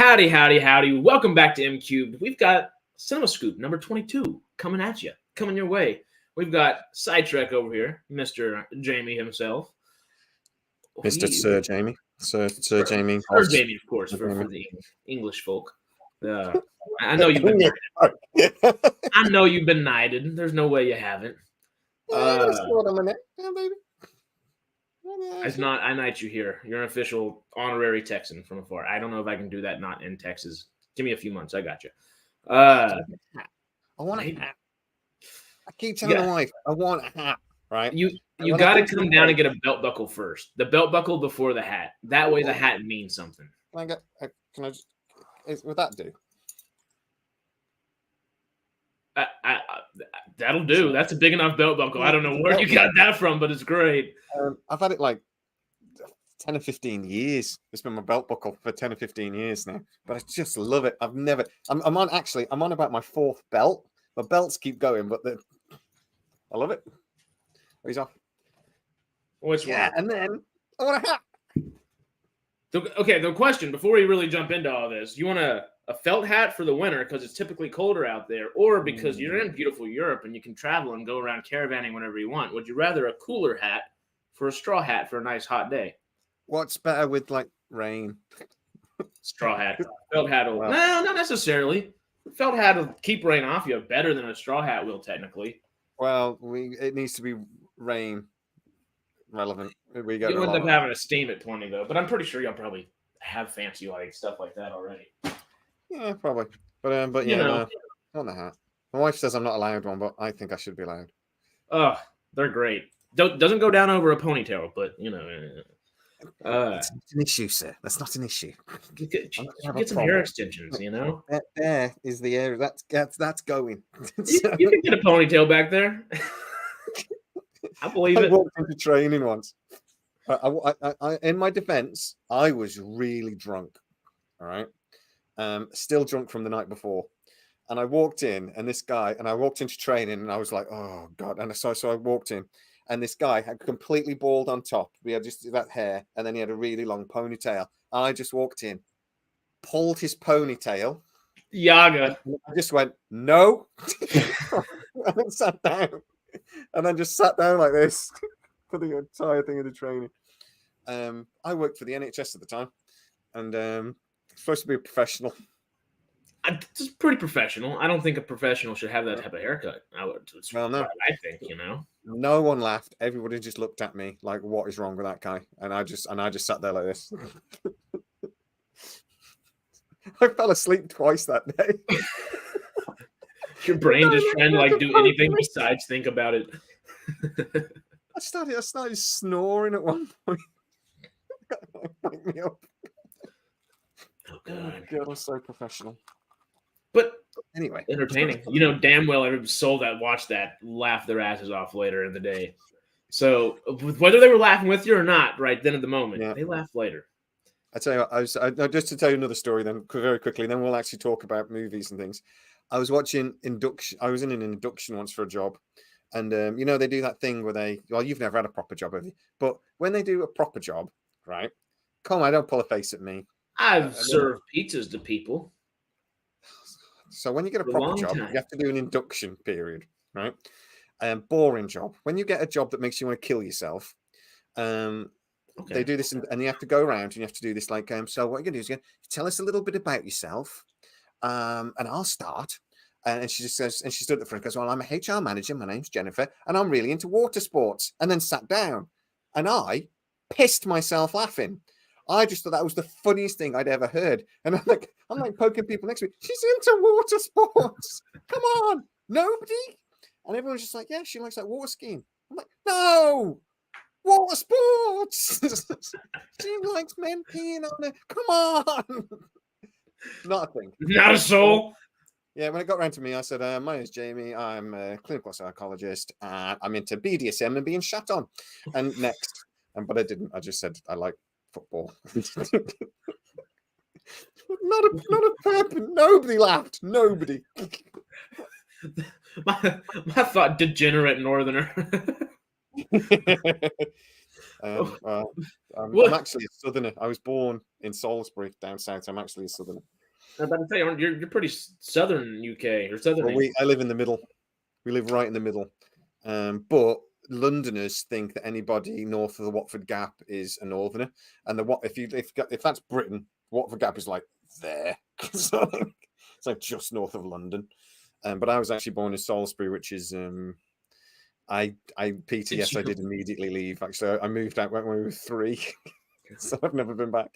Howdy, howdy, howdy. Welcome back to MCubed. We've got Cinema Scoop number 22 coming at you, coming your way. We've got Sidetrack over here, Mr. Jamie himself. Sir Jamie. Sir Jamie. Sir Jamie, of course, for the English folk. I know you've been knighted. I know you've been knighted. There's no way you haven't. It's not. I knight you here. You're an official honorary Texan from afar. I don't know if I can do that not in Texas. Give me a few months. I got you. I want a hat. I keep telling my wife, I want a hat. Right? You got to come down and get a belt buckle first. The belt buckle before the hat. That way, the hat means something. Can I just? Would that do? That'll do. That's a big enough belt buckle. I don't know where you got that from, but it's great. I've had it like 10 or 15 years. It's been my belt buckle for 10 or 15 years now, but I just love it. I'm on about my fourth belt. My belts keep going, but I love it. He's off. Which one? And then I want a hat. Okay, the question before we really jump into all this, you want a felt hat for the winter because it's typically colder out there, or because you're in beautiful Europe and you can travel and go around caravanning whenever you want? Would you rather a cooler hat for a straw hat for a nice hot day? What's better with like rain? Straw hat. Felt hat will. No, not necessarily. Felt hat will keep rain off you better than a straw hat will, technically. Well, it needs to be rain relevant. You end up having a steam at 20 though, but I'm pretty sure you'll probably have fancy like stuff like that already. Yeah, probably. But yeah, I want the hat. My wife says I'm not allowed one, but I think I should be allowed. Oh, they're great. Doesn't go down over a ponytail, but you know. It's not an issue, sir. That's not an issue. Get some hair extensions, you know. There is the area that's going. You can get a ponytail back there. I believe it. I walked into training once. I in my defense, I was really drunk. All right. Still drunk from the night before. And I walked in, and this guy, and I walked into training, and I was like, oh, God. And so I walked in, and this guy had completely bald on top. We had just that hair, and then he had a really long ponytail. And I just walked in, pulled his ponytail. Yaga. I just went, no. And then sat down. And then just sat down like this for the entire thing of the training. I worked for the NHS at the time, and supposed to be a professional. It's pretty professional. I don't think a professional should have that type of haircut. No. I think, you know. No one laughed. Everybody just looked at me like, "What is wrong with that guy?" And I just sat there like this. I fell asleep twice that day. Your brain just trying to like do anything besides think about it. I started snoring at one point. Wake me up. Oh God! God, I'm so professional. But anyway, entertaining. You know damn well every soul that watched that laughed their asses off later in the day. So whether they were laughing with you or not, right then at the moment, they laughed later. I tell you what, just to tell you another story then very quickly, then we'll actually talk about movies and things. I was watching induction. I was in an induction once for a job. And, they do that thing where you've never had a proper job, have you? But when they do a proper job, right? Come on, don't pull a face at me. I've served pizzas to people. So when you get a proper job, you have to do an induction period, right? Boring job. When you get a job that makes you want to kill yourself, they do this, and you have to go around and you have to do this like, so what you're going to do is you tell us a little bit about yourself, and I'll start. And she just says, and she stood at the front, goes, well, I'm a HR manager. My name's Jennifer, and I'm really into water sports. And then sat down, and I pissed myself laughing. I just thought that was the funniest thing I'd ever heard. And I'm like poking people next to me. She's into water sports. Come on, nobody. And everyone's just like, yeah, she likes that water skiing. I'm like, no, water sports. She likes men peeing on her. Come on. Not a thing. Not a soul. Yeah, when it got around to me, I said, my name's Jamie. I'm a clinical psychologist. I'm into BDSM and being shat on. And next. But I didn't. I just said I like football. not a purpose. Nobody laughed. Nobody. my thought, degenerate northerner. I'm actually a southerner. I was born in Salisbury, down south. I'm actually a southerner. I was about to say, you're pretty southern UK or southern. Well, I live in the middle. We live right in the middle. But Londoners think that anybody north of the Watford Gap is a northerner, and if that's Britain, Watford Gap is like there. It's like just north of London. But I was actually born in Salisbury, which is I PTS. I did immediately leave. Actually, I moved out when we were 3, so I've never been back.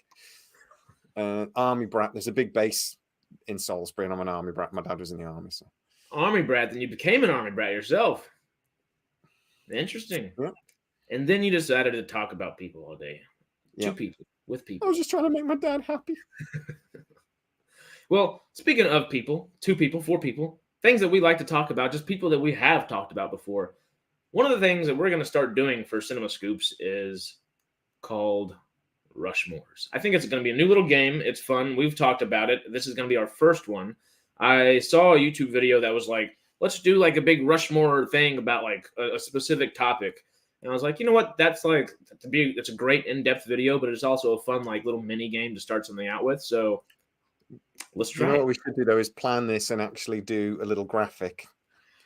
Army brat. There's a big base in Salisbury, and I'm an army brat. My dad was in the army, so. Army brat. Then you became an army brat yourself. Interesting. Yeah. And then you decided to talk about people all day. Yeah. With people. I was just trying to make my dad happy. Well, speaking of people, 2 people, 4 people, things that we like to talk about, just people that we have talked about before. One of the things that we're going to start doing for Cinema Scoops is called Rushmores. I think it's going to be a new little game. It's fun. We've talked about it. This is going to be our first one. I saw a YouTube video that was like, let's do like a big Rushmore thing about like a specific topic. And I was like, you know what? It's a great in-depth video, but it's also a fun like little mini game to start something out with. So let's try. You know what we should do though is plan this and actually do a little graphic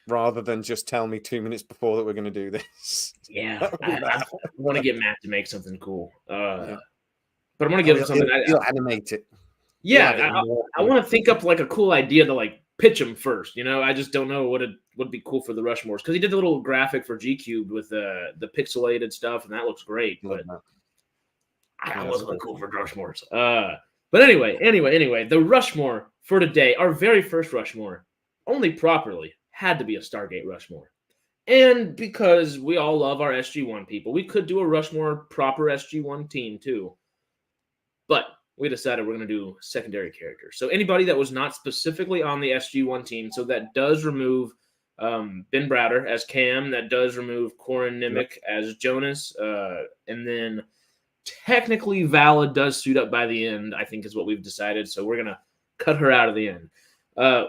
rather than just tell me 2 minutes before that we're going to do this. Yeah, I want to get Matt to make something cool. Yeah. But I want to give him something. You'll animate it. Yeah, I want to think up like a cool idea to like pitch him first. You know, I just don't know what would be cool for the Rushmores because he did the little graphic for MCubed with the pixelated stuff, and that looks great. But I wasn't cool for Rushmores. But anyway, the Rushmore for today, our very first Rushmore, only properly had to be a Stargate Rushmore. And because we all love our SG-1 people, we could do a Rushmore proper SG-1 team too. But we decided we're going to do secondary characters. So anybody that was not specifically on the SG-1 team, so that does remove Ben Browder as Cam, that does remove Corin Nimick as Jonas, and then technically Vala does suit up by the end, I think is what we've decided. So we're going to cut her out of the end.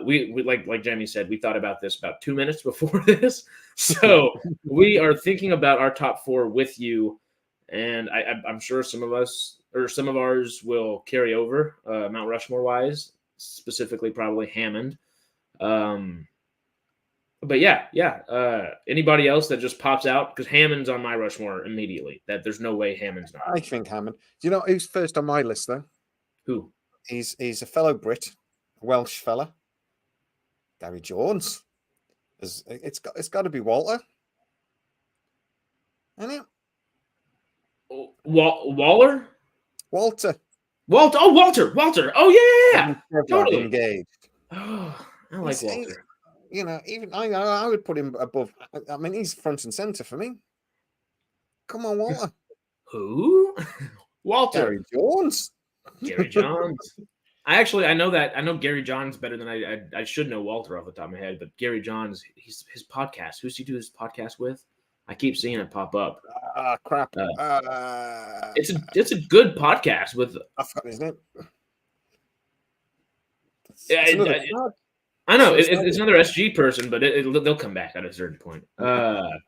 We like Jamie said, we thought about this about 2 minutes before this. So we are thinking about our top 4 with you. And I'm sure some of ours will carry over Mount Rushmore wise, specifically probably Hammond. But yeah. Anybody else that just pops out? Because Hammond's on my Rushmore immediately. That there's no way Hammond's not. I think Hammond. Do you know who's first on my list though? Who? He's a fellow Brit, a Welsh fella. Gary Jones. It's got to be Walter. Isn't it? Waller? Walter. Oh, Walter. Oh, yeah. Totally. Engaged. Oh, I like Walter. You know, even I would put him above. I mean, he's front and center for me. Come on, Walter. Who? Walter. Gary Jones. Gary Johns. I know Gary Johns better than I should know Walter off the top of my head, but Gary Johns, his podcast. Who's he do his podcast with? I keep seeing it pop up. Crap. It's a good podcast with. I forgot his name. I know it's another SG person, but they'll come back at a certain point. Why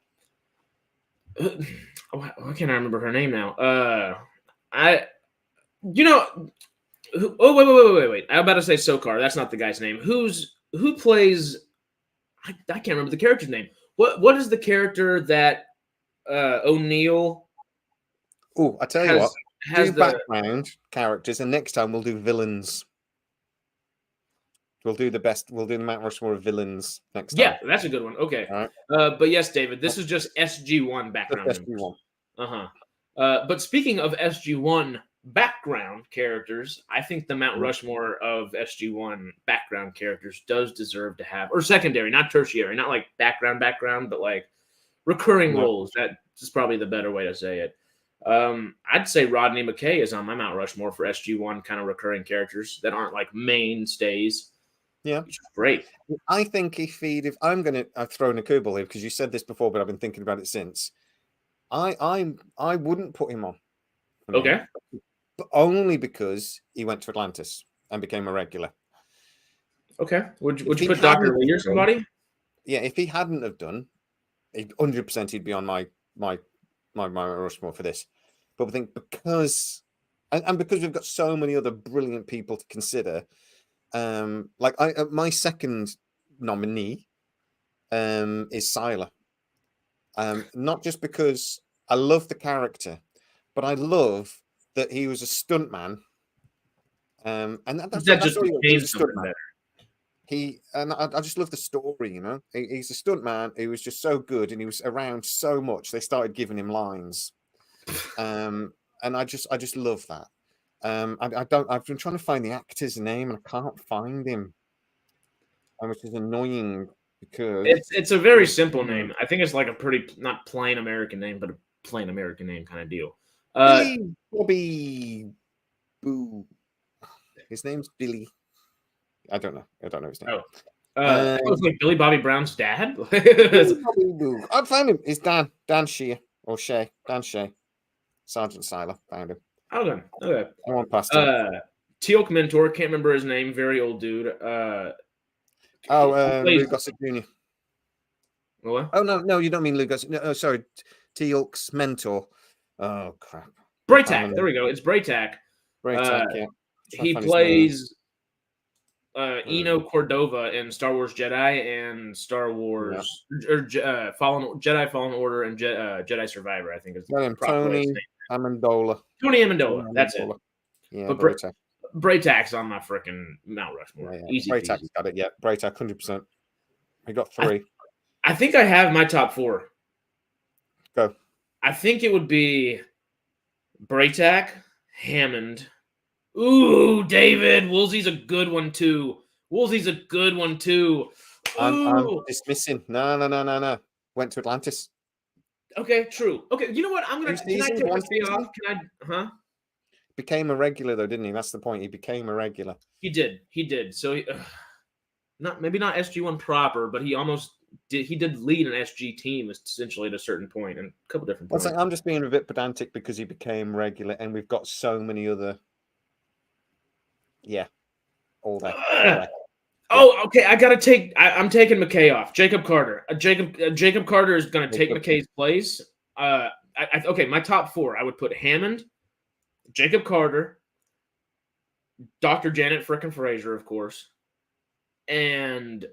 can't I remember her name now? Wait. I'm about to say Sokar. That's not the guy's name. Who plays? I can't remember the character's name. What is the character that O'Neill? Oh, I tell you what. Do background characters, and next time we'll do villains. We'll do the Mount Rushmore of villains next time. Yeah, that's a good one. Okay. All right. But yes, David, this is just SG-1 background. SG-1. But speaking of SG-1 background characters, I think the Mount Rushmore of SG-1 background characters does deserve to have, or secondary, not tertiary, not like background, but like recurring roles. That is probably the better way to say it. I'd say Rodney McKay is on my Mount Rushmore for SG-1 kind of recurring characters that aren't like mainstays. Yeah, which is great. I think if I've thrown a curveball here because you said this before, but I've been thinking about it since. I wouldn't put him on. Okay. But only because he went to Atlantis and became a regular. Okay. Would you put Dr. Lee or somebody? Yeah, if he hadn't have done, 100% he'd be on my Rushmore for this. But I think because we've got so many other brilliant people to consider, my second nominee is Sylar. Not just because I love the character, but I love that he was a stuntman. And that's just all he was, a stuntman. I just love the story, you know. He's a stuntman who was just so good, and he was around so much. They started giving him lines, and I just love that. I've been trying to find the actor's name, and I can't find him, which is annoying because it's a very simple name. I think it's like a pretty not plain American name, but a plain American name kind of deal. Bobby Boo. His name's Billy. I don't know his name. It was like Billy Bobby Brown's dad. I found him. It's Dan Shea or Shea. Dan Shea. Sergeant Sylar. Found him. Okay. I went past him. Teal'c mentor. Can't remember his name. Very old dude. Lou Gossett Jr. What? Oh no, you don't mean Lou Gossett. No, sorry, Teal'c's mentor. Oh crap. Braytac. There we go. It's Braytac. Braytac. Yeah. He plays Eno Cordova in Star Wars Jedi and Star Wars Jedi Fallen Order and Jedi Survivor. I think is Tony Amendola. Tony Amendola. That's it. Yeah, but Braytac. Braytac's on my freaking Mount Rushmore. Yeah. Easy. Braytac's got it. Yeah, Braytac 100%. We got 3. I think I have my top 4. Go. I think it would be Braytac, Hammond. Ooh, David. Woolsey's a good one too. I'm dismissing. No. Went to Atlantis. Okay, true. Okay, you know what? Can I take my day off? Became a regular though, didn't he? That's the point. He became a regular. He did. So maybe not SG1 proper, but he almost did. He did lead an SG team essentially at a certain point and a couple different points. I'm just being a bit pedantic because he became regular, and we've got so many other. Yeah, all that. Oh, okay. I'm taking McKay off. Jacob Carter. Jacob Carter is going to take McKay's place. Okay, my top 4. I would put Hammond, Jacob Carter, Dr. Janet frickin' Fraser, of course, and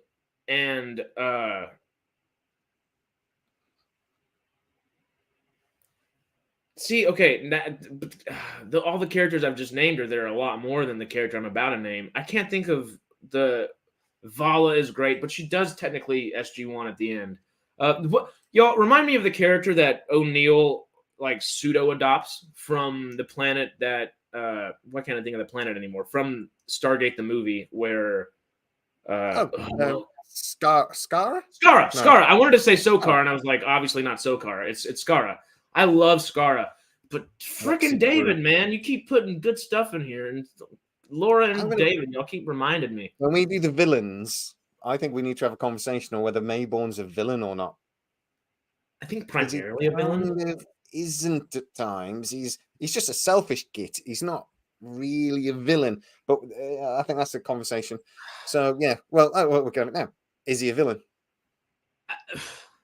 see, okay, all the characters I've just named are a lot more than the character I'm about to name. I can't think of the Vala is great, but she does technically SG1 at the end. Y'all remind me of the character that O'Neill like pseudo adopts from the planet that why can't I think of the planet anymore? From Stargate the movie where Skara? Skara. I wanted to say Sokar, and I was like, obviously not Sokar. It's Skara. I love Skara, but freaking David, man, you keep putting good stuff in here, and Laura and David, y'all keep reminding me. When we do the villains, I think we need to have a conversation on whether Mayborn's a villain or not. I think primarily a villain. Isn't at times. He's just a selfish git. He's not really a villain, but I think that's the conversation. So yeah, well, we're going now. Is he a villain?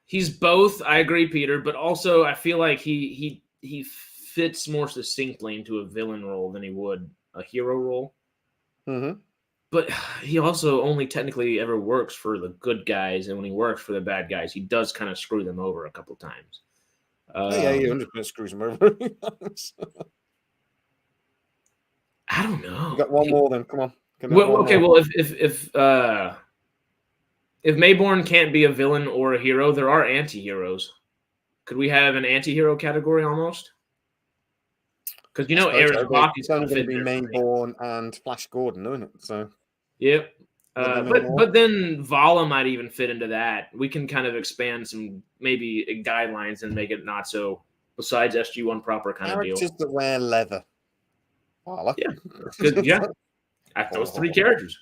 He's both. I agree, Peter, but also I feel like he fits more succinctly into a villain role than he would a hero role. Mm-hmm. But he also only technically ever works for the good guys, and when he works for the bad guys, he does kind of screw them over a couple times. Yeah, he 100% screws them over. I don't know. You got one more, then come on. Well, if Mayborn can't be a villain or a hero, there are anti-heroes. Could we have an anti-hero category almost? Because Aaron Bach is going to be Mayborn and Flash Gordon, isn't it? So yep. But then Vala might even fit into that. We can kind of expand some maybe guidelines and make it not so besides SG1 proper kind of deal. Characters that wear leather. Vala. Yeah. Yeah. Those 3 characters.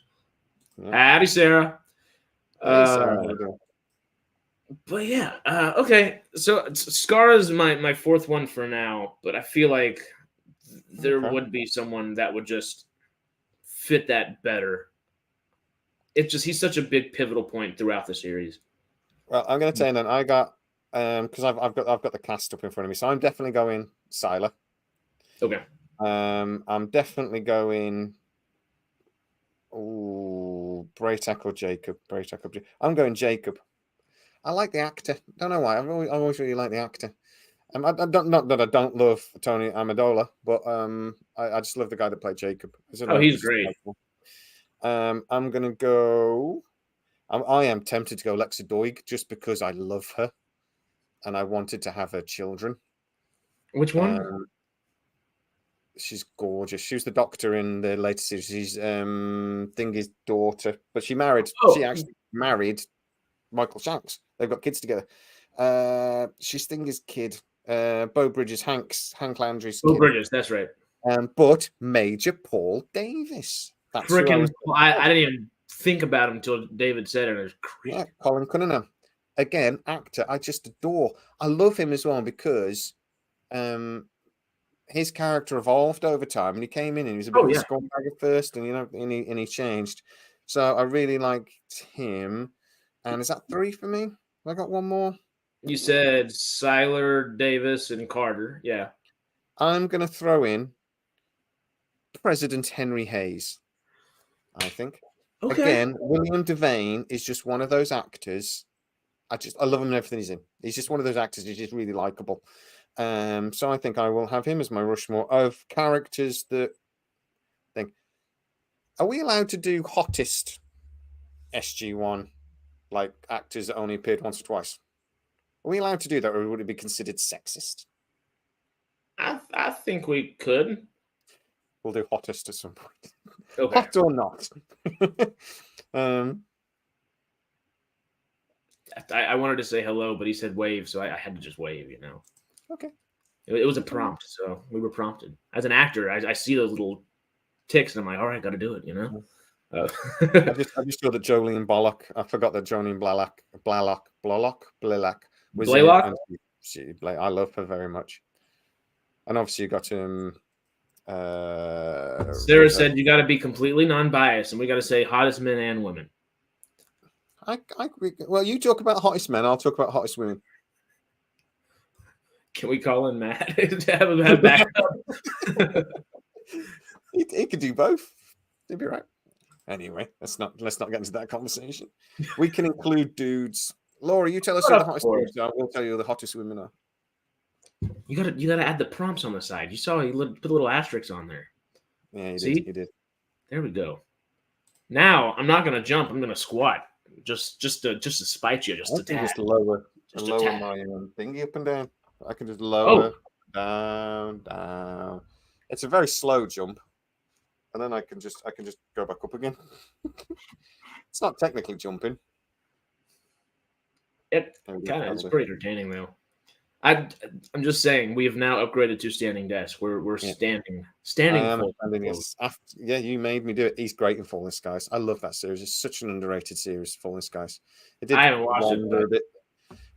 Yeah. Howdy, Sarah. But yeah, okay. So Scar is my 4th one for now, but I feel like there would be someone that would just fit that better. It's just he's such a big pivotal point throughout the series. Well, I'm going to say then I got because I've got the cast up in front of me, so I'm definitely going Sylar. Okay. I'm definitely going. Oh, Braytak or Jacob? I'm going Jacob. I like the actor. Don't know why. I've always really liked the actor. I don't, not that I don't love Tony Amendola, but I just love the guy that played Jacob. He's great. I'm gonna go. I am tempted to go Lexa Doig just because I love her, and I wanted to have her children. Which one? She's gorgeous. She was the doctor in the later series. She's Thingy's daughter, but she married. Oh. She actually married Michael Shanks. They've got kids together. She's Thingy's kid. Bo Bridges, Hank Landry's kid. Bo Bridges, that's right. But Major Paul Davis. That's freaking. I didn't even think about him until David said it. It was crazy. Yeah, Colin Cunningham. Again, actor I just adore. I love him as well because his character evolved over time, and he came in and he was a bit of a scumbag at first, and and he changed. So I really liked him. And is that 3 for me? Have I got one more? You said Siler, Davis, and Carter. Yeah. I'm going to throw in President Henry Hayes, I think. Okay. Again, William Devane is just one of those actors. I love him in everything he's in. He's just one of those actors who's just really likable. So I think I will have him as my Rushmore of characters that think. Are we allowed to do hottest SG1, like actors that only appeared once or twice? Are we allowed to do that, or would it be considered sexist? I think we could. We'll do hottest at some point. Okay. Hot or not. I wanted to say hello, but he said wave, so I had to just wave, Okay. It was a prompt, so we were prompted. As an actor, I see those little ticks, and I'm like, all right, got to do it, I just feel that Jolene Bollock. I forgot that Jolene Blalock was Blaylock. I love her very much. And obviously you got Sarah said you got to be completely non-biased, and we got to say hottest men and women. Well, you talk about hottest men. I'll talk about hottest women. Can we call in Matt to have him have backup? He could do both. He'd be right. Anyway, let's not get into that conversation. We can include dudes. Laura, you tell us who the hottest dudes are. We'll tell you who the hottest women are. You gotta add the prompts on the side. You saw he put little asterisks on there. Yeah, he See? He did. There we go. Now I'm not gonna jump. I'm gonna squat. Just to spite you. Just lower my thingy up and down. I can just lower down. It's a very slow jump, and then I can just go back up again. It's not technically jumping. It kind of is pretty entertaining though. I'm just saying we have now upgraded to standing desk. We're standing. Yeah, you made me do it. He's great in Fallen Skies. I love that series. It's such an underrated series, Fallen Skies. I haven't watched it. A bit.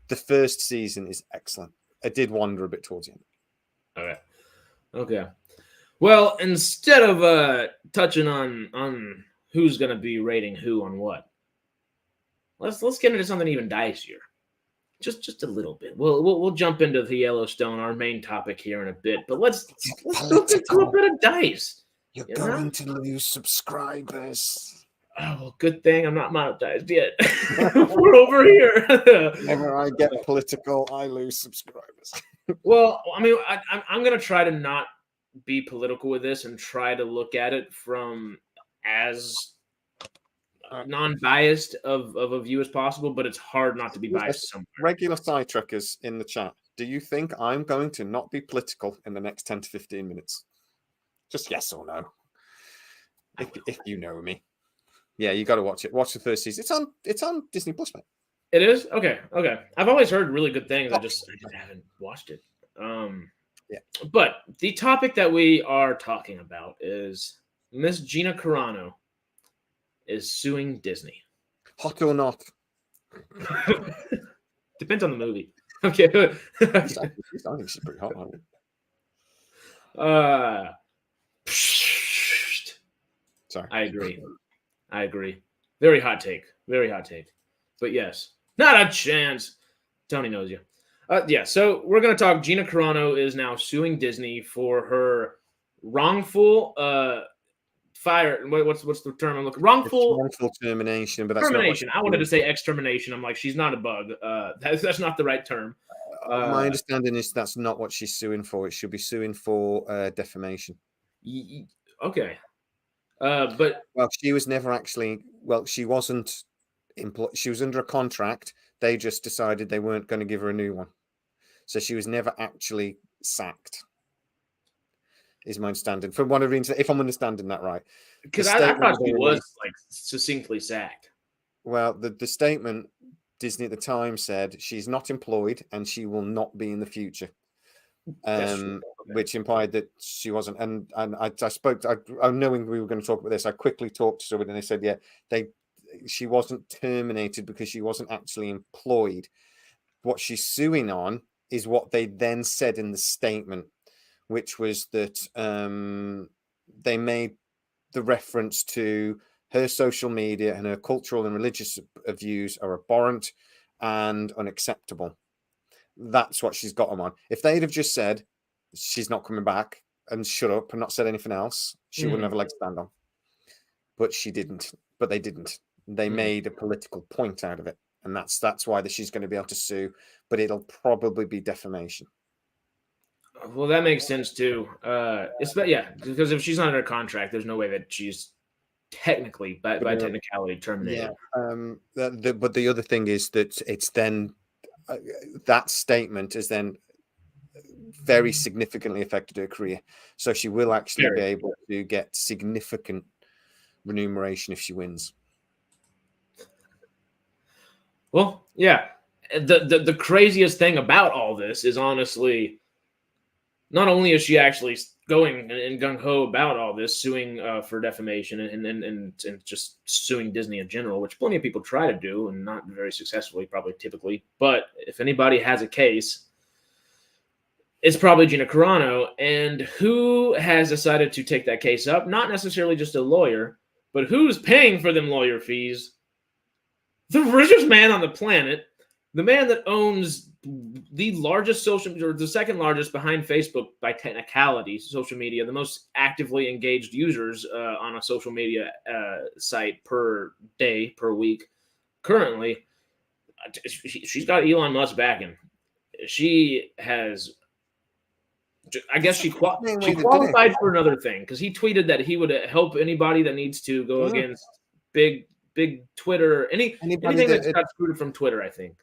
The first season is excellent. It did wander a bit towards the end. Okay. Well, instead of touching on who's going to be rating who on what, let's get into something even dicier. Just a little bit. We'll jump into the Yellowstone, our main topic here in a bit, but let's look into a bit of dice. You're going to lose subscribers. Oh, good thing I'm not monetized yet. We're over here. Whenever I get political, I lose subscribers. Well, I mean, I'm going to try to not be political with this and try to look at it from as non-biased of a view as possible, but it's hard not to be biased somewhere. Regular sidetrackers in the chat, do you think I'm going to not be political in the next 10 to 15 minutes? Just yes or no. If you know me. Yeah, you got to watch it. Watch the first season. It's on Disney Plus, mate. It is? Okay. I've always heard really good things. I just haven't watched it. Yeah. But the topic that we are talking about is Miss Gina Carano is suing Disney. Hot or not? Depends on the movie. Okay. I think she's pretty hot. Sorry. I agree. Very hot take. But yes, not a chance. Tony knows you. So we're going to talk. Gina Carano is now suing Disney for her wrongful fire. What's the term I'm looking? Wrongful termination, but that's termination. not what I wanted to say extermination. I'm like, she's not a bug. That's not the right term. My understanding is that's not what she's suing for. It should be suing for defamation. Okay. But she was never actually. Well, she wasn't employed. She was under a contract. They just decided they weren't going to give her a new one, so she was never actually sacked. Is my understanding from one of the, if I'm understanding that right? Because I thought she was like succinctly sacked. Well, the statement Disney at the time said she's not employed and she will not be in the future. Which implied that she wasn't. And I spoke, knowing we were going to talk about this, I quickly talked to somebody and they said, yeah, she wasn't terminated because she wasn't actually employed. What she's suing on is what they then said in the statement, which was that they made the reference to her social media and her cultural and religious views are abhorrent and unacceptable. That's what she's got them on. If they'd have just said she's not coming back and shut up and not said anything else, she wouldn't have a leg to stand on. But she didn't. But they didn't. They made a political point out of it, and that's why she's going to be able to sue. But it'll probably be defamation. Well, that makes sense too. Because if she's not under contract, there's no way that she's technically, by technicality, terminated. Yeah. But the other thing is that it's then that statement is then very significantly affected her career. So she will actually be able to get significant remuneration if she wins. Well, yeah. The craziest thing about all this is honestly, not only is she actually going and gung-ho about all this, suing for defamation and just suing Disney in general, which plenty of people try to do and not very successfully, probably typically. But if anybody has a case, it's probably Gina Carano. And who has decided to take that case up? Not necessarily just a lawyer, but who's paying for them lawyer fees? The richest man on the planet, the man that owns the largest social, or the second largest behind Facebook by technicality, social media, the most actively engaged users on a social media site per day, per week. Currently, she's got Elon Musk backing. She has, I guess she qualified for another thing because he tweeted that he would help anybody that needs to go against big Twitter, anything that's got screwed from Twitter, I think.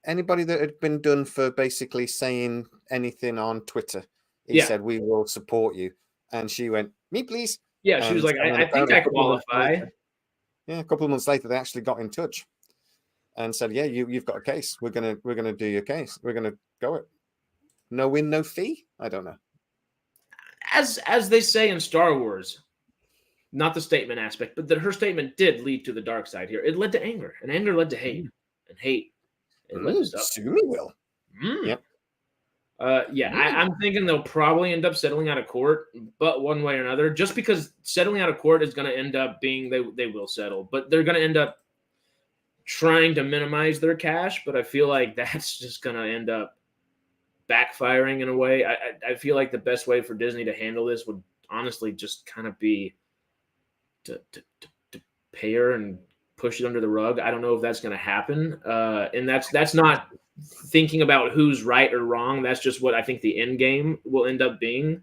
Anybody that had been done for basically saying anything on Twitter, he said, we will support you. And she went, me, please. Yeah, she was like, I think I qualify. A couple of months later, they actually got in touch and said, yeah, you've got a case. We're gonna do your case. We're gonna go it. No win, no fee. I don't know. As they say in Star Wars, not the statement aspect, but that her statement did lead to the dark side here. It led to anger, and anger led to hate, and hate. Sue me will. Yep. I'm thinking they'll probably end up settling out of court, but one way or another, just because settling out of court is going to end up being they will settle, but they're going to end up trying to minimize their cash. But I feel like that's just going to end up backfiring in a way. I feel like the best way for Disney to handle this would honestly just kind of be to pay her and push it under the rug. I don't know if that's going to happen. And that's not thinking about who's right or wrong. That's just what I think the end game will end up being.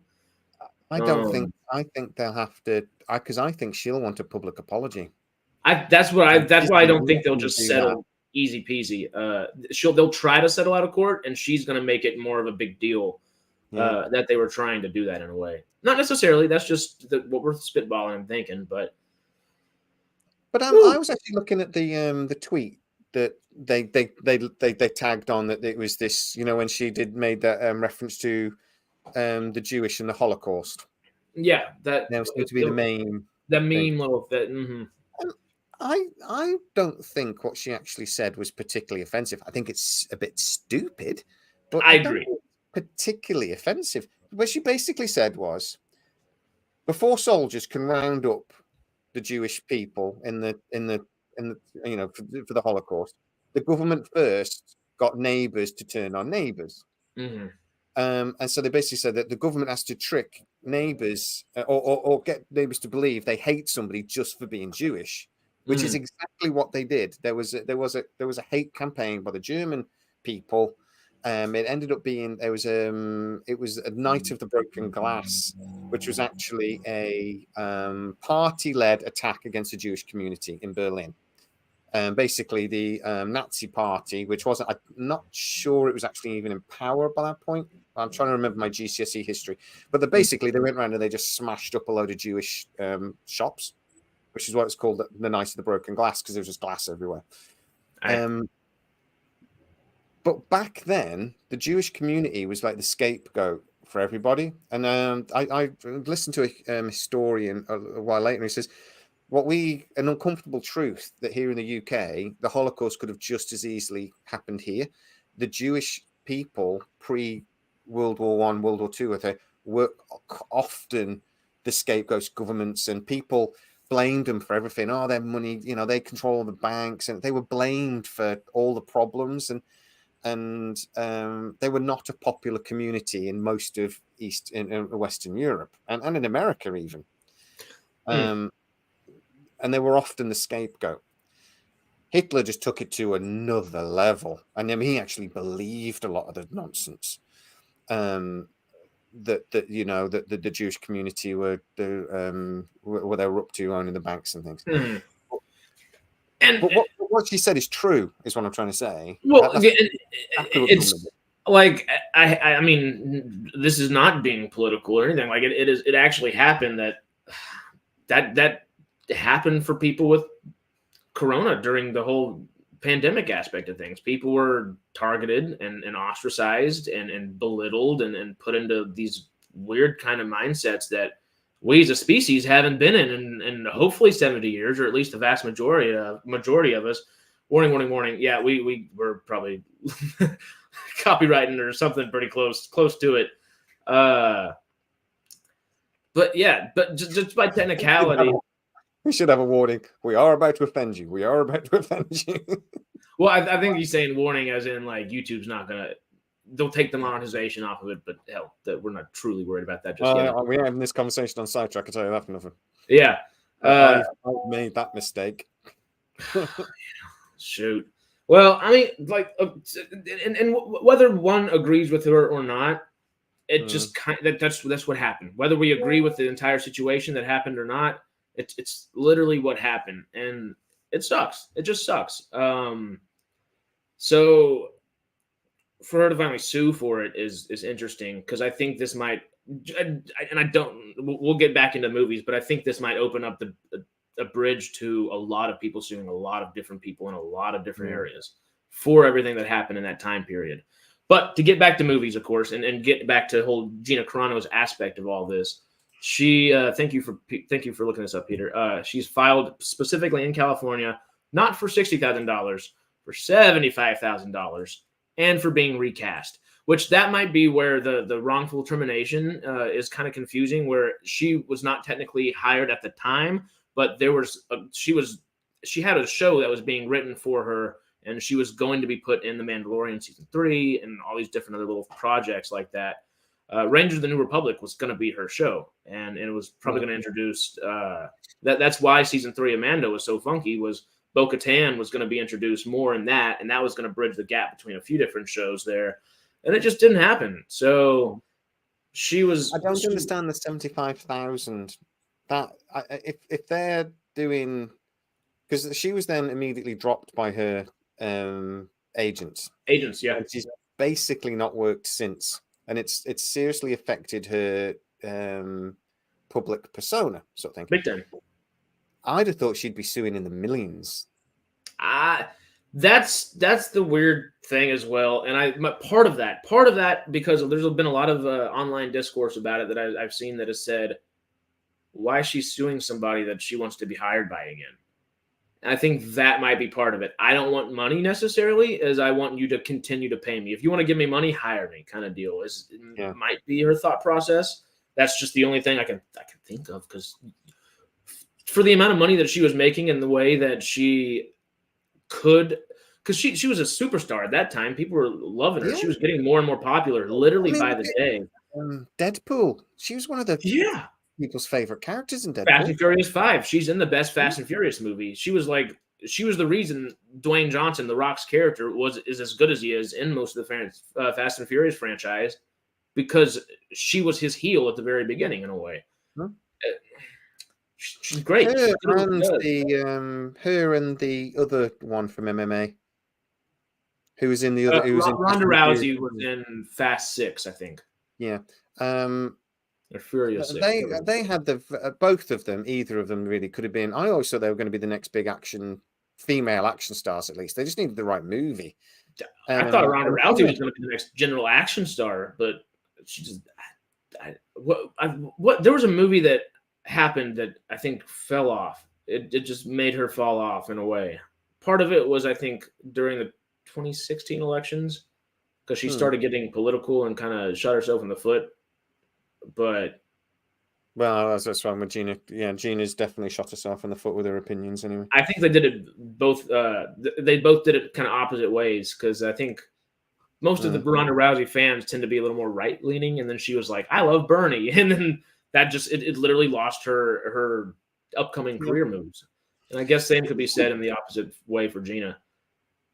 I think they'll have to, because I think she'll want a public apology. That's why I don't think they'll just settle easy peasy. They'll try to settle out of court, and she's going to make it more of a big deal that they were trying to do that in a way. Not necessarily. That's just what we're spitballing and thinking, but I was actually looking at the tweet that they tagged on that it was this, when she made that reference to the Jewish and the Holocaust. Yeah, that seemed to be the main. The meme little bit. Mm-hmm. I don't think what she actually said was particularly offensive. I think it's a bit stupid, but I agree. Particularly offensive. What she basically said was, before soldiers can round up the Jewish people in the for the Holocaust, the government first got neighbors to turn on neighbors. Mm-hmm. And so they basically said that the government has to trick neighbors or get neighbors to believe they hate somebody just for being Jewish, which is exactly what they did. There was a hate campaign by the German people. It ended up being it was a Night of the Broken Glass, which was actually a party-led attack against the Jewish community in Berlin. Basically, the Nazi Party, which wasn't, I'm not sure it was actually even in power by that point. I'm trying to remember my GCSE history, but they went around and they just smashed up a load of Jewish shops, which is what it's called, the Night of the Broken Glass, because there was just glass everywhere. But back then, the Jewish community was like the scapegoat for everybody. And I listened to a historian a while later, and he says, an uncomfortable truth that here in the UK, the Holocaust could have just as easily happened here. The Jewish people pre-World War I, World War II, were often the scapegoats, governments, and people blamed them for everything. Oh, their money, they control the banks, and they were blamed for all the problems. And they were not a popular community in most of Western Europe and in America even. And they were often the scapegoat. Hitler just took it to another level. And I mean, he actually believed a lot of the nonsense that the Jewish community were they were up to, owning the banks and things. But what she said is true, is what I'm trying to say. Well, it's like I mean, this is not being political or anything. Like it actually happened that happened for people with Corona during the whole pandemic aspect of things. People were targeted and ostracized and belittled and put into these weird kind of mindsets that we as a species haven't been in hopefully 70 years, or at least the vast majority of us. Warning. Yeah, we were probably copywriting or something pretty close to it. But just by technicality. We should have a warning. We are about to offend you. We are about to offend you. Well, I think he's saying warning as in like YouTube's not going to, they'll take the monetization off of it, but hell, that we're not truly worried about that just yet. We're having this conversation on Sidetrack, I can tell you that for nothing. Yeah. I've made that mistake. Shoot. Well, I mean, like, and whether one agrees with her or not, it just that's what happened. Whether we agree with the entire situation that happened or not, it's literally what happened, and it sucks. It just sucks. So for her to finally sue for it is interesting, because I think this might, and we'll get back into movies, but I think this might open up a bridge to a lot of people suing a lot of different people in a lot of different areas for everything that happened in that time period. But to get back to movies, of course, and get back to whole Gina Carano's aspect of all this, she thank you for looking this up, Peter. She's filed specifically in California, not for $60,000, for $75,000, and for being recast. Which that might be where the wrongful termination is kind of confusing, where she was not technically hired at the time, but she had a show that was being written for her, and she was going to be put in The Mandalorian season 3 and all these different other little projects like that. Rangers of the New Republic was going to be her show, and it was probably going to introduce that's why season 3 of Mando was so funky, was Bo-Katan was going to be introduced more in that, and that was going to bridge the gap between a few different shows there, and it just didn't happen. So she was. I don't understand the 75,000. That if they're doing, because she was then immediately dropped by her agents. Agents, yeah. And she's basically not worked since. And it's seriously affected her public persona, sort of thing. Big time. I'd have thought she'd be suing in the millions. That's the weird thing as well. And part of that, because there's been a lot of online discourse about it that I've seen that has said, why is she suing somebody that she wants to be hired by again? I think that might be part of it. I don't want money necessarily, as I want you to continue to pay me. If you want to give me money, hire me, kind of deal. Might be her thought process. That's just the only thing I can think of, because for the amount of money that she was making and the way that she could, because she was a superstar at that time. People were loving her. Yeah. She was getting more and more popular, literally by the day. Deadpool. She was one of the people's favorite characters in Deadpool. Fast and Furious 5. She's in the best Fast and Furious movie. She was the reason Dwayne Johnson, The Rock's character, is as good as he is in most of the Fast and Furious franchise, because she was his heel at the very beginning in a way. She's great. Her and the other one from MMA. Who was in the other? Ronda Rousey was in Fast 6, I think. Yeah. Or Furious 6. They had both of them. Either of them really could have been. I always thought they were going to be the next big female action stars. At least they just needed the right movie. I thought Ronda Rousey was going to be the next general action star, but she just. There was a movie that happened that I think fell off. It just made her fall off in a way. Part of it was, I think, during the 2016 elections, because she started getting political and kind of shot herself in the foot. But that's wrong with Gina. Yeah, Gina's definitely shot herself in the foot with her opinions. Anyway, I think they did it both. They both did it kind of opposite ways, because I think most of the Ronda Rousey fans tend to be a little more right leaning, and then she was like, "I love Bernie," and then that just it literally lost her upcoming career moves. And I guess same could be said in the opposite way for Gina.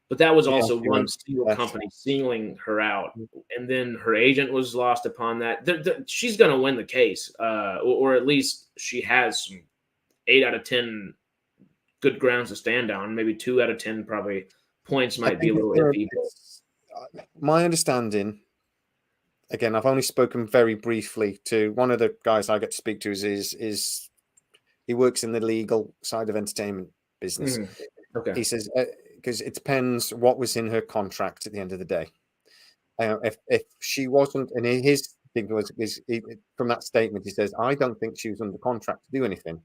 But that was also one single company singling her out. And then her agent was lost upon that. She's going to win the case, or at least she has some 8 out of 10 good grounds to stand on. Maybe 2 out of 10 probably points might be a little iffy. My understanding, again, I've only spoken very briefly to one of the guys I get to speak to is he works in the legal side of entertainment business. Okay. He says, because it depends what was in her contract at the end of the day. If she wasn't, and his thing was from that statement, he says, I don't think she was under contract to do anything.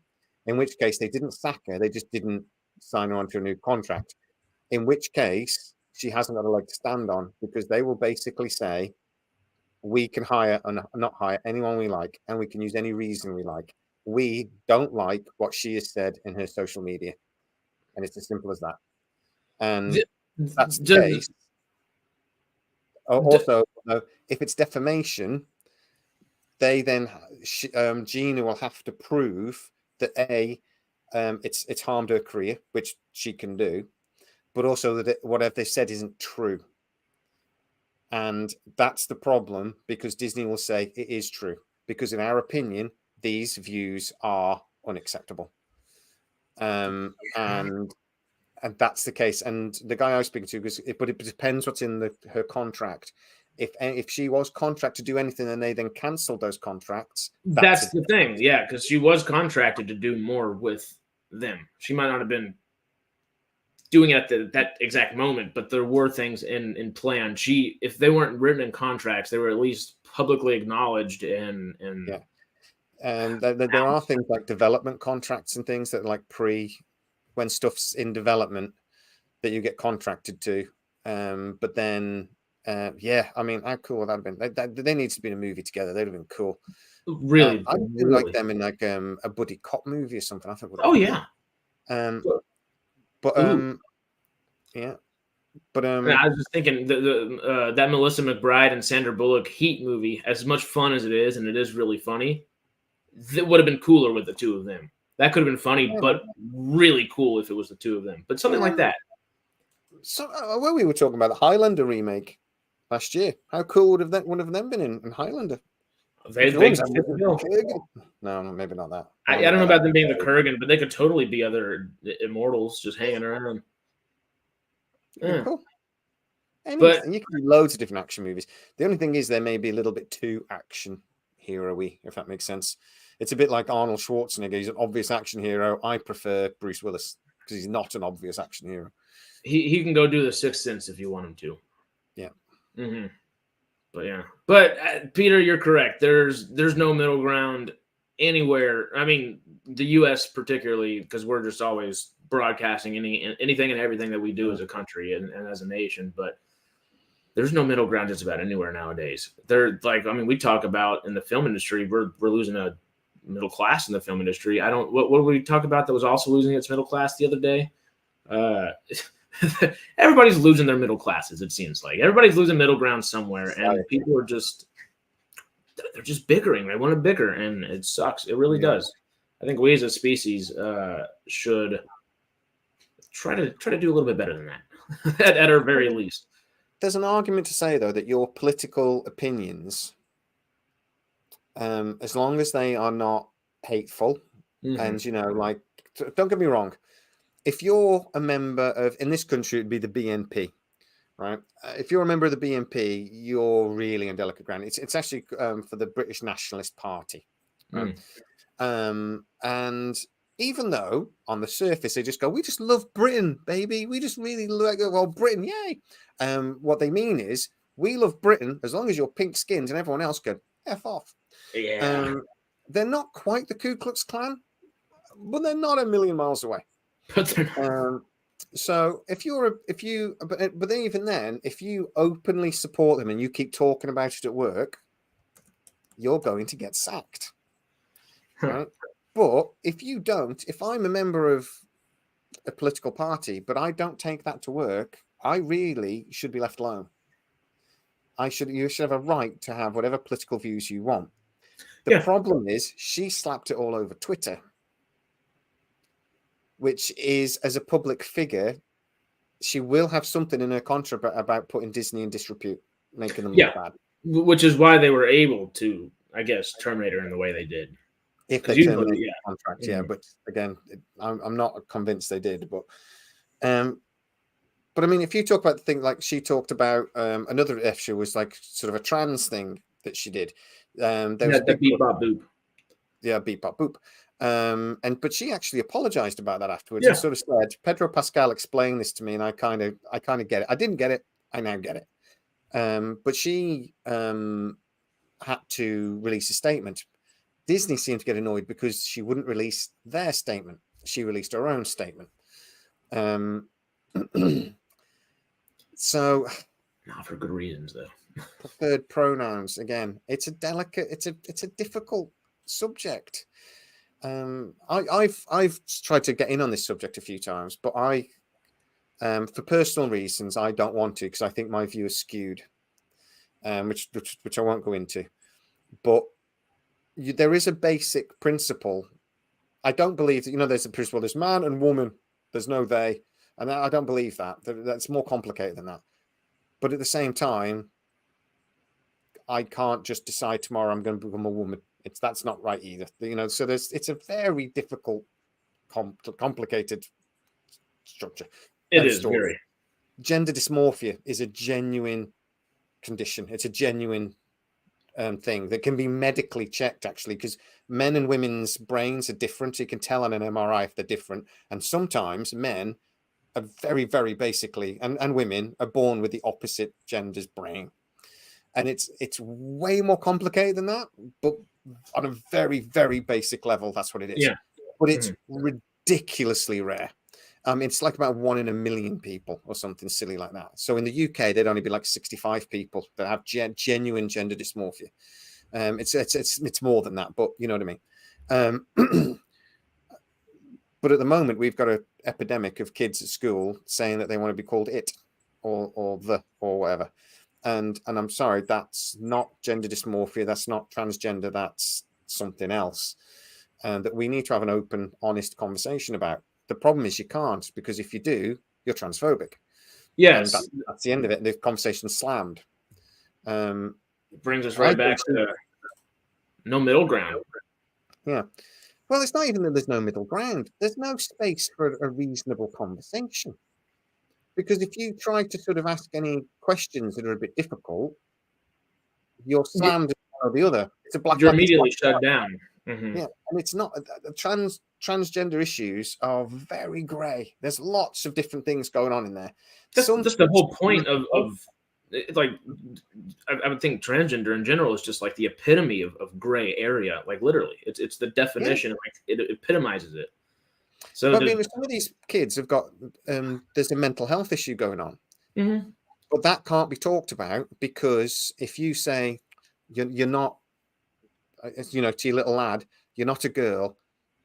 In which case, they didn't sack her; they just didn't sign her onto a new contract. In which case, she hasn't got a leg to stand on, because they will basically say, we can hire and not hire anyone we like, and we can use any reason we like. We don't like what she has said in her social media, and it's as simple as that. And that's the case. Also, if it's defamation, they then Gina will have to prove that it's harmed her career, which she can do, but also that whatever they said isn't true. And that's the problem, because Disney will say it is true, because in our opinion, these views are unacceptable. And that's the case. And the guy I was speaking to, but it depends what's in her contract. If she was contracted to do anything and they then cancelled those contracts, that's the thing. Yeah, because she was contracted to do more with them. She might not have been doing it at that exact moment, but there were things in plan. If they weren't written in contracts, they were at least publicly acknowledged and yeah. And there are things like development contracts and things that when stuff's in development that you get contracted to. But then, I mean, how cool would that have been? They need to be in a movie together. They'd have been cool. Really, I would like them in like a buddy cop movie or something. I think. Yeah. Yeah. But I was just thinking that Melissa McBride and Sandra Bullock Heat movie, as much fun as it is, and it is really funny, that would have been cooler with the two of them. That could have been funny, but really cool if it was the two of them. But something like that. So when we were talking about the Highlander remake last year, how cool would have one of them been in Highlander? No, maybe not that. I don't know about them being the Kurgan, but they could totally be other immortals just hanging around. Yeah. Cool. But you can do loads of different action movies. The only thing is they may be a little bit too action hero-y, if that makes sense. It's a bit like Arnold Schwarzenegger. He's an obvious action hero. I prefer Bruce Willis because he's not an obvious action hero. He can go do the Sixth Sense if you want him to. Yeah. Mm-hmm. But yeah. But Peter, you're correct. There's no middle ground anywhere. I mean, the U.S. particularly, because we're just always broadcasting anything and everything that we do as a country and as a nation. But there's no middle ground just about anywhere nowadays. We talk about in the film industry, we're losing a middle class in the film industry. What did we talk about that was also losing its middle class the other day? Everybody's losing their middle classes, it seems like. Everybody's losing middle ground somewhere, and people are just they're just bickering. They want to bicker, and it sucks. It really does. I think we as a species should try to do a little bit better than that, at our very least. There's an argument to say, though, that your political opinions, as long as they are not hateful, and, like, don't get me wrong, if you're a member of, in this country, it'd be the BNP, right? If you're a member of the BNP, you're really on delicate ground. It's actually for the British Nationalist Party, right? And even though on the surface they just go, we just love Britain, baby. We just really like, well, Britain, yay. What they mean is, we love Britain as long as you're pink-skinned and everyone else go, F off. Yeah. They're not quite the Ku Klux Klan, but they're not a million miles away. So but then even then, if you openly support them and you keep talking about it at work, you're going to get sacked. Right? But if you don't, if I'm a member of a political party, but I don't take that to work, I really should be left alone. You should have a right to have whatever political views you want. The problem is she slapped it all over Twitter, which is, as a public figure, she will have something in her contract about putting Disney in disrepute, making them look bad. Which is why they were able to, I guess, terminate her in the way they did. If they terminate the contract, but again, I'm not convinced they did. But I mean, if you talk about the thing like she talked about, another issue was like sort of a trans thing that she did. There was the beep bop boop. Yeah, beep bop boop. But she actually apologized about that afterwards and sort of said, Pedro Pascal explained this to me, and I kind of get it. I didn't get it. I now get it. But she had to release a statement. Disney seemed to get annoyed because she wouldn't release their statement. She released her own statement. So, not for good reasons, though. Preferred pronouns, again, it's a delicate, it's a difficult subject. I've tried to get in on this subject a few times, but for personal reasons, I don't want to, because I think my view is skewed, which I won't go into. But there is a basic principle. I don't believe that, there's a principle, there's man and woman, there's no they, and I don't believe that. That's more complicated than that. But at the same time, I can't just decide tomorrow I'm going to become a woman. That's not right either. So it's a very difficult, complicated structure. It is very. Gender dysmorphia is a genuine condition. It's a genuine thing that can be medically checked, actually, because men and women's brains are different. You can tell on an MRI if they're different. And sometimes men are very, very basically, and women are born with the opposite gender's brain. And it's way more complicated than that, but on a very, very basic level, that's what it is. Yeah. But it's ridiculously rare. It's like about 1 in a million people or something silly like that. So in the UK, there'd only be like 65 people that have genuine gender dysmorphia. It's more than that, but you know what I mean. But at the moment, we've got an epidemic of kids at school saying that they want to be called it or the or whatever. And I'm sorry, that's not gender dysmorphia. That's not transgender. That's something else. And that we need to have an open, honest conversation about. The problem is you can't, because if you do, you're transphobic. Yes. And that's the end of it. The conversation's slammed. It brings us right back to no middle ground. Yeah. Well, it's not even that there's no middle ground. There's no space for a reasonable conversation. Because if you try to sort of ask any questions that are a bit difficult, you're slammed one or the other. It's a black. You're immediately shut down. Mm-hmm. Yeah, and it's not. Transgender issues are very grey. There's lots of different things going on in there. That's the whole point of like, I would think transgender in general is just like the epitome of gray area. Like literally, it's the definition. Yeah. Like it epitomizes it. So but, I mean, some of these kids have got there's a mental health issue going on, but that can't be talked about, because if you say you're not, to your little lad, you're not a girl,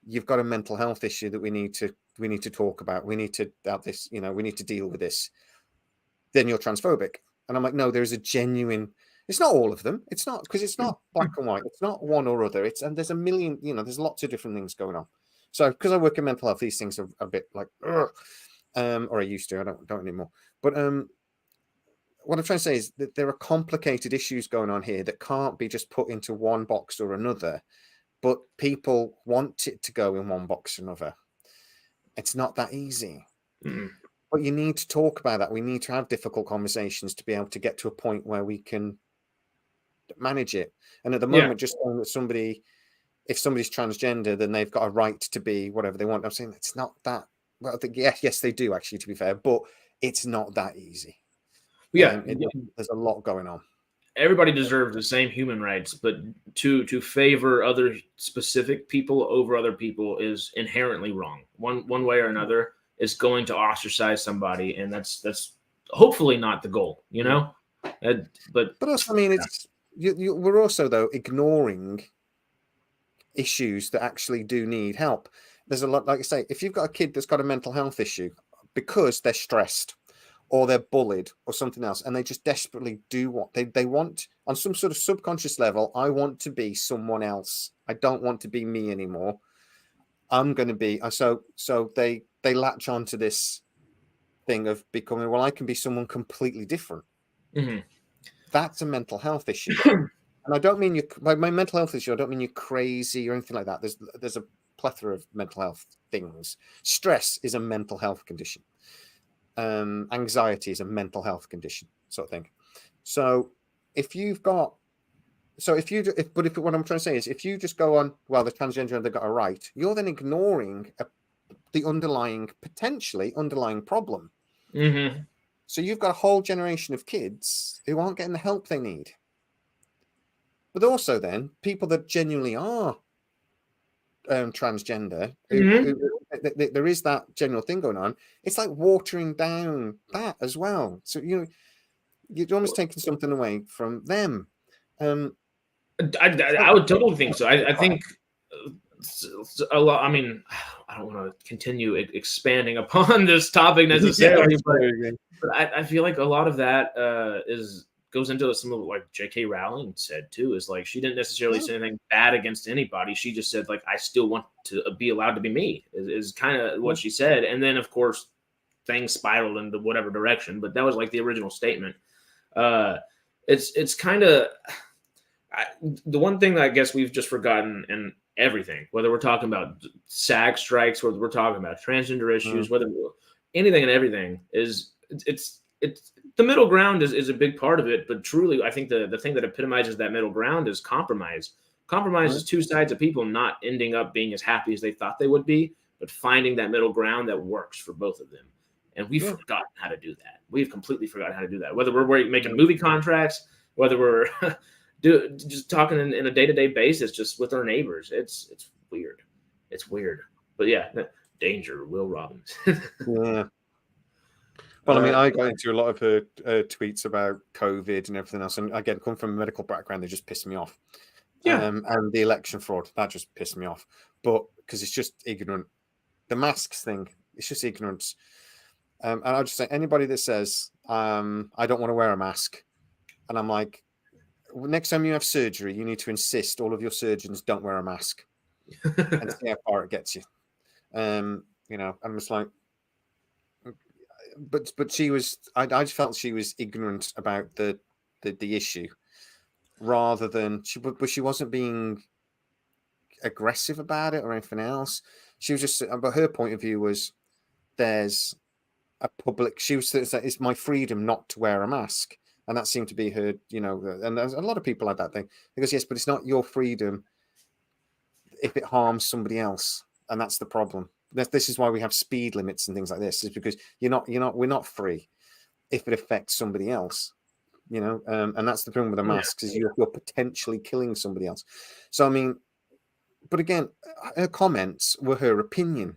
you've got a mental health issue that we need to talk about. We need to have this. We need to deal with this. Then you're transphobic, and I'm like, no, there's a genuine It's not all of them. It's not, because it's not black and white. It's not one or other. And there's a million, there's lots of different things going on. So because I work in mental health, these things are a bit like, or I used to, I don't anymore. But what I'm trying to say is that there are complicated issues going on here that can't be just put into one box or another, but people want it to go in one box or another. It's not that easy. Mm-hmm. But you need to talk about that. We need to have difficult conversations to be able to get to a point where we can manage it. And at the moment, just saying that if somebody's transgender, then they've got a right to be whatever they want. I'm saying it's not that. Well, I think, yes, they do actually, to be fair, but it's not that easy. There's a lot going on. Everybody deserves the same human rights, but to favor other specific people over other people is inherently wrong. One way or another is going to ostracize somebody, and that's hopefully not the goal, But also, I mean, it's we're also though ignoring issues that actually do need help. There's a lot, like I say, if you've got a kid that's got a mental health issue because they're stressed or they're bullied or something else, and they just desperately do what they want on some sort of subconscious level. I want to be someone else. I don't want to be me anymore. I'm going to be so they latch onto this thing of becoming, well, I can be someone completely different. Mm-hmm. That's a mental health issue. And I don't mean by my mental health issue, I don't mean you're crazy or anything like that. There's a plethora of mental health things. Stress is a mental health condition. Anxiety is a mental health condition, sort of thing. So what I'm trying to say is, if you just go on, well, the transgender, they've got a right, you're then ignoring the potentially underlying problem. Mm-hmm. So you've got a whole generation of kids who aren't getting the help they need. But also then people that genuinely are transgender, there is that general thing going on. It's like watering down that as well. So you're almost taking something away from them. I would totally think so. I think a lot. I mean, I don't want to continue expanding upon this topic necessarily, but I feel like a lot of that goes into some of what J.K. Rowling said too. Is like she didn't necessarily say anything bad against anybody. She just said like, I still want to be allowed to be me. Is kind of what she said, and then of course things spiraled into whatever direction. But that was like the original statement. It's kind of the one thing that I guess we've just forgotten in everything, whether we're talking about SAG strikes, whether we're talking about transgender issues, whether anything and everything, is it's the middle ground is a big part of it. But truly, I think the thing that epitomizes that middle ground is compromise. Compromise is two sides of people not ending up being as happy as they thought they would be, but finding that middle ground that works for both of them. And we've forgotten how to do that. We've completely forgotten how to do that. Whether we're making movie contracts, whether we're just talking in a day-to-day basis, just with our neighbors. It's weird. It's weird. But yeah, danger, Will Robbins. Yeah. Well, I mean, I got into a lot of her tweets about COVID and everything else. And again, come from a medical background, they just pissed me off. Yeah. And the election fraud, that just pissed me off. But because it's just ignorant. The masks thing, it's just ignorance. And I'll just say, anybody that says, I don't want to wear a mask, and I'm like, next time you have surgery, you need to insist all of your surgeons don't wear a mask and see how far it gets you. I'm just like, but she was, I just felt she was ignorant about the issue rather than but she wasn't being aggressive about it or anything else. She was just, but her point of view was there's a public, she was, it's my freedom not to wear a mask. And that seemed to be her, and there's a lot of people like that thing. Because yes, but it's not your freedom if it harms somebody else, and that's the problem. This is why we have speed limits and things like this. Is because we're not free if it affects somebody else, and that's the problem with the masks is you're potentially killing somebody else. So I mean, but again, her comments were her opinion.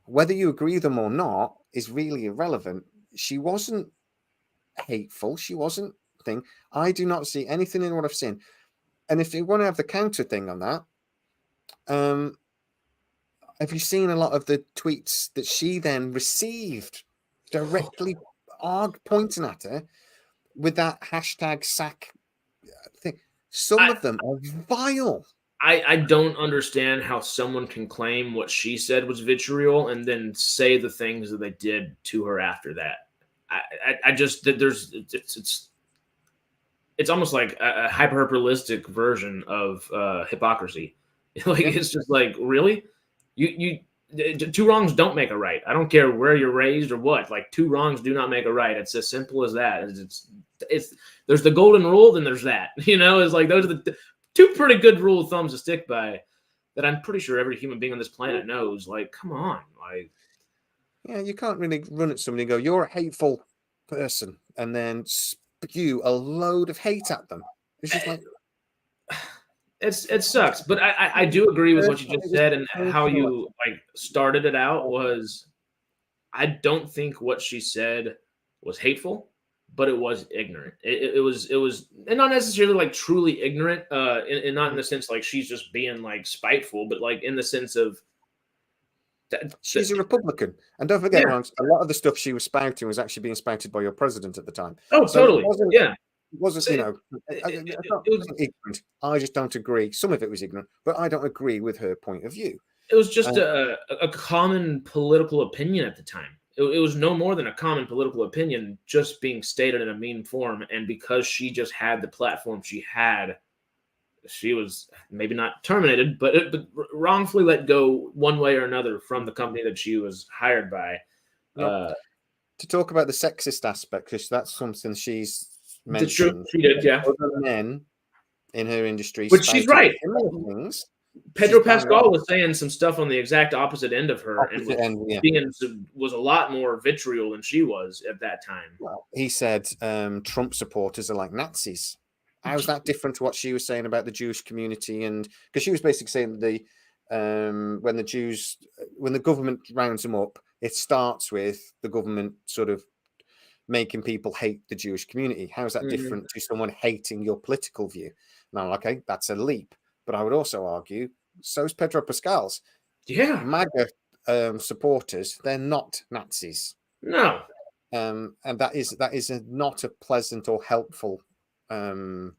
Whether you agree with them or not is really irrelevant. She wasn't hateful. She wasn't thing. I do not see anything in what I've seen. And if you want to have the counter thing on that, have you seen a lot of the tweets that she then received directly pointing at her? with that hashtag sack thing. Some of them are vile. I don't understand how someone can claim what she said was vitriol and then say the things that they did to her after that. I just there's it's almost like a hyperbolistic version of hypocrisy. Like it's just like, really, you two wrongs don't make a right. I don't care where you're raised or what. Like, two wrongs do not make a right. It's as simple as that. It's there's the golden rule, then there's that. It's like those are the two pretty good rule of thumbs to stick by that I'm pretty sure every human being on this planet knows. Like, come on. Like, yeah, you can't really run at somebody and go, you're a hateful person, and then spew a load of hate at them. It's just like, it sucks. But I do agree with what you just said, and how you like started it out was, I don't think what she said was hateful, but it was ignorant. It was and not necessarily like truly ignorant, and not in the sense like she's just being like spiteful, but like in the sense of she's a Republican, and don't forget, a lot of the stuff she was spouting was actually being spouted by your president at the time. Oh, so totally, it wasn't ignorant. I just don't agree. Some of it was ignorant, but I don't agree with her point of view. It was just a common political opinion at the time. It was no more than a common political opinion just being stated in a meme form. And because she just had the platform she had, she was maybe not terminated, but wrongfully let go one way or another from the company that she was hired by. To talk about the sexist aspect, because that's something she's mentioned. She did, yeah. Other men in her industry. But she's right. Things. Pedro Pascal was saying some stuff on the exact opposite end of her, was a lot more vitriol than she was at that time. Well, he said Trump supporters are like Nazis. How's that different to what she was saying about the Jewish community? And because she was basically saying that when the government rounds them up, it starts with the government sort of making people hate the Jewish community. How's that different to someone hating your political view? Now, okay, that's a leap. But I would also argue, so's Pedro Pascal's. Yeah. MAGA supporters, they're not Nazis. No. And that is not a pleasant or helpful a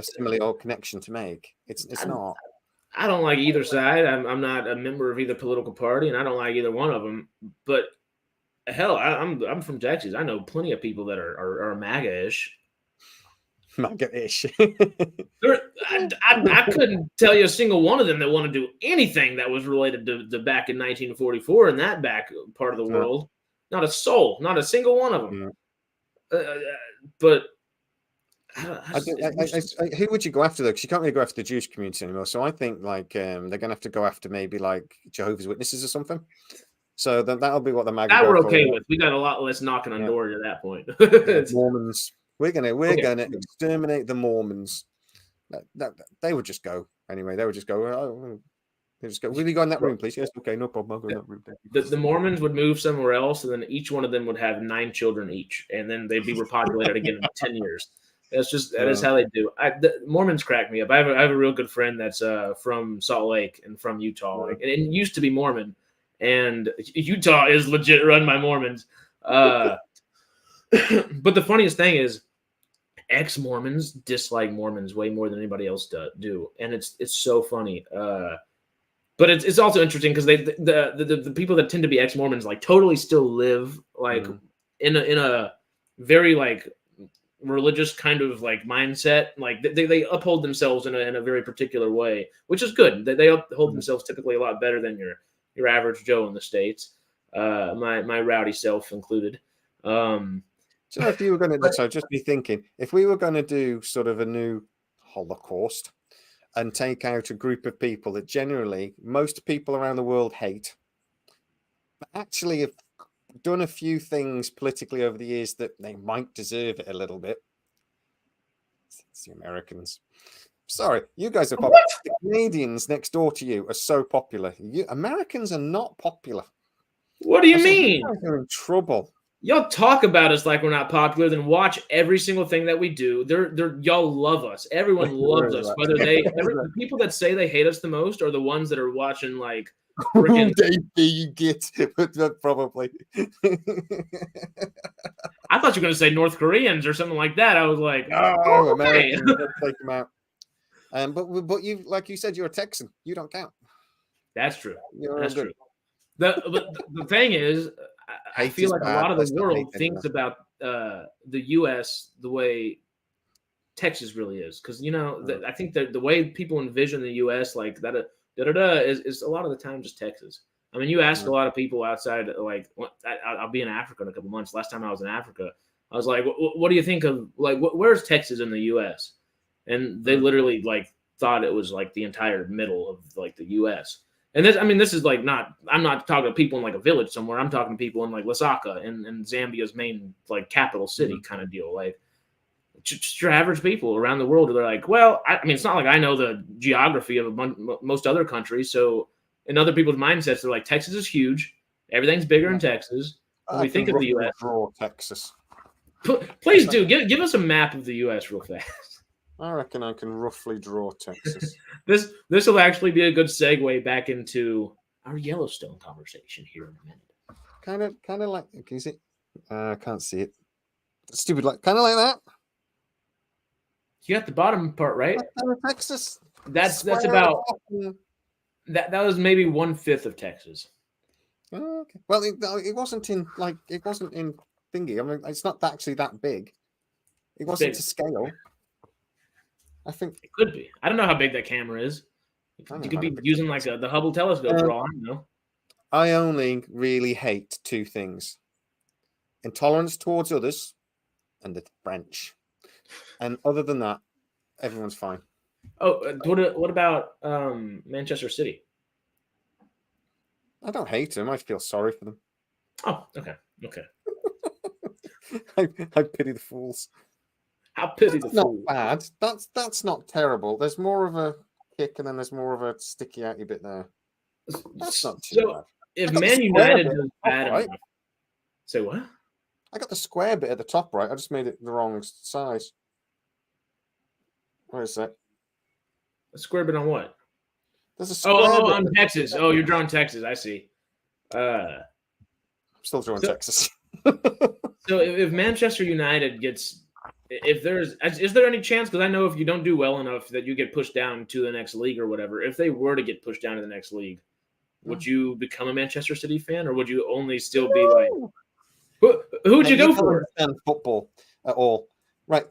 simile or connection to make. It's not. I don't like either side. I'm not a member of either political party, and I don't like either one of them. But hell, I'm from Texas. I know plenty of people that are MAGA-ish. MAGA-ish. I couldn't tell you a single one of them that want to do anything that was related to back in 1944 in that back part of the world. Not a soul, not a single one of them. But who would you go after though? Because you can't really go after the Jewish community anymore. So I think like they're gonna have to go after maybe like Jehovah's Witnesses or something. So that'll be what the MAGA. That we're okay with. We got a lot less knocking on doors at that point. Mormons. We're gonna exterminate the Mormons. They would just go anyway. They would just go. They just go. Will you go in that room, please? Yes. Okay, no problem. I'll go in that room. The Mormons would move somewhere else, and then each one of them would have 9 children each, and then they'd be repopulated again in 10 years. That is how they do. The Mormons crack me up. I have a real good friend that's from Salt Lake and from Utah, and it used to be Mormon, and Utah is legit run by Mormons. But the funniest thing is, ex-Mormons dislike Mormons way more than anybody else do, and it's so funny. But it's also interesting because the people that tend to be ex-Mormons like totally still live like in a very like religious kind of like mindset. Like they uphold themselves in a very particular way, which is good. They uphold themselves typically a lot better than your average Joe in the States. My rowdy self included. So if you were going to, so just be thinking, if we were going to do sort of a new Holocaust and take out a group of people that generally most people around the world hate, but actually have done a few things politically over the years that they might deserve it a little bit. It's the Americans. Sorry, you guys are popular. The Canadians next door to you are so popular. Americans are not popular. What do you mean? They're in trouble. Y'all talk about us like we're not popular, then watch every single thing that we do. Y'all love us. Everyone loves us. Whether the people that say they hate us the most are the ones that are watching like freaking you get probably. I thought you were going to say North Koreans or something like that. I was like, oh, Americans, take them out. But you, like you said, you're a Texan. You don't count. That's true. That's true. The thing is, I feel like a lot of the world thinks about the U.S. the way Texas really is, because I think that the way people envision the U.S. like that is a lot of the time just Texas. I mean, you ask a lot of people outside, like I'll be in Africa in a couple months. Last time I was in Africa, I was like, "What do you think of like where's Texas in the U.S.?" And they literally like thought it was like the entire middle of like the U.S. And this is like I'm not talking to people in like a village somewhere. I'm talking to people in like Lusaka and Zambia's main like capital city kind of deal. Like just your average people around the world. They're like, well, I mean, it's not like I know the geography of most other countries. So in other people's mindsets, they're like, Texas is huge. Everything's bigger in Texas. When we think of the U.S. Draw Texas. Please do. Give us a map of the U.S. real fast. I reckon I can roughly draw Texas. This will actually be a good segue back into our Yellowstone conversation here in a minute. Kind of like, can you see it? I can't see it. Stupid, like kind of like that. You got the bottom part right. Texas. That's about that. That was maybe 1/5 of Texas. Oh, okay. Well, it wasn't in thingy. I mean, it's not actually that big. It wasn't to scale. I think it could be. I don't know how big that camera is. You could be using like the Hubble telescope for all I know. I only really hate two things: intolerance towards others and the French. And other than that, everyone's fine. Oh, what about Manchester City? I don't hate them. I feel sorry for them. Oh, okay. I pity the fools. How pity the fools. Not bad. That's not terrible. There's more of a kick, and then there's more of a sticky outy bit there. That's not too bad. If Man United is bad enough, say what? I got the square bit at the top right. I just made it the wrong size. Where is that? A square bit on what? There's a square bit on Texas. Oh, you're drawing Texas. I see. I'm still drawing Texas. So if Manchester United gets, is there any chance? Because I know if you don't do well enough that you get pushed down to the next league or whatever. If they were to get pushed down to the next league, would you become a Manchester City fan, or would you only still be like? Who would you go for? Understand football at all, right?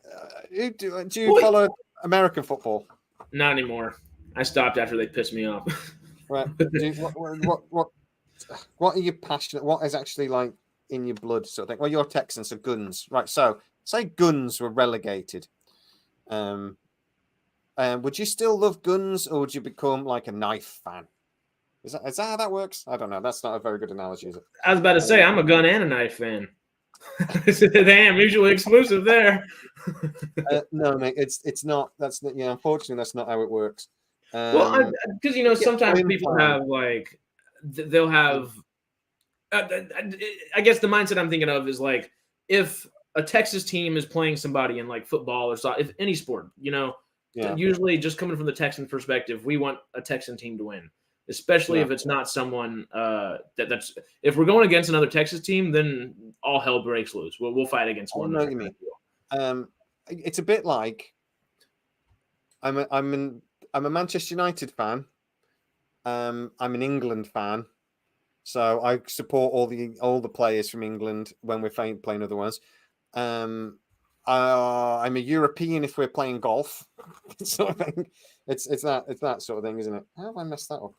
Do you follow American football? Not anymore. I stopped after they pissed me off. Right. What are you passionate? What is actually like in your blood, sort of thing? Well, you're Texans, so Guns, right? So say Guns were relegated. Would you still love Guns, or would you become like a Knife fan? Is that how that works? I don't know. That's not a very good analogy, is it? I was about to say I'm a Gun and a Knife fan. Damn, mutually exclusive there. No, mate, it's not. That's unfortunately, that's not how it works. Well, because sometimes people have like they'll have. I guess the mindset I'm thinking of is like if a Texas team is playing somebody in like football or if any sport, usually just coming from the Texan perspective, we want a Texan team to win. Especially if it's not someone that's if we're going against another Texas team, then all hell breaks loose. We'll fight against one. I know what you mean. It's a bit like I'm a Manchester United fan. I'm an England fan, so I support all the players from England when we're playing other ones. I'm a European if we're playing golf, sort of thing. It's that sort of thing, isn't it? How have I messed that up?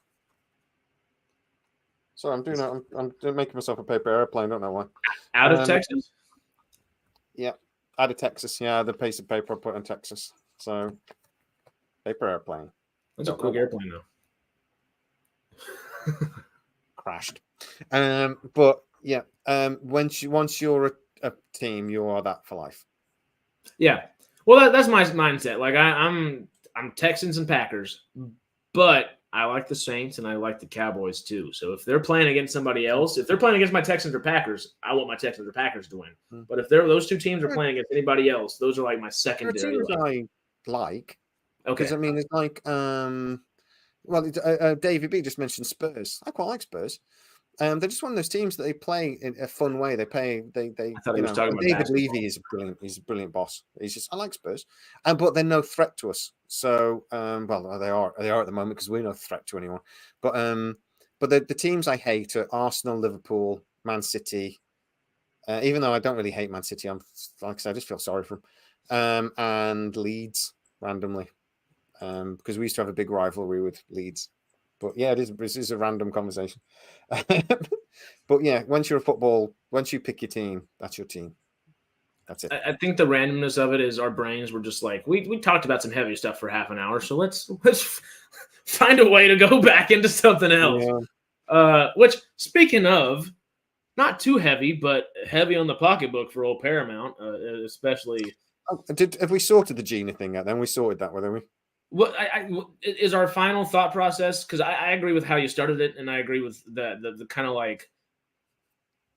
Sorry, I'm doing that. I'm making myself a paper airplane. Don't know why. Out of Texas? Yeah, out of Texas. Yeah, the piece of paper I put in Texas. So, paper airplane. That's a quick airplane, though. Crashed. But yeah, once you're a team, you are that for life. Yeah. Well, that's my mindset. Like I'm Texans and Packers, but I like the Saints and I like the Cowboys too. So if they're playing against somebody else, if they're playing against my Texans or Packers, I want my Texans or Packers to win. But if those two teams are playing against anybody else, those are like my secondary. Teams I like. Okay. Because I mean, it's like David B just mentioned Spurs. I quite like Spurs. They're just one of those teams that they play in a fun way. They play. They. I thought he was talking about David basketball. Levy is brilliant. He's a brilliant boss. He's just, I like Spurs, but they're no threat to us. So, well, they are at the moment because we're no threat to anyone. But the teams I hate are Arsenal, Liverpool, Man City. Even though I don't really hate Man City, I'm like I said, I just feel sorry for them. And Leeds randomly, because we used to have a big rivalry with Leeds. But yeah, this is a random conversation. But yeah, once you pick your team, that's your team. That's it. I think the randomness of it is our brains were just like, we talked about some heavy stuff for half an hour, so let's find a way to go back into something else. Yeah. Which, speaking of, not too heavy, but heavy on the pocketbook for old Paramount, especially. Have we sorted the Gina thing out? Then we sorted that, whether we. What is our final thought process? Because I agree with how you started it, and I agree with the kind of like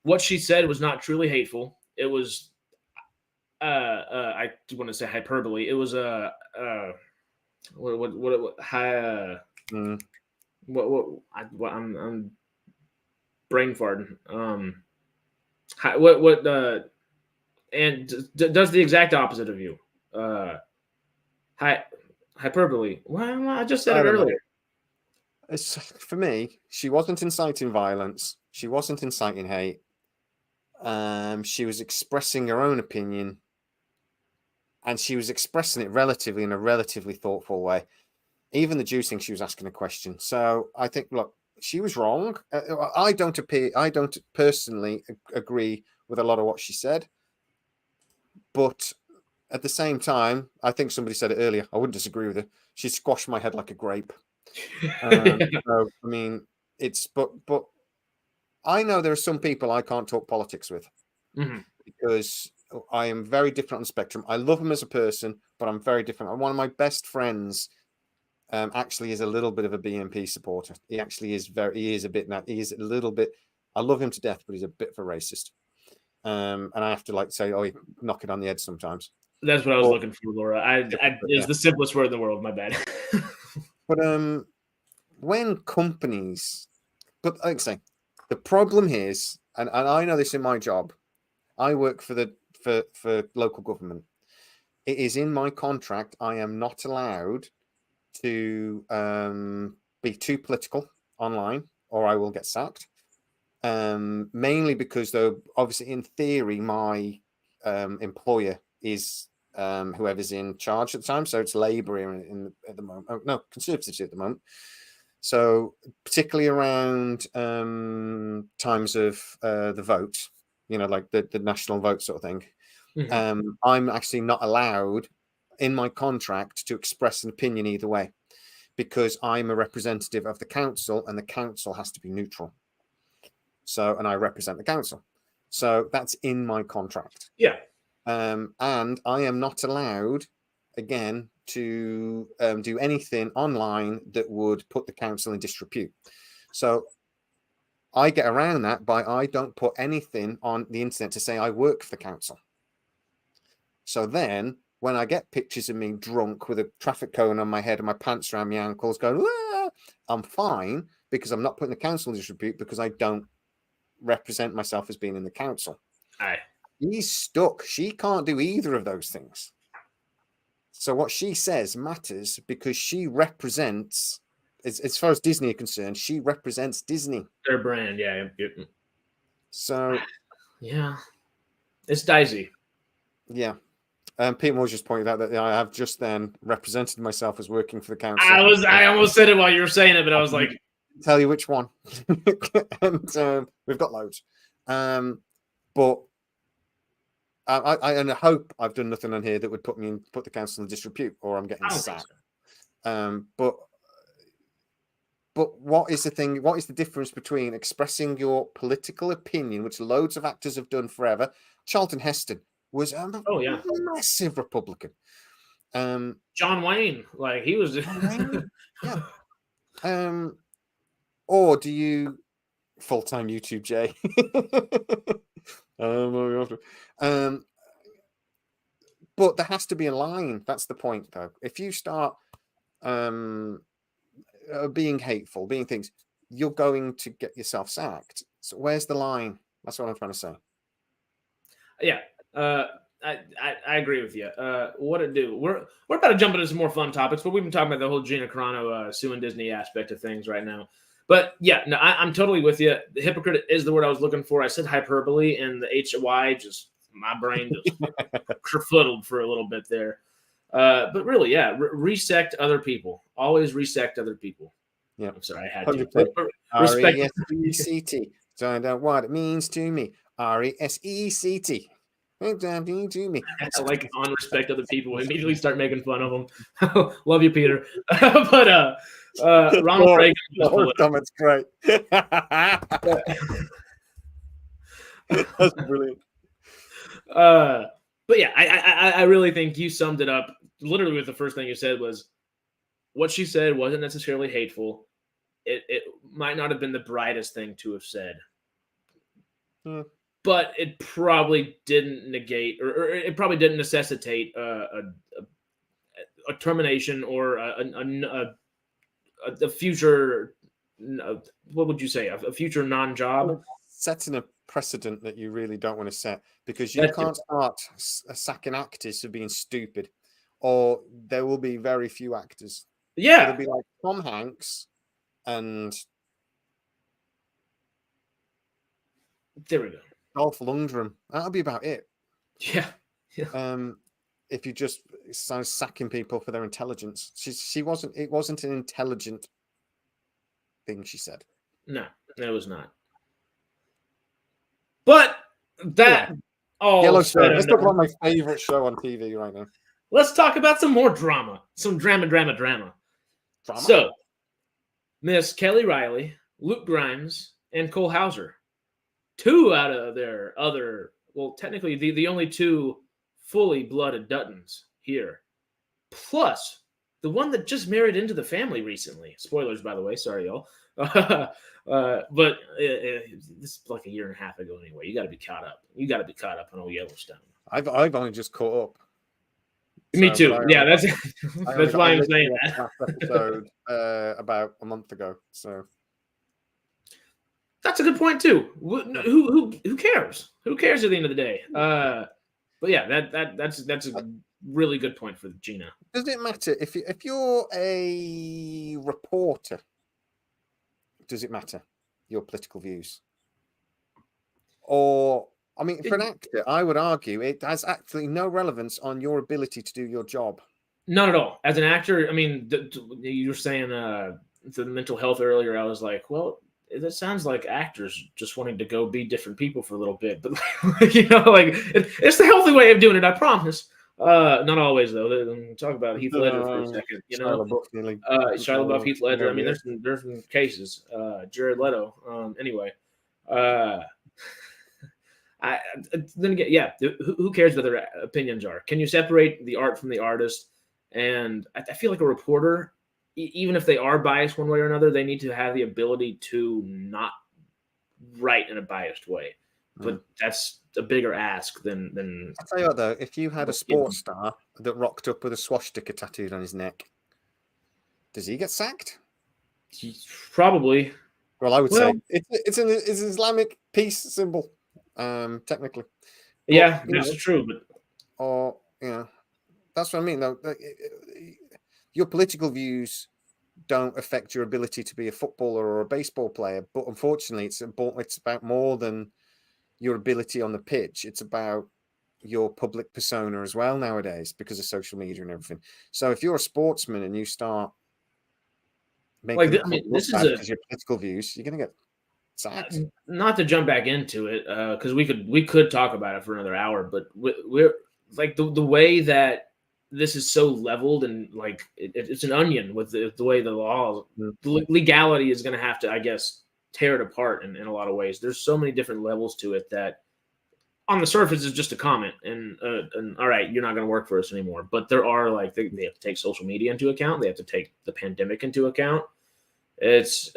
what she said was not truly hateful. It was, I want to say hyperbole. It was I'm brain farting. And does the exact opposite of you. Hyperbole. Well, I just said it earlier. For me, she wasn't inciting violence. She wasn't inciting hate. She was expressing her own opinion, and she was expressing it in a relatively thoughtful way. Even the juice thing, she was asking a question. So I think, look, she was wrong. I don't personally agree with a lot of what she said, but at the same time, I think somebody said it earlier. I wouldn't disagree with her. She squashed my head like a grape. So, I mean, but I know there are some people I can't talk politics with because I am very different on the spectrum. I love him as a person, but I'm very different. One of my best friends actually is a little bit of a BNP supporter. He actually is he is a little bit, I love him to death, but he's a bit of a racist. And I have to say, oh, knock it on the head sometimes. That's what I was looking for, Laura. It's the simplest word in the world. My bad. But when companies, but like I say, the problem is, and I know this in my job, I work for local government. It is in my contract. I am not allowed to be too political online, or I will get sacked. Mainly because, though, obviously, in theory, my employer is whoever's in charge at the time. So it's Labour at the moment. Oh, no, Conservatives at the moment. So particularly around times of the vote, like the national vote sort of thing, I'm actually not allowed in my contract to express an opinion either way, because I'm a representative of the council, and the council has to be neutral. So, and I represent the council. So that's in my contract. Yeah. And I am not allowed, again, to do anything online that would put the council in disrepute. So I get around that by I don't put anything on the internet to say I work for the council. So then when I get pictures of me drunk with a traffic cone on my head and my pants around my ankles going, I'm fine, because I'm not putting the council in disrepute, because I don't represent myself as being in the council. Aye. He's stuck. She can't do either of those things. So what she says matters, because she represents, as far as Disney are concerned, she represents Disney. Their brand, yeah. So, yeah, it's dicey. Yeah. Pete Moore just pointed out that I have just then represented myself as working for the council. I almost said it while you were saying it, but I was like, tell you which one. And we've got loads. But I hope I've done nothing on here that would put the council in disrepute, or I'm getting sacked. But what is the thing? What is the difference between expressing your political opinion, which loads of actors have done forever? Charlton Heston was a massive Republican. John Wayne, like he was. Yeah. Or do you full-time YouTube Jay? But there has to be a line. That's the point, though. If you start being hateful, being things, you're going to get yourself sacked. So where's the line? That's what I'm trying to say. Yeah. I agree with you. What to do? We're about to jump into some more fun topics, but we've been talking about the whole Gina Carano suing Disney aspect of things right now. But yeah, no, I'm totally with you. The hypocrite is the word I was looking for. I said hyperbole, and the HY just my brain just kerfuddled for a little bit there. But really, yeah, resect other people. Always resect other people. Yeah, I'm sorry, I had to. Respect. RESECT. Find out what it means to me. RESECT. To me. I like on respect other people. Immediately start making fun of them. Love you, Peter. But Ronald Reagan. That's great. That's brilliant. But yeah, I really think you summed it up. Literally, with the first thing you said was, what she said wasn't necessarily hateful. It might not have been the brightest thing to have said. But it probably didn't negate, or it probably didn't necessitate a termination or a future. What would you say? A future non-job? Setting a precedent that you really don't want to set, because you can't start sacking actors for being stupid, or there will be very few actors. Yeah, it'll be like Tom Hanks and there we go. Dolph Lundgren. That'll be about it. Yeah. If you just start sacking people for their intelligence, she wasn't. It wasn't an intelligent thing she said. No, it was not. But that Yellowstone. Let's talk about my favorite show on TV right now. Let's talk about some more drama. Some drama. So, Miss Kelly Riley, Luke Grimes, and Cole Hauser. 2 out of their other, well, technically the only 2 fully blooded Duttons here. Plus, the one that just married into the family recently. Spoilers, by the way. Sorry, y'all. But this is like a year and a half ago anyway. You got to be caught up. You got to be caught up on old Yellowstone. I've only just caught up. Me too. Yeah, that's why I'm saying that. Episode about a month ago. So that's a good point too. Who cares? Who cares at the end of the day? But yeah, that's a really good point for Gina. Does it matter if you're a reporter? Does it matter your political views? Or I mean, for an actor, I would argue it has absolutely no relevance on your ability to do your job. Not at all. As an actor, I mean, you were saying the mental health earlier. I was like, well, that sounds like actors just wanting to go be different people for a little bit. But it's the healthy way of doing it. I promise. Not always though. Talk about Heath Ledger for a second. Shia LaBeouf, Heath Ledger. I mean, there's some cases. Jared Leto. Anyway. Then again, yeah. Who cares what their opinions are? Can you separate the art from the artist? And I feel like a reporter, even if they are biased one way or another, they need to have the ability to not write in a biased way. But that's a bigger ask than. I'll tell you what, though, if you had a sports star that rocked up with a swastika tattooed on his neck, does he get sacked? Probably. Well, I would say it's an Islamic peace symbol. Technically, yeah, that's true. But that's what I mean. Though your political views don't affect your ability to be a footballer or a baseball player. But unfortunately, it's about more than your ability on the pitch. It's about your public persona as well nowadays because of social media and everything. So if you're a sportsman and you start making this is your political views, you're going to get sacked. Not to jump back into it, because we could talk about it for another hour, but we're like the way that this is so leveled and like it's an onion with the way the law, the legality is going to have to, I guess, tear it apart in a lot of ways. There's so many different levels to it that on the surface is just a comment and all right, you're not going to work for us anymore. But there are like they have to take social media into account. They have to take the pandemic into account. It's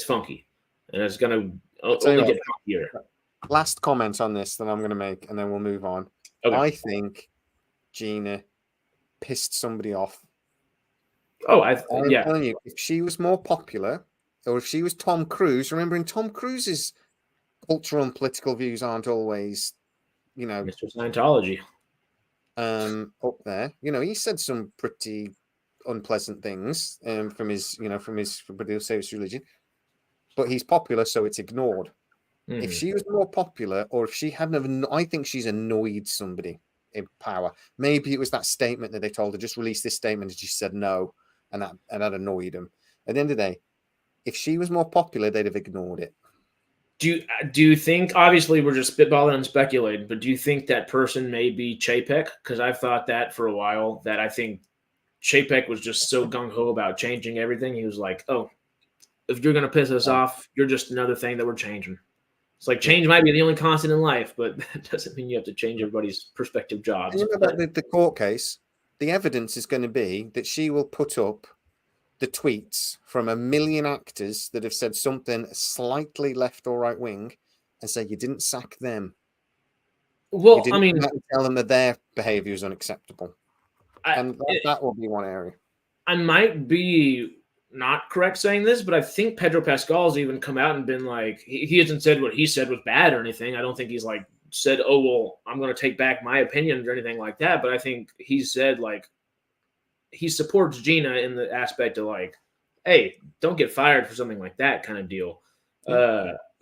funky. And it's going to only get funkier. Last comment on this that I'm going to make, and then we'll move on. Okay. I think Gina pissed somebody off. Oh, I'm telling you, if she was more popular or if she was Tom Cruise, remembering Tom Cruise's cultural and political views aren't always, Mr. Scientology. Up there. He said some pretty unpleasant things from his religion, but he's popular, so it's ignored. If she was more popular, or if she hadn't, I think she's annoyed somebody in power. Maybe it was that statement that they told her, just release this statement, and she said no, and that annoyed him. At the end of the day, if she was more popular, they'd have ignored it. Do you think, obviously we're just spitballing and speculating, but do you think that person may be Chapek? Because I've thought that for a while, that I think Chapek was just so gung-ho about changing everything. He was like, oh, if you're going to piss us off, you're just another thing that we're changing. It's like change might be the only constant in life, but that doesn't mean you have to change everybody's prospective jobs. You know about the court case, the evidence is going to be that she will put up the tweets from 1 million actors that have said something slightly left or right wing and say you didn't sack them. Well, you didn't tell them that their behavior is unacceptable. That will be one area. I might be not correct saying this, but I think Pedro Pascal's even come out and been like, he hasn't said what he said was bad or anything. I don't think he's like said, oh, well, I'm going to take back my opinions or anything like that. But I think he said like, he supports Gina in the aspect of like, hey, don't get fired for something like that kind of deal.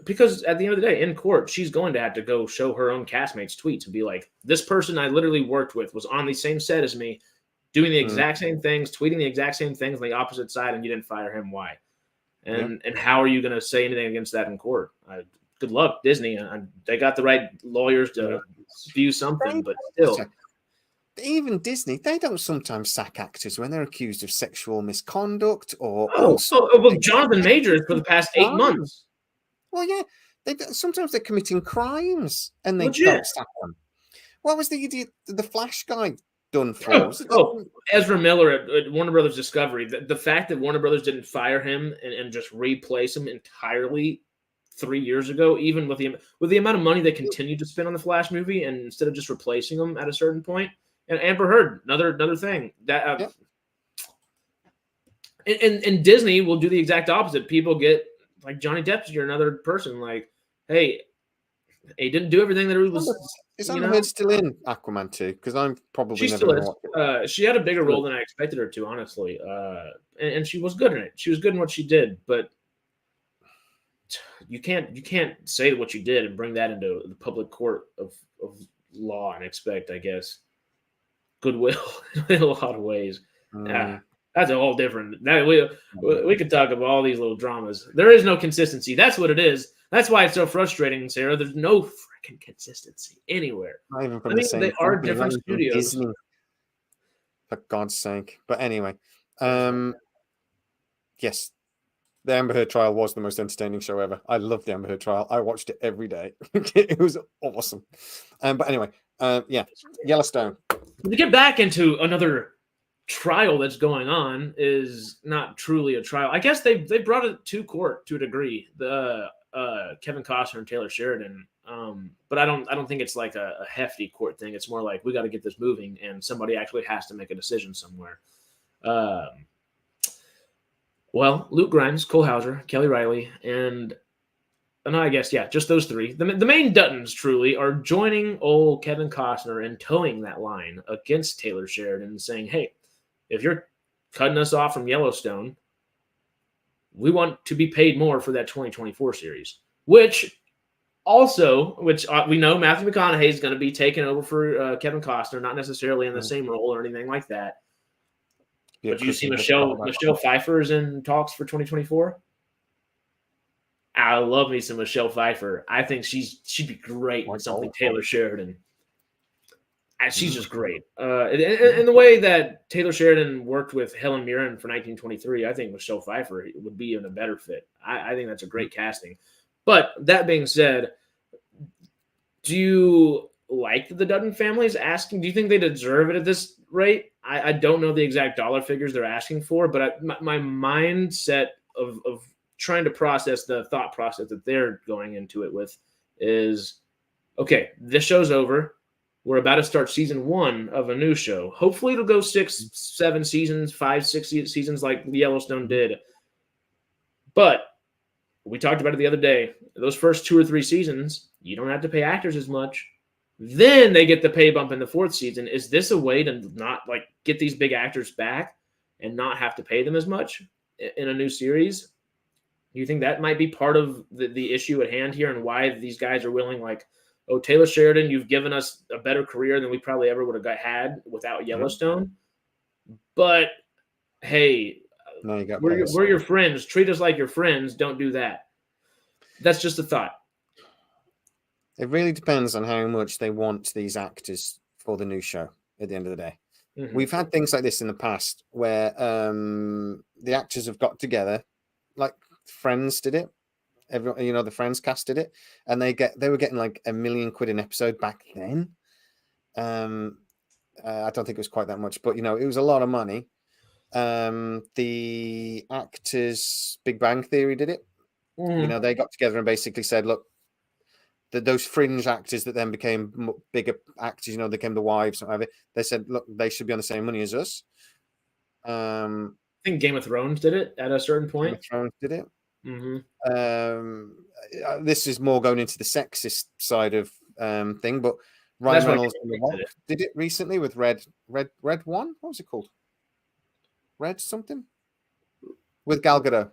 Because at the end of the day, in court, she's going to have to go show her own castmates' tweets and be like, this person I literally worked with was on the same set as me, doing the exact same things, tweeting the exact same things on the opposite side, and you didn't fire him. Why? And how are you going to say anything against that in court? Good luck, Disney. They got the right lawyers to view something, but still. Even Disney, they don't sometimes sack actors when they're accused of sexual misconduct or. Well, Jonathan Majors for the past 8 months. Well, yeah, sometimes they're committing crimes and they don't sack them. What was the idiot, the Flash guy done for? Ezra Miller at Warner Brothers Discovery. The fact that Warner Brothers didn't fire him and just replace him entirely 3 years ago, even with the amount of money they continued to spend on the Flash movie, and instead of just replacing him at a certain point. And Amber Heard, another thing that, and Disney will do the exact opposite. People get like Johnny Depp, you're another person. Like, hey, he didn't do everything that he was. Is Amber Heard still in Aquaman 2? Because I'm probably she still is. She had a bigger role than I expected her to, honestly. And she was good in it. She was good in what she did, but you can't say what you did and bring that into the public court of law and expect, I guess, goodwill in a lot of ways. That's a whole different. We could talk about all these little dramas. There is no consistency. That's what it is. That's why it's so frustrating, Sarah. There's no freaking consistency anywhere. Not even from the same they are different studios. Disney, for God's sake. But anyway, yes, the Amber Heard trial was the most entertaining show ever. I loved the Amber Heard trial. I watched it every day. It was awesome. But anyway, Yellowstone. To get back into another trial that's going on is not truly a trial. I guess they brought it to court to a degree. The Kevin Costner and Taylor Sheridan. But I don't think it's like a hefty court thing. It's more like we got to get this moving, and somebody actually has to make a decision somewhere. Well, Luke Grimes, Cole Hauser, Kelly Riley, and I guess, just those three. The main Duttons truly are joining old Kevin Costner and towing that line against Taylor Sheridan and saying, hey, if you're cutting us off from Yellowstone, we want to be paid more for that 2024 series, which we know Matthew McConaughey is going to be taking over for Kevin Costner, not necessarily in the same role or anything like that. Yeah, but you see Michelle Pfeiffer is in talks for 2024? I love me some Michelle Pfeiffer. I think she'd be great in something Taylor Sheridan. She's just great. And the way that Taylor Sheridan worked with Helen Mirren for 1923, I think Michelle Pfeiffer would be even a better fit. I think that's a great casting. But that being said, do you like that the Dutton family is asking? Do you think they deserve it at this rate? I don't know the exact dollar figures they're asking for, but my mindset of trying to process the thought process that they're going into it with is, okay, this show's over. We're about to start season 1 of a new show. Hopefully it'll go 6, 7 seasons, 5, 6 seasons like Yellowstone did. But we talked about it the other day. Those first 2 or 3 seasons, you don't have to pay actors as much. Then they get the pay bump in the 4th season. Is this a way to not like get these big actors back and not have to pay them as much in a new series? Do you think that might be part of the issue at hand here and why these guys are willing, like, oh, Taylor Sheridan, you've given us a better career than we probably ever would have had without Yellowstone. But, hey, we're your friends. Treat us like your friends. Don't do that. That's just a thought. It really depends on how much they want these actors for the new show at the end of the day. Mm-hmm. We've had things like this in the past where the actors have got together, like Friends did it. Everyone, the Friends cast did it, and they were getting like £1 million an episode back then. I don't think it was quite that much, but it was a lot of money. The actors, Big Bang Theory did it. Mm. They got together and basically said, look, those fringe actors that then became bigger actors, they became the wives or whatever. They said, look, they should be on the same money as us. I think Game of Thrones did it at a certain point. Game of Thrones did it. Mm-hmm. This is more going into the sexist side of thing, but Ryan Reynolds did it recently with Red One. What was it called? Red something with Gal Gadot.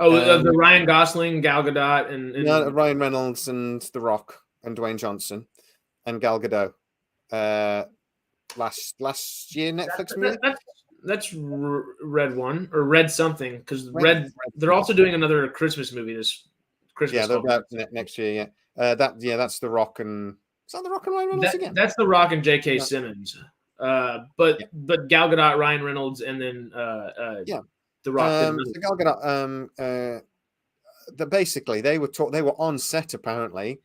Oh, the Ryan Gosling, Gal Gadot, and Ryan Reynolds and The Rock and Dwayne Johnson and Gal Gadot. Last year Netflix movie. That's Red One or Red something because Red. They're also doing another Christmas movie this Christmas. Yeah, they're next year. Yeah, that's The Rock and is that The Rock and Ryan Reynolds again? That's The Rock and J.K. Simmons. But Gal Gadot, Ryan Reynolds, and then The Rock. So Gal Gadot, basically they were on set apparently.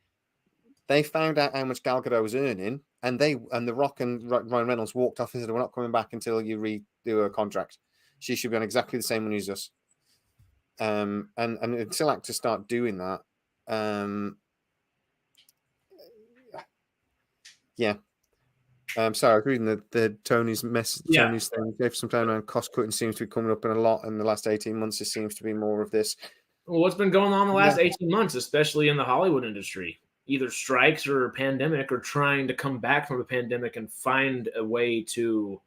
They found out how much Gal Gadot was earning, and The Rock and Ryan Reynolds walked off and said, "We're not coming back until you redo a contract. She should be on exactly the same money as us." And until actors start doing that, yeah. Sorry, I was reading the Tony's message. Yeah. Tony's thing gave some time around cost cutting seems to be coming up in a lot in the last 18 months. There seems to be more of this. Well, what's been going on the last 18 months, especially in the Hollywood industry? Either strikes or a pandemic, or trying to come back from a pandemic and find a way to,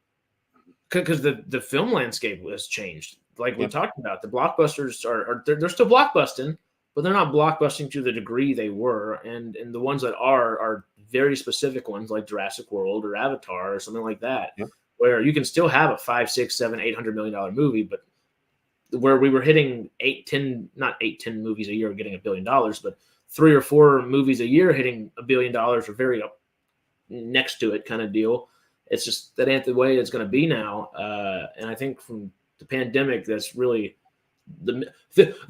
because the film landscape has changed. Like we talked about, the blockbusters they're still blockbusting, but they're not blockbusting to the degree they were. And the ones that are very specific ones like Jurassic World or Avatar or something like that, where you can still have a $500, $600, $700, $800 million movie, but where we were hitting 10 movies a year getting $1 billion, but 3 or 4 movies a year hitting $1 billion or very up next to it kind of deal. It's just that ain't the way it's going to be now. And I think from the pandemic, that's really the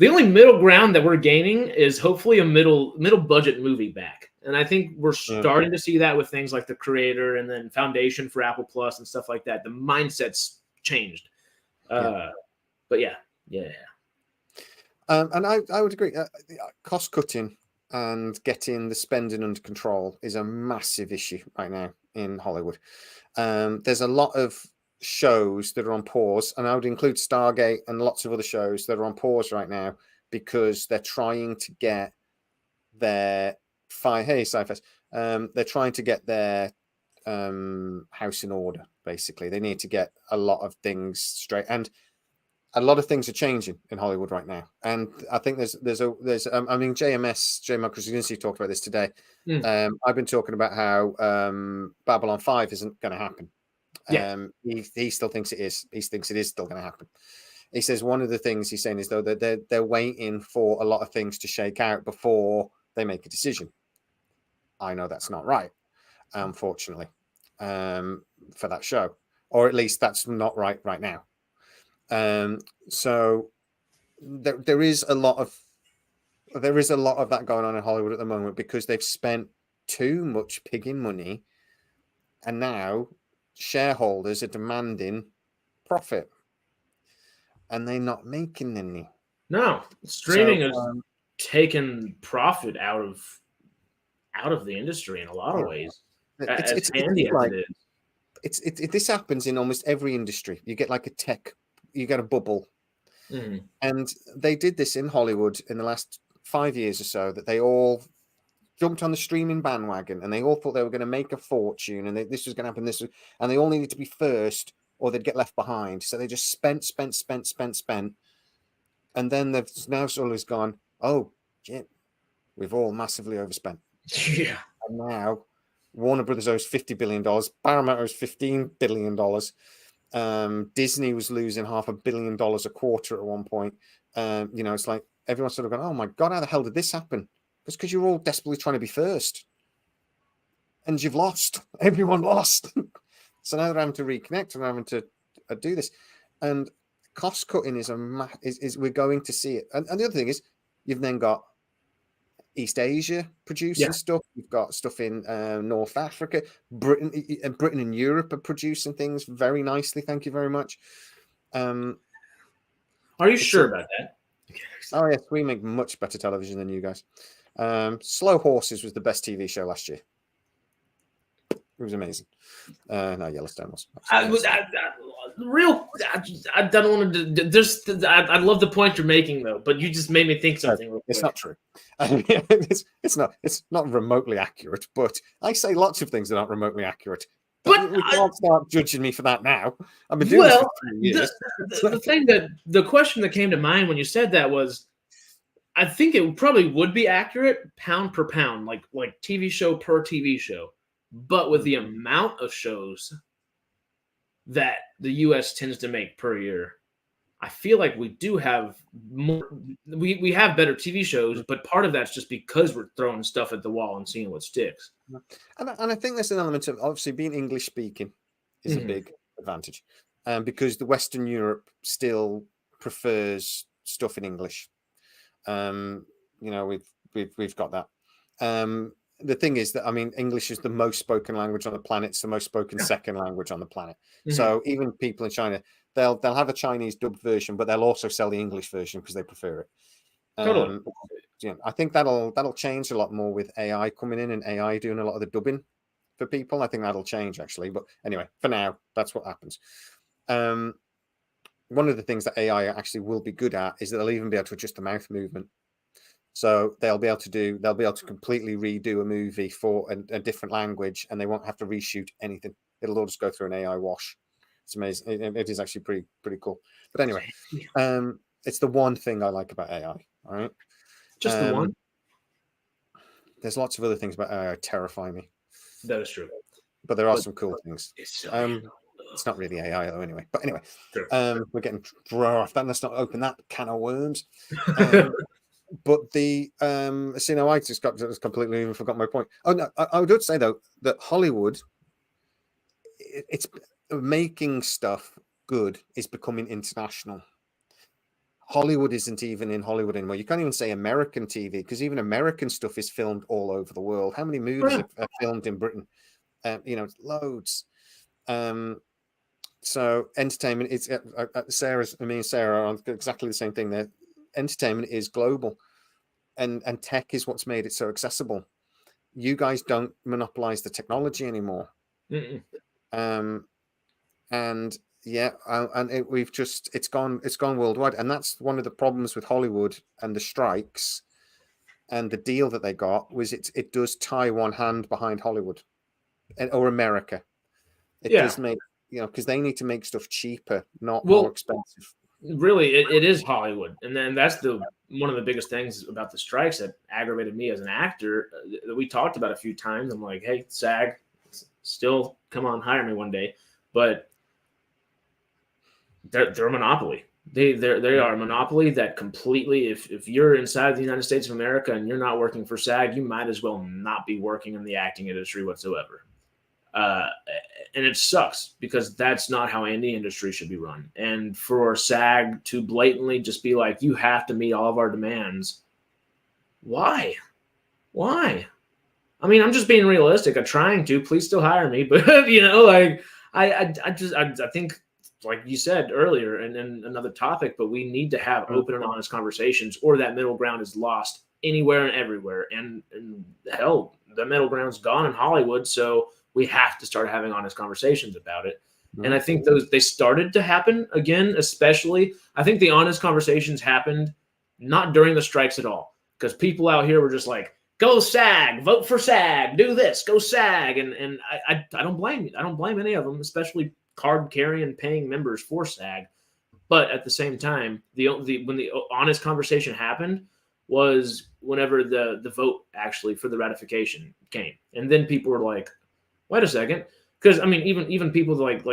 only middle ground that we're gaining is hopefully a middle budget movie back. And I think we're starting to see that with things like The Creator and then Foundation for Apple Plus and stuff like that. The mindset's changed. But yeah. And I would agree. Cost cutting and getting the spending under control is a massive issue right now in Hollywood. There's a lot of shows that are on pause, and I would include Stargate and lots of other shows that are on pause right now because they're trying to get their they're trying to get their house in order. Basically, they need to get a lot of things straight, and a lot of things are changing in Hollywood right now. And I think there's I mean, J. Mark Krasinski talked about this today. I've been talking about how Babylon 5 isn't going to happen. He still thinks it is. He thinks it is still going to happen. He says one of the things he's saying is though that they're waiting for a lot of things to shake out before they make a decision. I know that's not right, unfortunately, for that show, or at least that's not right now. So there is a lot of that going on in Hollywood at the moment because they've spent too much pigging money, and now shareholders are demanding profit, and they're not making any. No, streaming has taken profit out of the industry in a lot of ways. It's handy as it is. This happens in almost every industry. You get like you get a bubble, And they did this in Hollywood in the last 5 years or so, that they all jumped on the streaming bandwagon, and they all thought they were going to make a fortune, and this was going to happen. And they all needed to be first, or they'd get left behind. So they just spent, and then they've now sort of gone, oh, shit, we've all massively overspent. Yeah. And now Warner Brothers owes $50 billion, Paramount owes $15 billion. Disney was losing $500 million a quarter at one point. It's like everyone's sort of going, oh my God, how the hell did this happen? It's because you're all desperately trying to be first. And you've lost. Everyone lost. So now they're having to reconnect and having to do this. And cost cutting is we're going to see it. And the other thing is, you've then got East Asia producing stuff. You've got stuff in North Africa. Britain and Europe are producing things very nicely. Thank you very much. Are you sure about that? Oh, yes. We make much better television than you guys. Slow Horses was the best TV show last year. It was amazing. No, Yellowstone was. I don't want to. I love the point you're making, though, but you just made me think something. It's not true. It's not remotely accurate. But I say lots of things that aren't remotely accurate. But we can't start judging me for that now. I've been doing this for 3 years. The question that came to mind when you said that was, I think it probably would be accurate pound per pound, like TV show per TV show. But with the amount of shows that the U.S. tends to make per year, I feel like we do have more. We have better TV shows, but part of that's just because we're throwing stuff at the wall and seeing what sticks. And I think there's an element of, obviously, being English speaking is a big advantage, because the Western Europe still prefers stuff in English. We've got that. The thing is that, I mean, English is the most spoken language on the planet. It's the most spoken second language on the planet. So even people in China, they'll have a Chinese dubbed version, but they'll also sell the English version because they prefer it. Totally. I think that'll change a lot more with AI coming in and AI doing a lot of the dubbing for people. I think that'll change, actually. But anyway, for now, that's what happens. One of the things that AI actually will be good at is that they'll even be able to adjust the mouth movement. So they'll be able to completely redo a movie for a different language, and they won't have to reshoot anything. It'll all just go through an AI wash. It's amazing. It is actually pretty cool. But anyway, it's the one thing I like about AI. All right, just the one. There's lots of other things about AI that terrify me. That is true. But there are some cool things. It's not really AI though, anyway. But anyway, sure. We're getting off that. Let's not open that can of worms. But the I just completely even forgot my point. Oh no, I would say though that Hollywood, it's making stuff good is becoming international. Hollywood isn't even in Hollywood anymore. You can't even say American TV, because even American stuff is filmed all over the world. How many movies are filmed in Britain? Loads. So entertainment, it's me and Sarah are on exactly the same thing there. Entertainment is global, and tech is what's made it so accessible. You guys don't monopolize the technology anymore. It's gone worldwide, and that's one of the problems with Hollywood and the strikes and the deal that they got was it does tie one hand behind Hollywood or America. It does make, because they need to make stuff cheaper, not more expensive. Really, it is Hollywood, and then that's one of the biggest things about the strikes that aggravated me as an actor that we talked about a few times. I'm like, hey, SAG, still come on, hire me one day, but they're a monopoly. They are a monopoly that completely. If you're inside the United States of America and you're not working for SAG, you might as well not be working in the acting industry whatsoever. And it sucks because that's not how any industry should be run. And for SAG to blatantly just be like, you have to meet all of our demands. Why? I mean, I'm just being realistic. I'm trying to. Please still hire me. But, I think, like you said earlier, and then another topic, but we need to have open and honest conversations, or that middle ground is lost anywhere and everywhere. And hell, the middle ground's gone in Hollywood, so we have to start having honest conversations about it. And I think they started to happen again, especially. I think the honest conversations happened not during the strikes at all, because people out here were just like, go SAG, vote for SAG, do this, go SAG. And I don't blame you. I don't blame any of them, especially card carrying, paying members for SAG. But at the same time, when the honest conversation happened was whenever the vote actually for the ratification came. And then people were like, wait a second. Because, I mean, even people like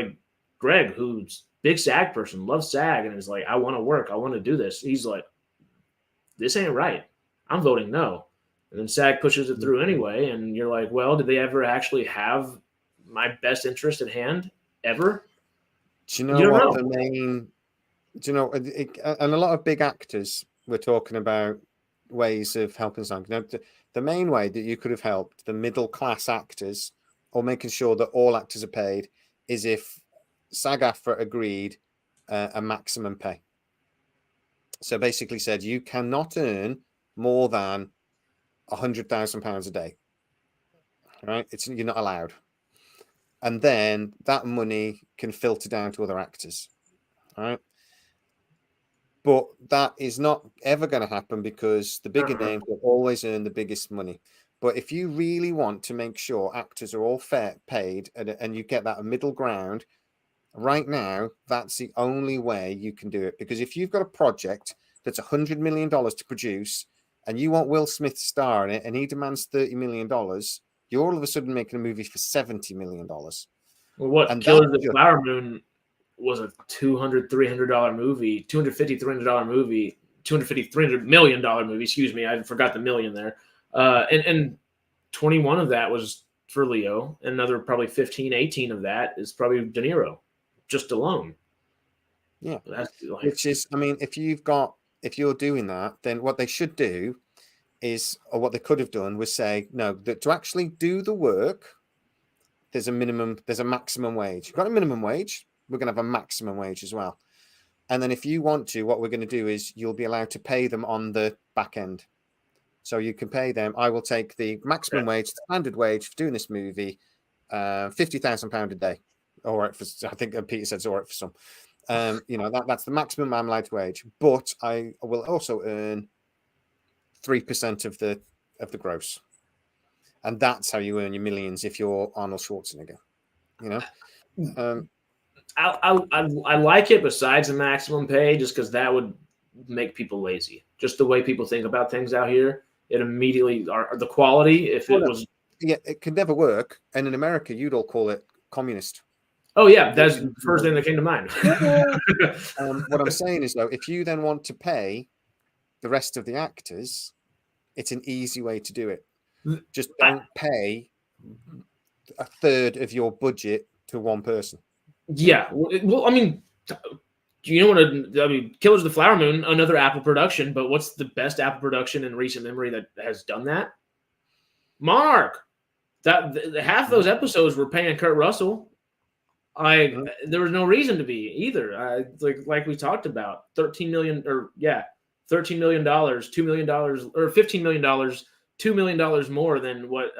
Greg, who's big SAG person, loves SAG, and is like, I want to work. I want to do this. He's like, this ain't right. I'm voting no. And then SAG pushes it through anyway. And you're like, well, did they ever actually have my best interest at hand ever? Do you know what the main... Do you know, and a lot of big actors were talking about ways of helping SAG. Now, the main way that you could have helped the middle class actors, or making sure that all actors are paid, is if SAG-AFTRA agreed a maximum pay. So basically said you cannot earn more than £100,000 a day. Right? You're not allowed. And then that money can filter down to other actors. All right. But that is not ever going to happen, because the bigger names will always earn the biggest money. But if you really want to make sure actors are all fair paid and you get that middle ground, right now, that's the only way you can do it. Because if you've got a project that's $100 million to produce and you want Will Smith to star in it and he demands $30 million, you're all of a sudden making a movie for $70 million. Well, what Killers of the Flower Moon was a $200-300 movie, $250-300 movie, $250-300 million movie. Excuse me, I forgot the million there. And 21 of that was for Leo. Another probably 15-18 of that is probably De Niro, just alone. Yeah, which is, I mean, if you're doing that, then what they should do is, or what they could have done was say, no, that to actually do the work, there's a maximum wage. You've got a minimum wage. We're going to have a maximum wage as well. And then if you want to, what we're going to do is you'll be allowed to pay them on the back end. So you can pay them. I will take the maximum wage, the standard wage for doing this movie, £50,000 a day. All right. I think Peter said it's all right for some. That's the maximum I'm allowed to wage. But I will also earn 3% of the gross. And that's how you earn your millions if you're Arnold Schwarzenegger. I like it besides the maximum pay, just because that would make people lazy. Just the way people think about things out here, it immediately the quality. If it was, it could never work. And in America, you'd all call it communist. Oh yeah, that's the first thing that came to mind. What I'm saying is, though, if you then want to pay the rest of the actors, it's an easy way to do it. Just don't pay a third of your budget to one person. Yeah, well, I mean, do you know what? Killers of the Flower Moon, another Apple production, but what's the best Apple production in recent memory that has done that? Monarch. Half those episodes were paying Kurt Russell. There was no reason to be either. Like we talked about, $13 million, $2 million, or $15 million, $2 million more than what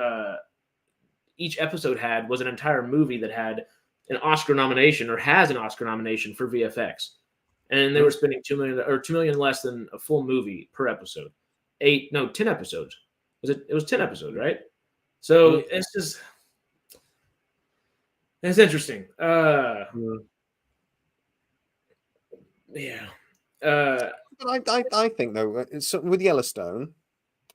each episode had was an entire movie that had an Oscar nomination, or has an Oscar nomination for VFX. And they were spending $2 million less than a full movie per episode. 10 episodes. It was 10 episodes, right? So it's interesting. Yeah. I think, though, with Yellowstone,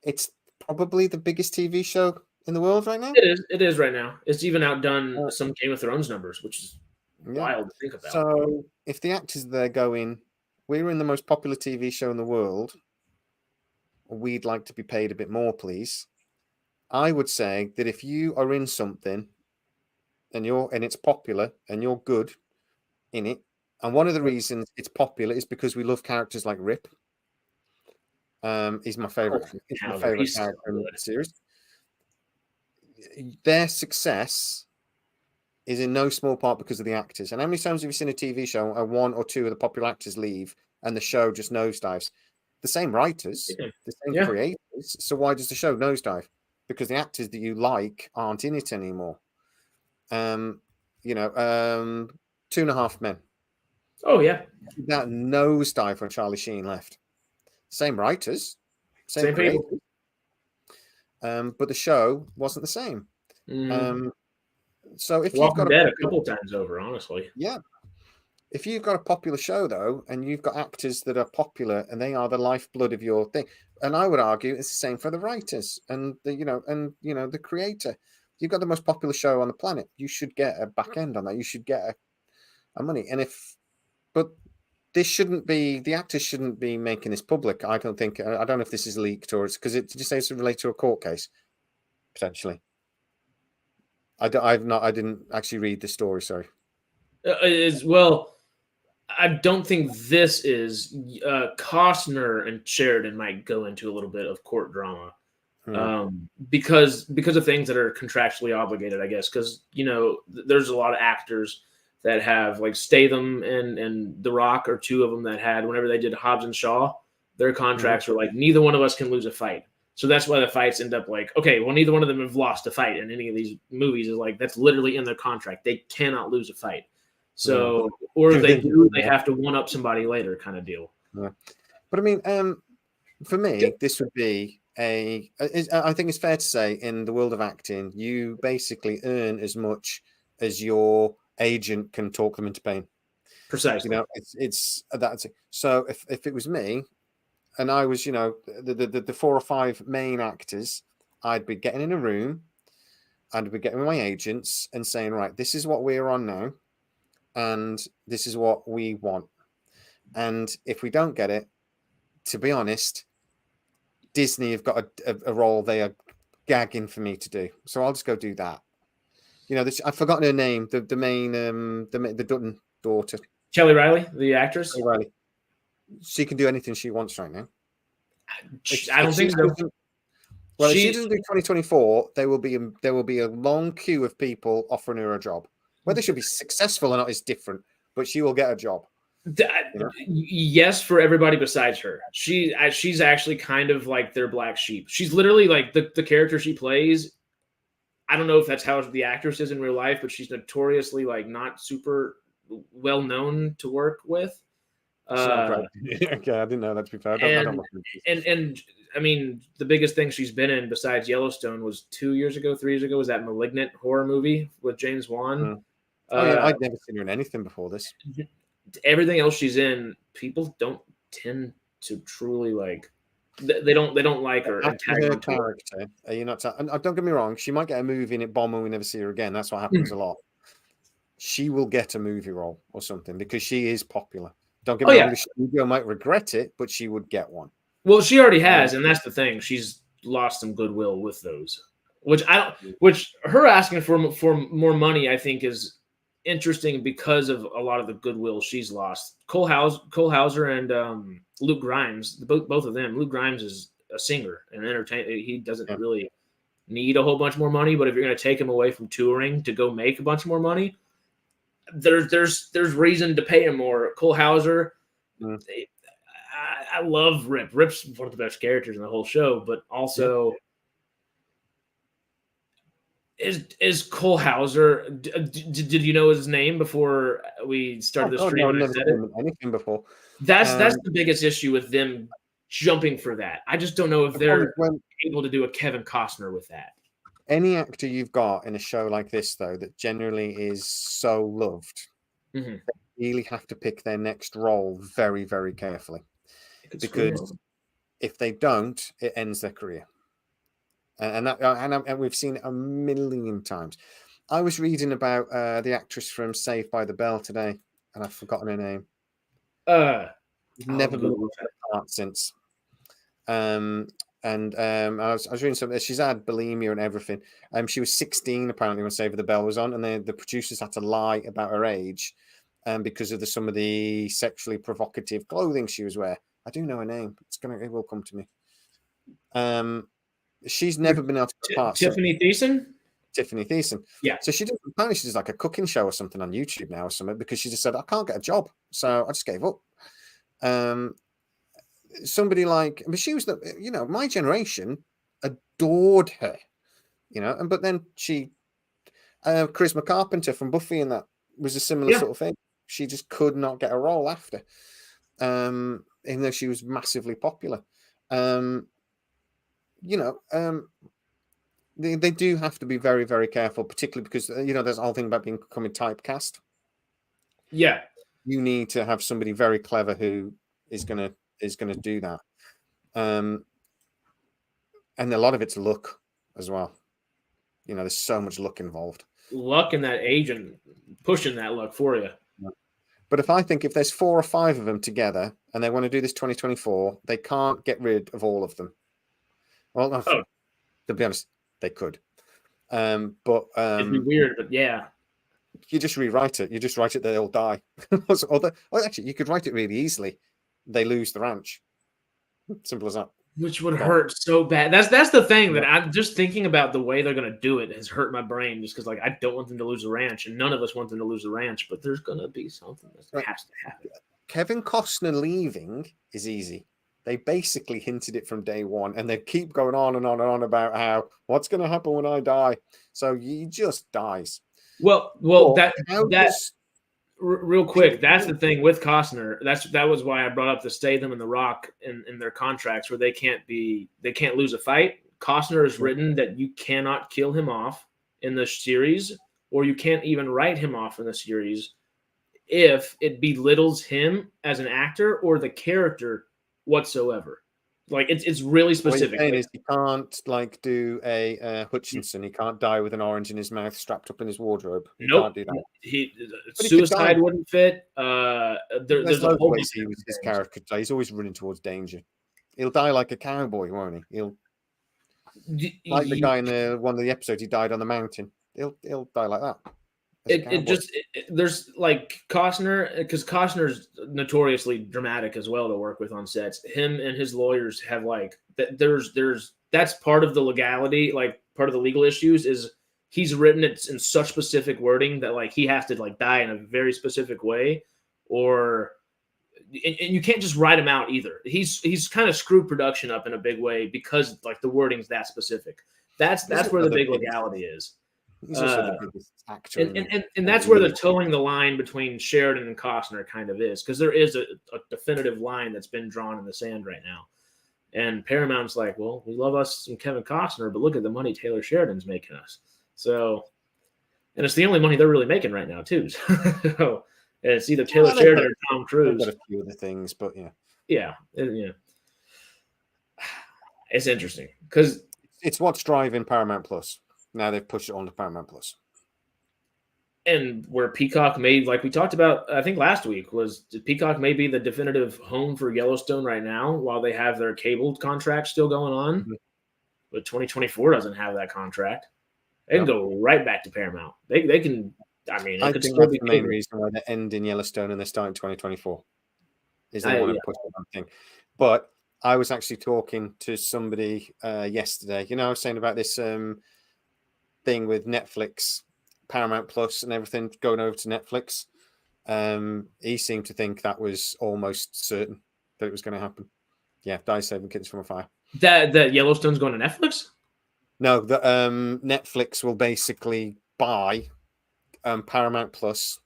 it's probably the biggest TV show in the world right now. It is right now. It's even outdone some Game of Thrones numbers, which is wild to think about. So if the actors there going, we're in the most popular TV show in the world, we'd like to be paid a bit more, please. I would say that if you are in something and it's popular and you're good in it, and one of the reasons it's popular is because we love characters like Rip. He's my favorite. He's my favorite character in the series. Their success is in no small part because of the actors. And how many times have you seen a TV show and one or two of the popular actors leave and the show just nosedives? The same writers, the same creators. So why does the show nosedive? Because the actors that you like aren't in it anymore. 2.5 Men. Oh yeah, That nosedive when Charlie Sheen left. Same writers, same people. But the show wasn't the same. So if Walking you've got Dead a couple times over, honestly. Yeah. If you've got a popular show though, and you've got actors that are popular and they are the lifeblood of your thing, and I would argue it's the same for the writers and the creator. You've got the most popular show on the planet. You should get a back end on that. You should get a money. But this shouldn't be, the actors shouldn't be making this public. I don't think. I don't know if this is leaked or it's because did you say it's related to a court case potentially? I didn't actually read the story. Sorry. Well, I don't think this is. Costner and Sheridan might go into a little bit of court drama, because of things that are contractually obligated, I guess. Because there's a lot of actors that have, like, Statham and The Rock, or two of them that had, whenever they did Hobbs and Shaw, their contracts were like, neither one of us can lose a fight. So that's why the fights end up like, okay, well, neither one of them have lost a fight in any of these movies. Is like, that's literally in their contract. They cannot lose a fight. So, or if they do, they have to one up somebody later, kind of deal. Yeah. But I mean, for me, this would be I think it's fair to say, in the world of acting, you basically earn as much as your agent can talk them into paying. Precisely. It's that's it. So if it was me, and I was, the 4 or 5 main actors, I'd be getting in a room, I'd be getting with my agents and saying, right, this is what we're on now, and this is what we want. And if we don't get it, to be honest, Disney have got a role they are gagging for me to do. So I'll just go do that. I've forgotten her name, the main, the Dutton daughter. Kelly Riley, the actress? Kelly Riley. She can do anything she wants right now. I don't think so. Well, if she doesn't do 2024, there will be a long queue of people offering her a job. Whether she'll be successful or not is different, but she will get a job. Yes, for everybody besides her. She's actually kind of like their black sheep. She's literally like the character she plays. I don't know if that's how the actress is in real life, but she's notoriously, like, not super well known to work with. Okay, I didn't know that, to be fair. And I mean, the biggest thing she's been in besides Yellowstone was 3 years ago, was that Malignant horror movie with James Wan. I'd never seen her in anything before this. Everything else she's in, people don't tend to truly like. They don't like her. Her character. Are you not? And don't get me wrong. She might get a movie in it, bomb, and we never see her again. That's what happens a lot. She will get a movie role or something because she is popular. Don't get me wrong. The studio might regret it, but she would get one. Well, she already has, and that's the thing. She's lost some goodwill with those. Which her asking for more money, I think, is interesting because of a lot of the goodwill she's lost. Cole Hauser and Luke Grimes, both of them. Luke Grimes is a singer and entertainer. He doesn't really need a whole bunch more money, but if you're going to take him away from touring to go make a bunch more money, there's reason to pay him more. Cole Hauser, I love Rip. Rip's one of the best characters in the whole show, but also is Cole Hauser. Did you know his name before we started the stream? I've never seen anything before. That's the biggest issue with them jumping for that. I just don't know if they're able to do a Kevin Costner with that. Any actor you've got in a show like this, though, that generally is so loved, they really have to pick their next role very, very carefully. Because if they don't, it ends their career. And we've seen it a million times. I was reading about the actress from Saved by the Bell today, and I've forgotten her name. Never been on a part since. I was reading something. She's had bulimia and everything. She was 16 apparently when Saved by the Bell was on, and the producers had to lie about her age, because of some of the sexually provocative clothing she was wearing. I do know her name. It will come to me. She's never been able to get part. Tiffany Thiessen? Tiffany Thiessen. Yeah. So she does like a cooking show or something on YouTube now or something, because she just said, I can't get a job. So I just gave up. Somebody like, but she was my generation adored her, but then she, Charisma Carpenter from Buffy and that, was a similar sort of thing. She just could not get a role after, even though she was massively popular. They do have to be very, very careful, particularly because there's the whole thing about becoming typecast. Yeah, you need to have somebody very clever who is gonna do that. And a lot of it's luck as well. There's so much luck involved. Luck and that agent pushing that luck for you. But if there's 4 or 5 of them together and they want to do this 2024, they can't get rid of all of them. Well, to be honest, they could. But it'd be weird, but yeah. You just rewrite it. You just write it, they all die. Actually, you could write it really easily. They lose the ranch. Simple as that. Which would hurt so bad. That's the thing that I'm just thinking about. The way they're going to do it has hurt my brain, just because I don't want them to lose the ranch, and none of us want them to lose the ranch. But there's going to be something that has to happen. Kevin Costner leaving is easy. They basically hinted it from day one, and they keep going on and on and on about how what's going to happen when I die. So he just dies. Well, real quick, that's the thing with Costner. That was why I brought up the stay them in the Rock in their contracts, where they can't lose a fight. Costner has written that you cannot kill him off in the series, or you can't even write him off in the series if it belittles him as an actor or the character whatsoever. Like it's really specific. What you're saying is he can't do a Hutchinson. He can't die with an orange in his mouth strapped up in his wardrobe. Can't do that. Suicide wouldn't fit. There's a whole ways his character. He's always running towards danger. He'll die like a cowboy, won't he? He'll like the guy in one of the episodes. He died on the mountain. He'll die like that. There's like Costner, because Costner's notoriously dramatic as well to work with on sets. Him and his lawyers have that's part of the legality, like part of the legal issues is he's written it in such specific wording that he has to die in a very specific way, and you can't just write him out either. He's kind of screwed production up in a big way because the wording's that specific. That's where the big legality is. He's also the biggest actor. And that's where the towing the line between Sheridan and Costner kind of is, because there is a definitive line that's been drawn in the sand right now. And Paramount's like, well, we love us some Kevin Costner, but look at the money Taylor Sheridan's making us. So, and it's the only money they're really making right now, too. So it's either Taylor Sheridan or Tom Cruise. Got a few other things, but yeah. Yeah. It's interesting because it's what's driving Paramount Plus. Now they've pushed it on to Paramount Plus. And where Peacock like we talked about, I think last week, Peacock may be the definitive home for Yellowstone right now while they have their cable contract still going on. Mm-hmm. But 2024 doesn't have that contract. They can go right back to Paramount. They can, I think that's the main reason why they're ending Yellowstone and they're starting 2024 is they want to push that thing. But I was actually talking to somebody yesterday. I was saying about this thing with Netflix, Paramount Plus, and everything going over to Netflix. He seemed to think that was almost certain that it was going to happen. Yeah, Die Saving Kittens from a Fire. That Yellowstone's going to Netflix? No, the Netflix will basically buy Paramount Plus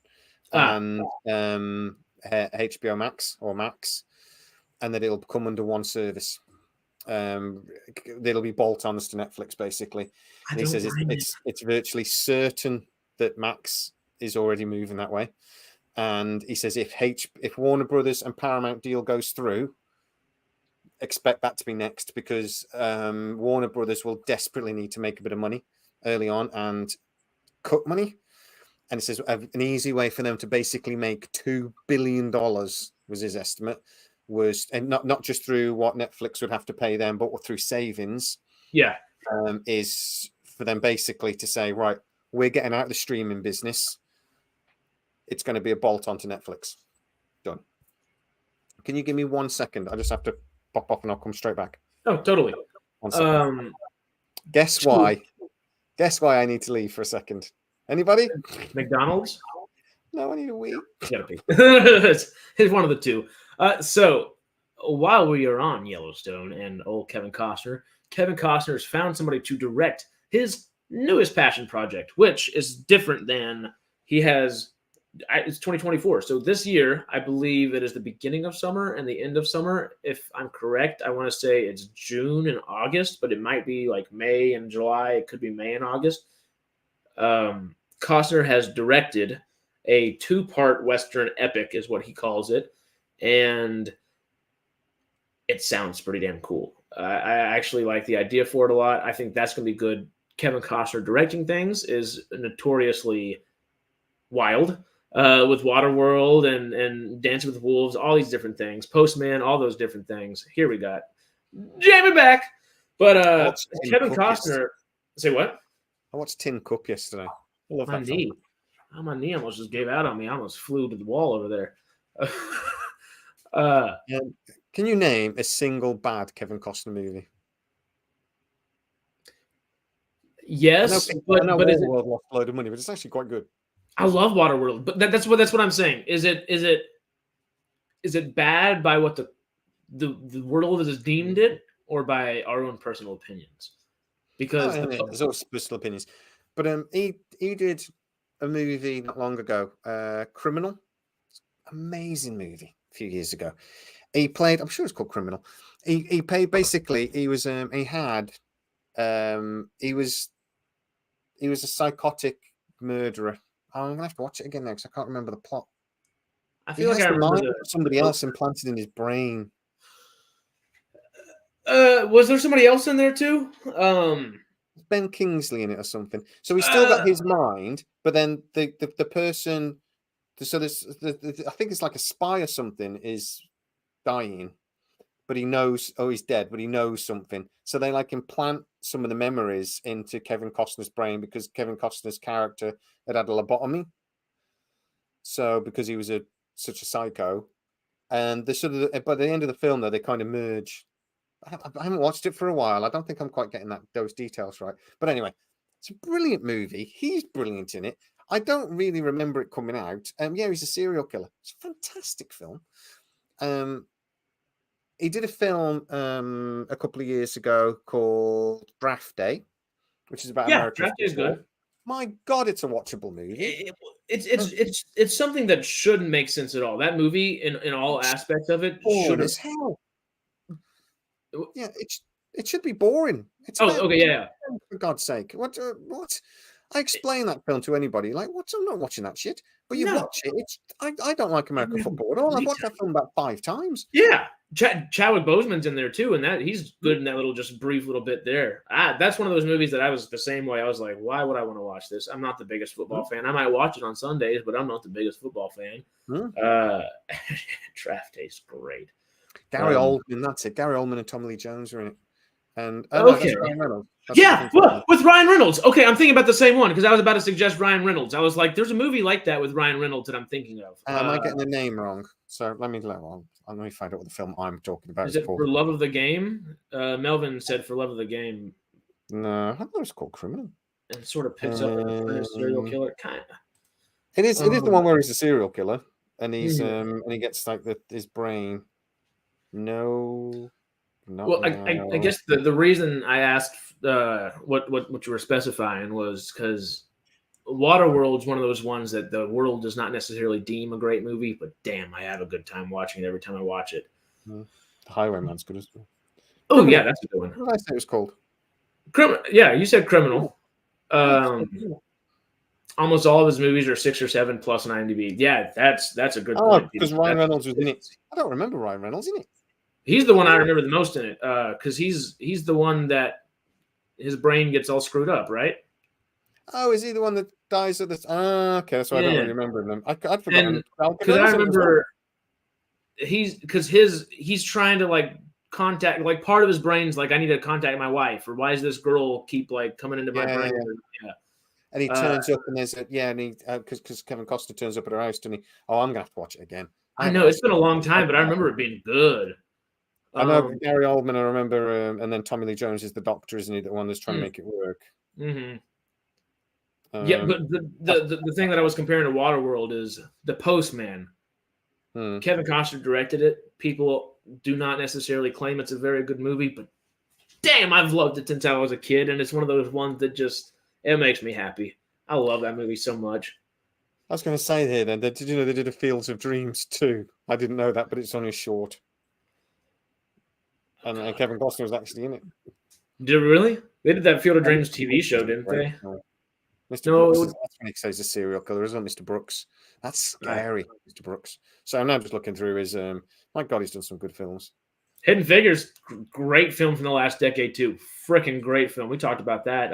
and HBO Max or Max, and that it'll come under one service. There'll be bolt-ons to Netflix basically. And he says it's virtually certain that Max is already moving that way. And he says if Warner Brothers and Paramount deal goes through, expect that to be next, because Warner Brothers will desperately need to make a bit of money early on and cut money. And he says an easy way for them to basically make $2 billion was his estimate. And not just through what Netflix would have to pay them, but through savings. Yeah, is for them basically to say, right, we're getting out of the streaming business. It's going to be a bolt onto Netflix. Done. Can you give me 1 second? I just have to pop off and I'll come straight back. Oh, totally. 1 second. Guess why? Guess why I need to leave for a second. Anybody? McDonald's? No, I need a wee. Gotta be. It's one of the two. So while we are on Yellowstone and old Kevin Costner has found somebody to direct his newest passion project, which is different than he has it's 2024. So this year, I believe it is the beginning of summer and the end of summer. If I'm correct, I want to say it's June and August, but it might be like May and July. It could be May and August. Costner has directed a 2-part Western epic, is what he calls it. And it sounds pretty damn cool. I actually like the idea for it a lot. I think that's going to be good. Kevin Costner directing things is notoriously wild, with Waterworld and Dancing with Wolves, all these different things. Postman, all those different things. Here we got Jamie back. But Kevin Costner, say what? I watched Tin Cup yesterday. I love that knee. Oh, my knee almost just gave out on me. I almost flew to the wall over there. Can you name a single bad Kevin Costner movie? Yes, I know Waterworld lost a load of money, but it's actually quite good. I love Waterworld, but that's what I'm saying. Is it bad by what the world has deemed it, or by our own personal opinions? Because there's always personal opinions. But he did a movie not long ago, Criminal. Amazing movie a few years ago. He played, I'm sure it's called Criminal. He played, basically, he was a psychotic murderer. I'm gonna have to watch it again now because I can't remember the plot. I feel like I remember somebody else implanted in his brain. Was there somebody else in there too? Ben Kingsley in it or something. So he's still got his mind, but then the person. So there's I think it's like a spy or something is dying, but he knows, he's dead, but he knows something. So they like implant some of the memories into Kevin Costner's brain because Kevin Costner's character had a lobotomy. So because he was such a psycho, and the sort of by the end of the film though they kind of merge. I haven't watched it for a while. I don't think I'm quite getting those details right. But anyway, it's a brilliant movie. He's brilliant in it. I don't really remember it coming out. Yeah, he's a serial killer. It's a fantastic film. He did a film a couple of years ago called Draft Day, which is about American Draft Day is good. My God, it's a watchable movie. It's something that shouldn't make sense at all. That movie, in all aspects of it, should as hell. Yeah, it should be boring. Yeah. For God's sake, what? I explain that film to anybody. Like, what? I'm not watching that shit. But you watch it. I don't like American football at all. I've watched that film about 5 times. Yeah, Chadwick Boseman's in there too, and he's good in that brief little bit there. That's one of those movies that I was the same way. I was like, why would I want to watch this? I'm not the biggest football fan. I might watch it on Sundays, but I'm not the biggest football fan. Draft Day's great. Gary Oldman, that's it. Gary Oldman and Tommy Lee Jones are in it. And okay. Ryan Reynolds. With Ryan Reynolds. Okay, I'm thinking about the same one because I was about to suggest Ryan Reynolds. I was like, there's a movie like that with Ryan Reynolds that I'm thinking of. Am I getting the name wrong? So let me find out what the film I'm talking about is it called. For Love of the Game? Melvin said For Love of the Game. No, I thought it was called Criminal. And sort of picks up a serial killer, kind of. It is the one where he's a serial killer and he's and he gets like his brain. No. I guess the reason I asked what you were specifying was because Waterworld's one of those ones that the world does not necessarily deem a great movie, but damn, I have a good time watching it every time I watch it. The Highwayman's good as well. Oh yeah, that's a good one. What did I say it was called? Yeah, you said Criminal. Almost all of his movies are 6 or 7 plus on IMDb. Yeah, that's a good point. Because Ryan Reynolds was in it. I don't remember Ryan Reynolds in it. He's the one I remember the most in it, because he's the one that his brain gets all screwed up, right? Oh, is he the one that dies at this? Okay, that's why I don't really remember them. I'd forgotten. Because I remember he's trying to like contact, like part of his brain's like, I need to contact my wife, or why does this girl keep like coming into my brain? Yeah. And he turns up and there's because Kevin Costner turns up at her house, doesn't he? Oh, I'm gonna have to watch it again. I know it's been a long time, but I remember it being good. I know Gary Oldman. I remember, and then Tommy Lee Jones is the doctor, isn't he? The one that's trying to make it work. Mm-hmm. Yeah, but the thing that I was comparing to Waterworld is The Postman. Kevin Costner directed it. People do not necessarily claim it's a very good movie, but damn, I've loved it since I was a kid, and it's one of those ones that just it makes me happy. I love that movie so much. I was going to say here then, did you know they did a Fields of Dreams too? I didn't know that, but it's only short. And Kevin Costner was actually in it. Did it really? They did that Field of Dreams TV show, didn't they? Mr. Brooks that's when he says a serial killer, isn't it, Mr. Brooks? That's scary, Mr. Brooks. So I'm now just looking through his. My God, he's done some good films. Hidden Figures, great film from the last decade too. Freaking great film. We talked about that.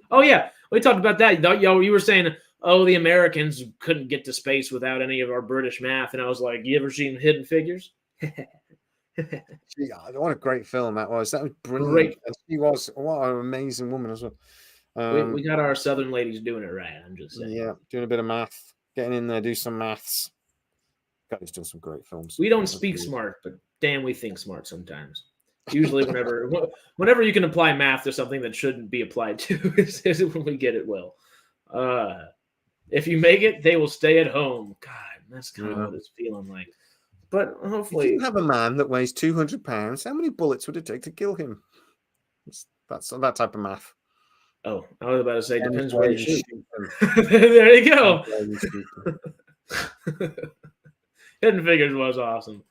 Oh yeah, we talked about that. You were saying, oh, the Americans couldn't get to space without any of our British math, and I was like, you ever seen Hidden Figures? Gee, what a great film that was. That was brilliant. Great. And she was what an amazing woman as well. We got our Southern ladies doing it right. I'm just saying. Yeah, doing a bit of math, getting in there, do some maths. God, he's done some great films. We don't speak smart, but damn, we think smart sometimes. Usually, whenever you can apply math to something that shouldn't be applied to, is when we get it well. If you make it, they will stay at home. God, that's kind of what it's feeling like. But hopefully, if you have a man that weighs 200 pounds, how many bullets would it take to kill him? That's that type of math. Oh, I was about to say, depends where you shoot. There you go. Hidden Figures was awesome.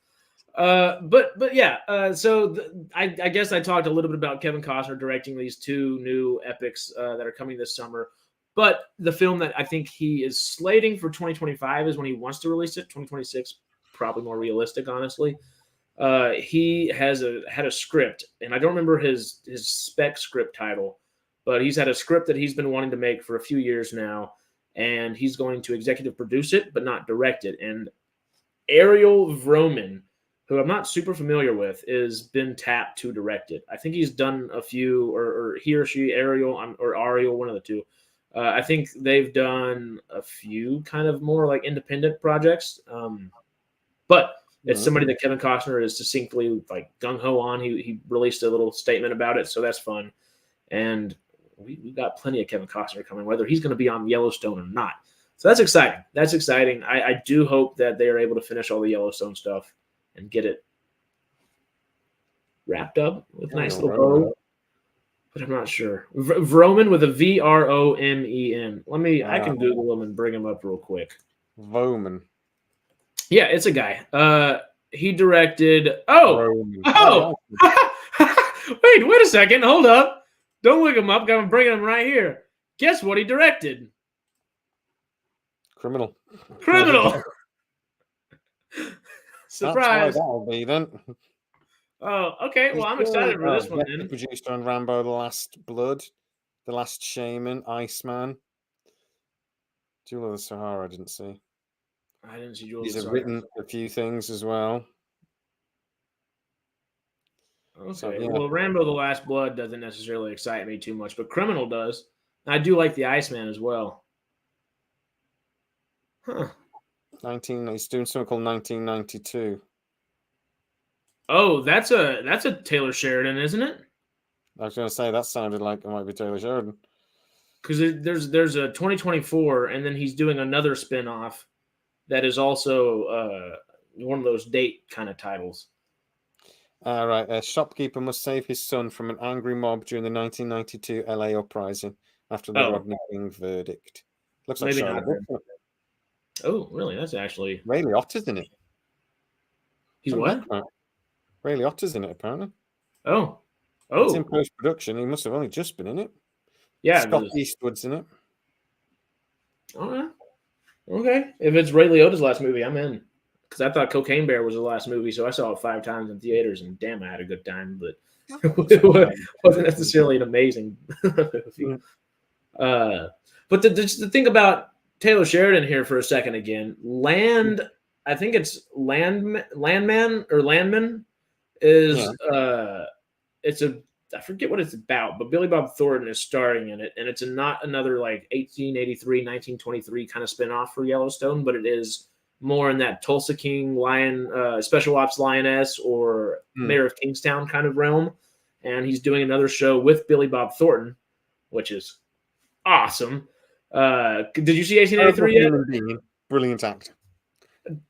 But yeah, so I guess I talked a little bit about Kevin Costner directing these two new epics that are coming this summer. But the film that I think he is slating for 2025 is when he wants to release it. 2026, probably more realistic, honestly. He has had a script, and I don't remember his spec script title, but he's had a script that he's been wanting to make for a few years now, and he's going to executive produce it, but not direct it. And Ariel Vroman, who I'm not super familiar with, is been tapped to direct it. I think he's done a few, or he or she, Ariel, or Ariel, one of the two. I think they've done a few kind of more like independent projects. But it's somebody that Kevin Costner is succinctly like gung-ho on. He released a little statement about it, so that's fun. And we got plenty of Kevin Costner coming, whether he's going to be on Yellowstone or not. So that's exciting. That's exciting. I do hope that they are able to finish all the Yellowstone stuff and get it wrapped up with a nice little bow. But I'm not sure. Vroman with a Vromen. I can Google him and bring him up real quick. Vroman. Yeah, it's a guy. He directed. Wait a second. Hold up. Don't look him up. I'm bringing him right here. Guess what he directed? Criminal. Surprise. That's why that'll be then. Oh, okay. Well, I'm excited for this one. Then. Produced on Rambo: The Last Blood, The Last Shaman, Iceman. Jewel of the Sahara, I didn't see. I didn't see Jewel of the He's Sahara. written a few things as well. Okay. So, yeah. Well, Rambo: The Last Blood doesn't necessarily excite me too much, but Criminal does. I do like the Iceman as well. Huh. He's doing something called 1992. Oh, that's a Taylor Sheridan, isn't it? I was going to say that sounded like it might be Taylor Sheridan. Because there's a 2024, and then he's doing another spinoff that is also one of those date kind of titles. Right. A shopkeeper must save his son from an angry mob during the 1992 LA uprising after the Rodney King verdict. Looks like maybe not. Oh, really? That's actually Ray Liotta's in it. He's what? Ray Liotta's in it, apparently. Oh. It's in post-production. He must have only just been in it. Yeah. Scott Eastwood's in it. All right. Okay. If it's Ray Liotta's last movie, I'm in. Because I thought Cocaine Bear was the last movie, so I saw it 5 times in theaters, and damn, I had a good time. But it wasn't necessarily an amazing movie. But the thing about Taylor Sheridan here for a second again, I think it's Landman is I forget what it's about, but Billy Bob Thornton is starring in it, and it's not another like 1883, 1923 kind of spinoff for Yellowstone, but it is more in that Tulsa King Special Ops Lioness or Mayor of Kingstown kind of realm. And he's doing another show with Billy Bob Thornton, which is awesome. Did you see 1883 yet? Brilliant actor.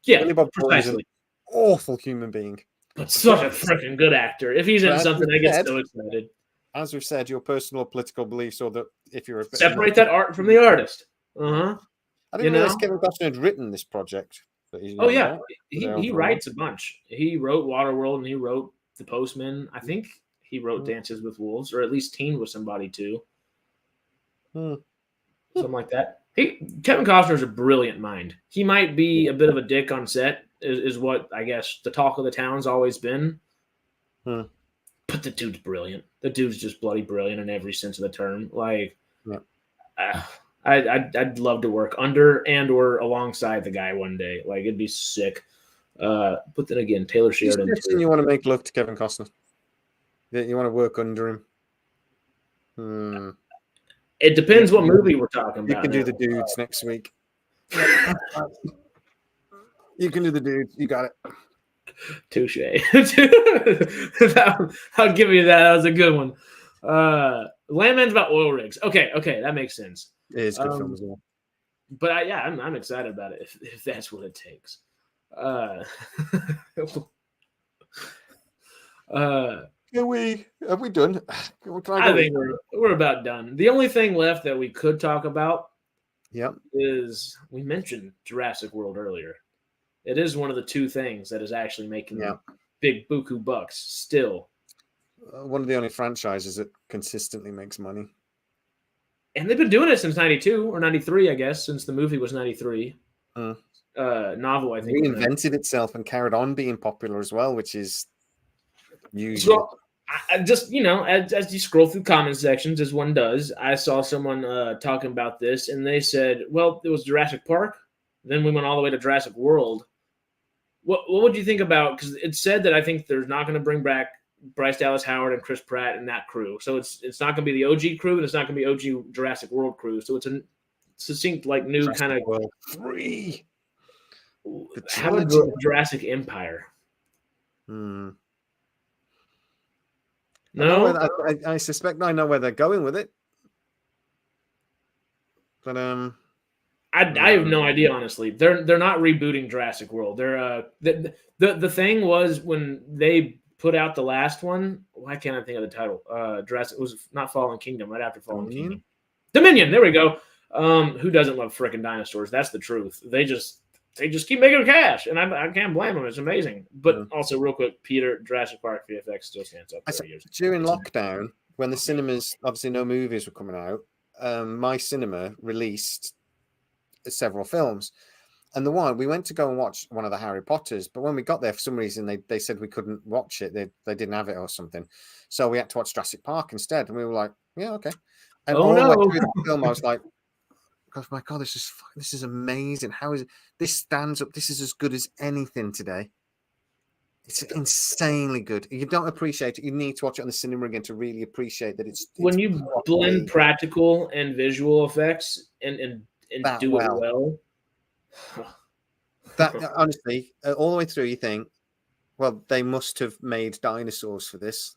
Yeah, Billy Bob precisely. Awful human being. But such a freaking good actor. If he's in something, I get so excited. As we've said, your personal political beliefs, or that if you're separate that art from the artist. I didn't realize Kevin Costner had written this project. Oh yeah, he writes a bunch. He wrote Waterworld and he wrote The Postman. I think he wrote Dances with Wolves, or at least teamed with somebody too. Something like that. Kevin Costner's a brilliant mind. He might be a bit of a dick on set, is what I guess the talk of the town's always been. But the dude's brilliant. The dude's just bloody brilliant in every sense of the term. Like, I'd love to work under and or alongside the guy one day. Like, it'd be sick. But then again, Taylor Sheridan. You want to make love to Kevin Costner? You want to work under him? It depends what movie we're talking about. You can do the dudes next week. You can do the dudes. You got it. Touche. I'll give you that. That was a good one. Landman's about oil rigs. Okay, that makes sense. It is a good film as well. But I'm excited about it if that's what it takes. Have we done? I think we're about done. The only thing left that we could talk about is we mentioned Jurassic World earlier. It is one of the two things that is actually making big buku bucks still. One of the only franchises that consistently makes money. And they've been doing it since 92 or 93, I guess, since the movie was 93. Novel, I think. Reinvented itself and carried on being popular as well, which is usually. So, I just, as you scroll through comment sections, as one does, I saw someone talking about this, and they said, well, it was Jurassic Park. Then we went all the way to Jurassic World. What would you think about, because it said that I think they're not going to bring back Bryce Dallas Howard and Chris Pratt and that crew. So it's not going to be the OG crew, and it's not going to be OG Jurassic World crew. So it's a succinct, like, new Jurassic kind of World 3. How about Jurassic Empire? No, I suspect I know where they're going with it, but I have no idea, honestly. They're not rebooting Jurassic World. They're the thing was when they put out the last one. Why can't I think of the title? Jurassic was not Fallen Kingdom. Right after Fallen Kingdom, Dominion. There we go. Who doesn't love freaking dinosaurs? That's the truth. They just keep making cash, and I can't blame them. It's amazing. But also, real quick, Peter, Jurassic Park VFX still stands up. During lockdown, when the cinemas, obviously no movies were coming out, my cinema released several films. And we went to go and watch one of the Harry Potters, but when we got there, for some reason, they said we couldn't watch it. They didn't have it or something. So we had to watch Jurassic Park instead. And we were like, yeah, okay. And all the way through the film, I was like, gosh, my God, this is amazing. How is it? This stands up. This is as good as anything today. It's insanely good. You don't appreciate it. You need to watch it on the cinema again to really appreciate that it's when you blend practical and visual effects and do it well. That honestly, all the way through, you think, well, they must have made dinosaurs for this,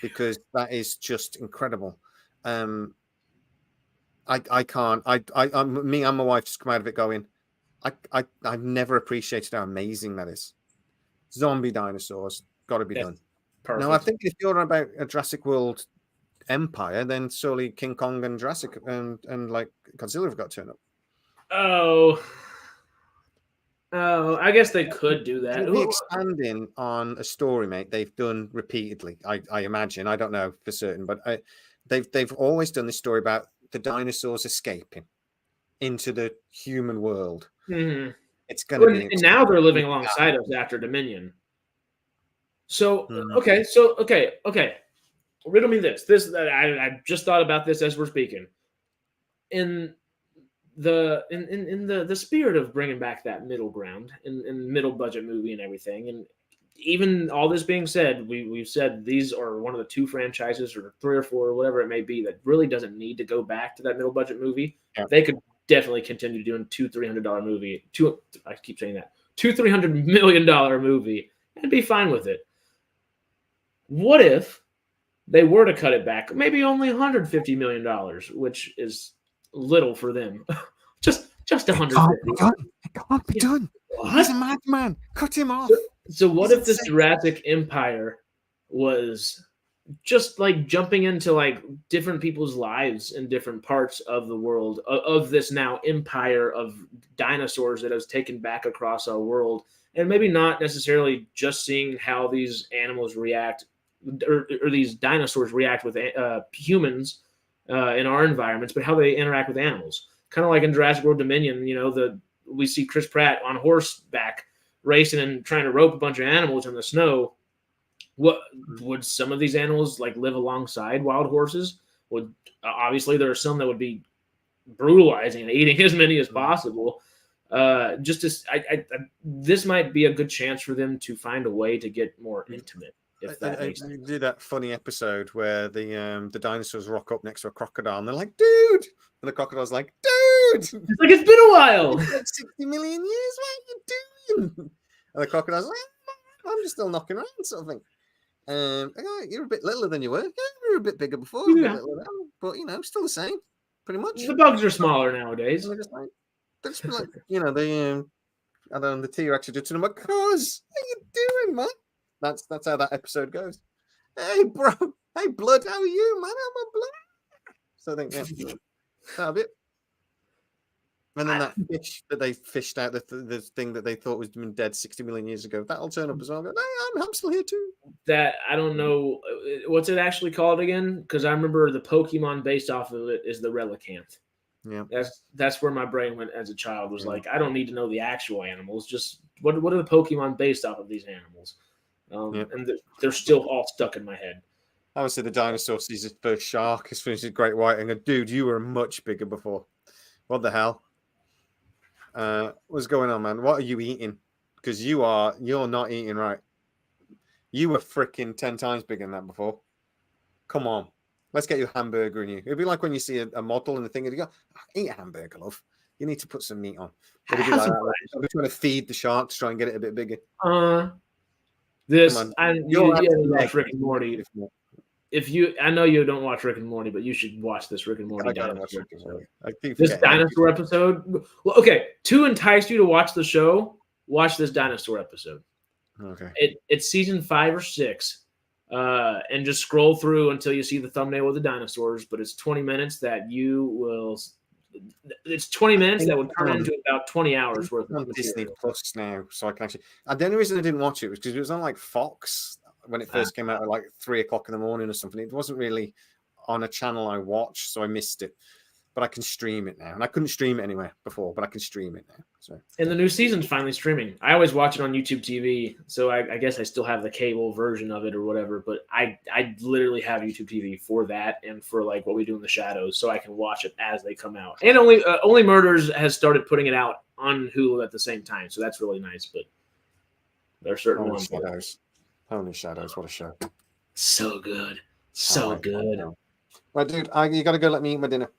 because that is just incredible. I can't. Me and my wife just come out of it going, I've never appreciated how amazing that is. Zombie dinosaurs, got to be done. Perfect. Now, I think if you're about a Jurassic World empire, then surely King Kong and Jurassic and like Godzilla have got to turn up. Oh, I guess they could do that. Expanding on a story, mate, they've done repeatedly. I imagine. I don't know for certain, but they've always done this story about the dinosaurs escaping into the human world. Mm-hmm. It's going to be. And now they're living alongside us after Dominion. So okay. Riddle me this. I just thought about this as we're speaking. In the spirit of bringing back that middle ground in middle budget movie and everything, and even all this being said, we've said these are one of the two franchises or 3 or 4 or whatever it may be that really doesn't need to go back to that middle budget movie. Yeah. They could definitely continue doing $200-300 movie. $200-300 million movie and be fine with it. What if they were to cut it back, maybe only $150 million, which is little for them. just 150. It can't be done. What? He's a madman. Cut him off. So what if this Jurassic Empire was just like jumping into like different people's lives in different parts of the world of this now empire of dinosaurs that has taken back across our world, and maybe not necessarily just seeing how these animals react or these dinosaurs react with humans in our environments, but how they interact with animals. Kind of like in Jurassic World Dominion, we see Chris Pratt on horseback racing and trying to rope a bunch of animals in the snow. What would some of these animals like live alongside wild horses? Would obviously there are some that would be brutalizing and eating as many as possible. This might be a good chance for them to find a way to get more intimate. If that makes sense. You did that funny episode where the dinosaurs rock up next to a crocodile and they're like, "Dude," and the crocodile's like, "Dude, it's like it's been a while. It's like 60 million years. What are you doing?" And the crocodile's like, "I'm just still knocking around," sort of thing. You're a bit littler than you were. Yeah, you were a bit bigger before, but still the same, pretty much. The bugs are smaller nowadays. They're just like, the T-Rex are just to them like, "Cuz, how you doing, man?" That's how that episode goes. "Hey, bro. Hey, blood. How are you, man? How my blood?" So I think that'll be it. And then that fish that they fished out, the thing that they thought was been dead 60 million years ago, that'll turn up as well. Go, "Hey, I'm still here too." That I don't know what's it actually called again, because I remember the Pokemon based off of it is the Relicanth. Yeah, that's where my brain went as a child. Was like, I don't need to know the actual animals. Just what are the Pokemon based off of these animals? And they're still all stuck in my head. I would say the dinosaur sees his first shark, his finished great white, and go, "Dude, you were much bigger before. What the hell? What's going on, man? What are you eating? Because you're not eating right. You were freaking 10 times bigger than that before. Come on, let's get you a hamburger in you." It'd be like when you see a model and the thing, and you go, "Eat a hamburger, love. You need to put some meat on." It'd be like that. We're trying to feed the shark to try and get it a bit bigger. You watch Rick and Morty. I know you don't watch Rick and Morty, but you should watch this Rick and Morty dinosaur episode. This dinosaur episode. Well, okay, to entice you to watch the show, watch this dinosaur episode. Okay. It's season 5 or 6, and just scroll through until you see the thumbnail with the dinosaurs. But it's 20 minutes that you will. It's 20 minutes that would turn into about 20 hours worth of Disney Plus now, so I can actually. The only reason I didn't watch it was because it was on like Fox when it first came out at like 3 o'clock in the morning or something. It wasn't really on a channel I watched, so I missed it. But I can stream it now, and I couldn't stream it anywhere before, but I can stream it now. So, and the new season's finally streaming. I always watch it on YouTube TV, so I guess I still have the cable version of it or whatever. But I literally have YouTube TV for that and for like What We Do in the Shadows, so I can watch it as they come out. And Only Murders has started putting it out on Hulu at the same time, so that's really nice. But there are certain ones. Only Shadows, what a show! So good, so good. Well, dude, you got to go. Let me eat my dinner.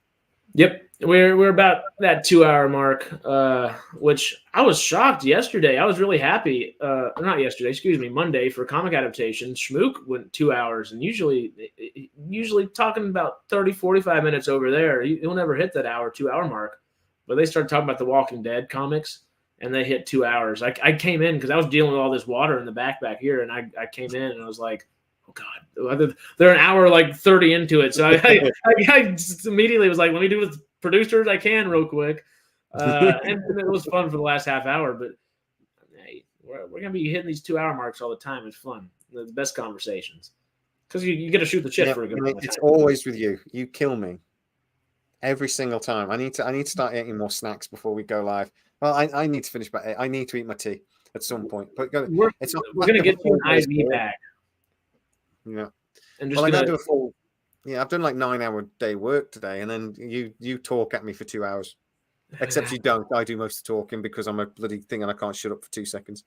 Yep, we're about that 2-hour mark, which I was shocked yesterday. I was really happy. Not yesterday, excuse me, Monday for comic adaptation. Schmook went 2 hours, and usually talking about 30, 45 minutes over there. He'll never hit that 2-hour mark. But they started talking about the Walking Dead comics, and they hit 2 hours. I came in because I was dealing with all this water in the back here, and I came in and I was like, oh God, they're an hour like 30 into it. So I just immediately was like, let me do with producers I can real quick. And it was fun for the last half hour, but hey, we're going to be hitting these 2-hour marks all the time. It's fun. The best conversations. Because you get to shoot the shit for a good time. It's always with you. You kill me every single time. I need to start eating more snacks before we go live. Well, I need to finish by 8. I need to eat my tea at some point. But we're going to get you an IV bag. Yeah. And just do a full. Yeah, I've done like 9-hour day work today, and then you talk at me for 2 hours. Except you don't. I do most of the talking because I'm a bloody thing and I can't shut up for 2 seconds.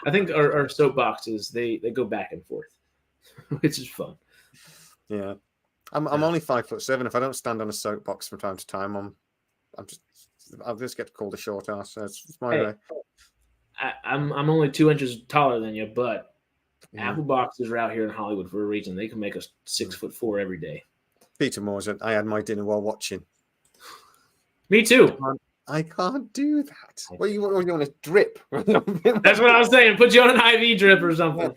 I think our soapboxes they go back and forth, which is fun. Yeah, I'm only 5'7". If I don't stand on a soapbox from time to time, I'll just get called a short ass. So it's my way. I'm only 2 inches taller than you, but apple boxes are out here in Hollywood for a reason. They can make us 6'4" every day. Peter Moore's. I had my dinner while watching. Me too. I can't do that. What you want to drip? That's what I was saying. Put you on an IV drip or something.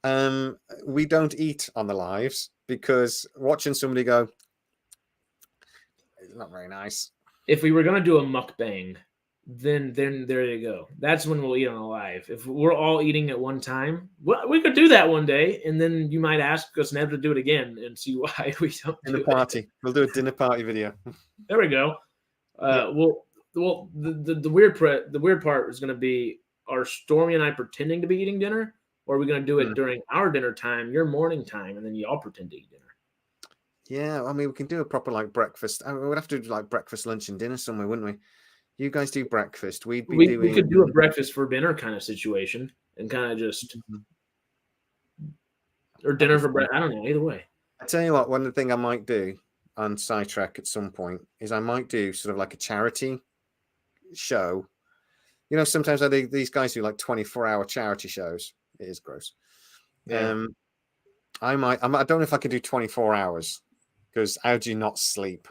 We don't eat on the lives because watching somebody go, it's not very nice. If we were going to do a mukbang, then there you go. That's when we'll eat on a live. If we're all eating at one time, well, we could do that one day, and then you might ask us never to do it again and see why we don't do it. Party. We'll do a dinner party video. There we go. Well, the weird part is going to be, are Stormy and I pretending to be eating dinner, or are we going to do it during our dinner time, your morning time, and then you all pretend to eat dinner? Yeah, I mean, we can do a proper like breakfast. I mean, we'd have to do like breakfast, lunch, and dinner somewhere, wouldn't we? You guys do breakfast. We could do a breakfast for dinner kind of situation, and kind of just or dinner for breakfast. I don't know. Either way, I tell you what. One thing I might do on Sidetrack at some point is I might do sort of like a charity show. You know, sometimes these guys do like 24-hour charity shows. It is gross. Yeah. I don't know if I can do 24 hours because how do you not sleep?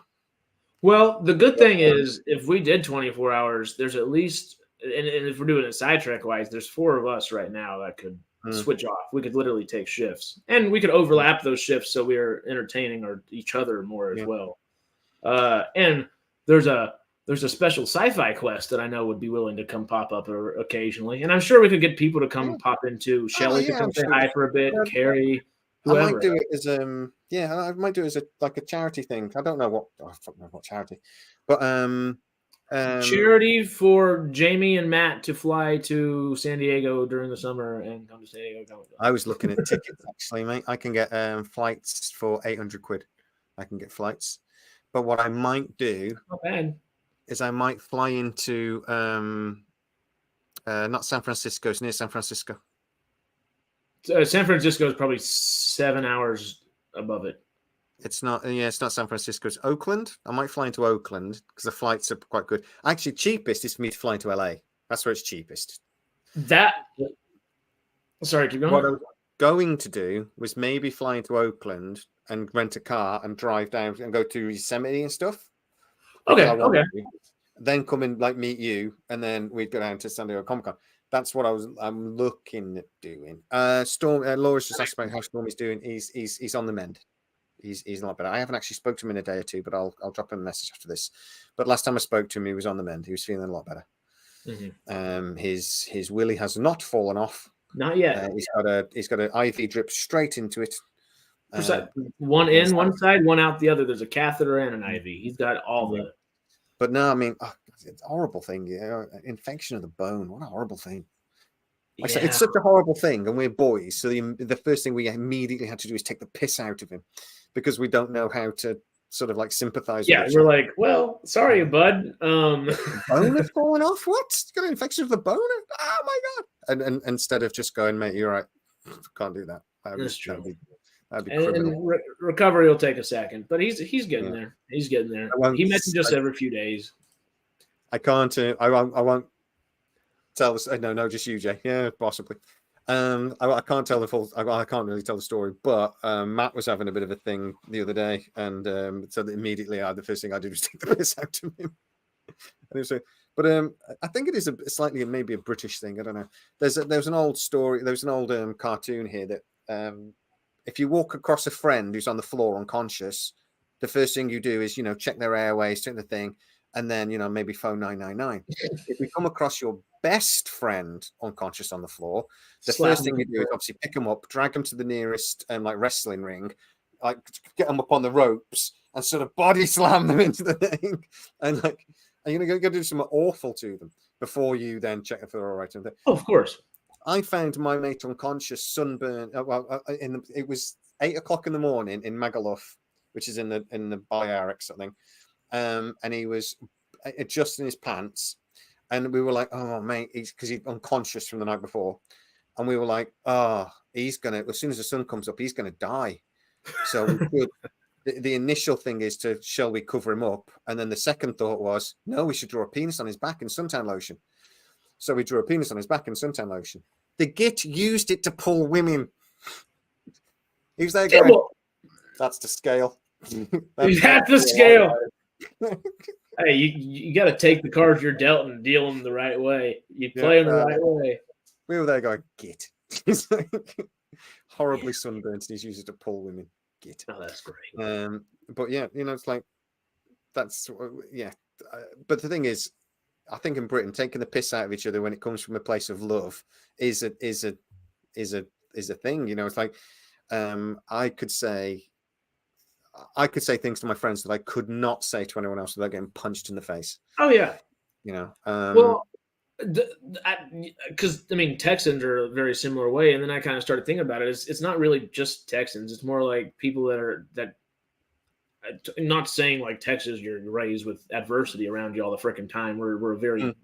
Well, the good thing is if we did 24 hours, there's at least, and if we're doing it Sidetrack wise, there's 4 of us right now that could switch off. We could literally take shifts, and we could overlap those shifts so we're entertaining each other more as well. And there's a special sci-fi quest that I know would be willing to come pop up occasionally, and I'm sure we could get people to come pop into. Shelly could come say hi for a bit. Carrie. Whoever. I might do it as I might do it as a charity thing. I don't know what charity, but charity for Jamie and Matt to fly to San Diego during the summer and come to San Diego. I was looking at tickets actually, mate. I can get flights for 800 quid. I can get flights, but what I might do is I might fly into not San Francisco. It's near San Francisco. San Francisco is probably 7 hours above it. It's not. Yeah, it's not San Francisco. It's Oakland. I might fly into Oakland because the flights are quite good. Actually, cheapest is for me to fly into LA. That's where it's cheapest. Sorry, keep going. What I was going to do was maybe fly into Oakland and rent a car and drive down and go to Yosemite and stuff. Okay. Then come and like meet you, and then we'd go down to San Diego Comic-Con. That's what I'm looking at doing. Laura's just asked about how Stormy's doing. He's on the mend. He's a lot better. I haven't actually spoke to him in a day or two, but I'll drop him a message after this. But last time I spoke to him, he was on the mend. He was feeling a lot better. Mm-hmm. His willy has not fallen off. Not yet. He's got an IV drip straight into it. One in one side, one out the other. There's a catheter and an IV. He's got all the. But no, I mean, it's a horrible thing. Infection of the bone. What a horrible thing. Like I said, it's such a horrible thing, and we're boys. So the first thing we immediately had to do is take the piss out of him because we don't know how to sort of like sympathize. Yeah, we're like, well, sorry, bud. Bone has fallen off. What? You got an infection of the bone? Oh my god! And instead of just going, mate, you're right. Can't do that. That's true. That'd be criminal. And recovery will take a second, but he's getting there. He's getting there. He mentioned just every few days. I can't. I won't tell this. No, just you, Jay. Yeah, possibly. I can't tell the full. I can't really tell the story. But Matt was having a bit of a thing the other day, and so that immediately, the first thing I did was take the piss out of him. And it was but I think it is a slightly maybe a British thing. I don't know. There's an old story. There's an old cartoon here that if you walk across a friend who's on the floor unconscious, the first thing you do is check their airways, check the thing, and then maybe phone 999. If you come across your best friend unconscious on the floor, the first thing you do is obviously pick them up, drag them to the nearest like wrestling ring, like get them up on the ropes and sort of body slam them into the thing, and like you're gonna go do something awful to them before you then check if they're all right. Oh, of course. I found my mate unconscious, sunburned. It was 8 o'clock in the morning in Magaluf, which is in the Balearics, I think. And he was adjusting his pants, and we were like, "Oh, mate," because he's unconscious from the night before, and we were like, "Oh, he's gonna. As soon as the sun comes up, he's gonna die." So the initial thing is shall we cover him up, and then the second thought was, no, we should draw a penis on his back in suntan lotion. So we drew a penis on his back in suntan lotion. The git used it to pull women. He was there going, that's the scale. That's the scale. Hey, you got to take the cards you're dealt and deal them the right way. You play them the right way. We were there going, git. horribly sunburnt. He's used it to pull women. Git. Oh, that's great. But yeah, it's like that's but the thing is, I think in Britain, taking the piss out of each other when it comes from a place of love is a thing. It's like I could say things to my friends that I could not say to anyone else without getting punched in the face. Oh yeah. Well, because I mean Texans are a very similar way, and then I kind of started thinking about it. It's not really just Texans. It's more like people that. Not saying like Texas, you're raised with adversity around you all the freaking time. We're a very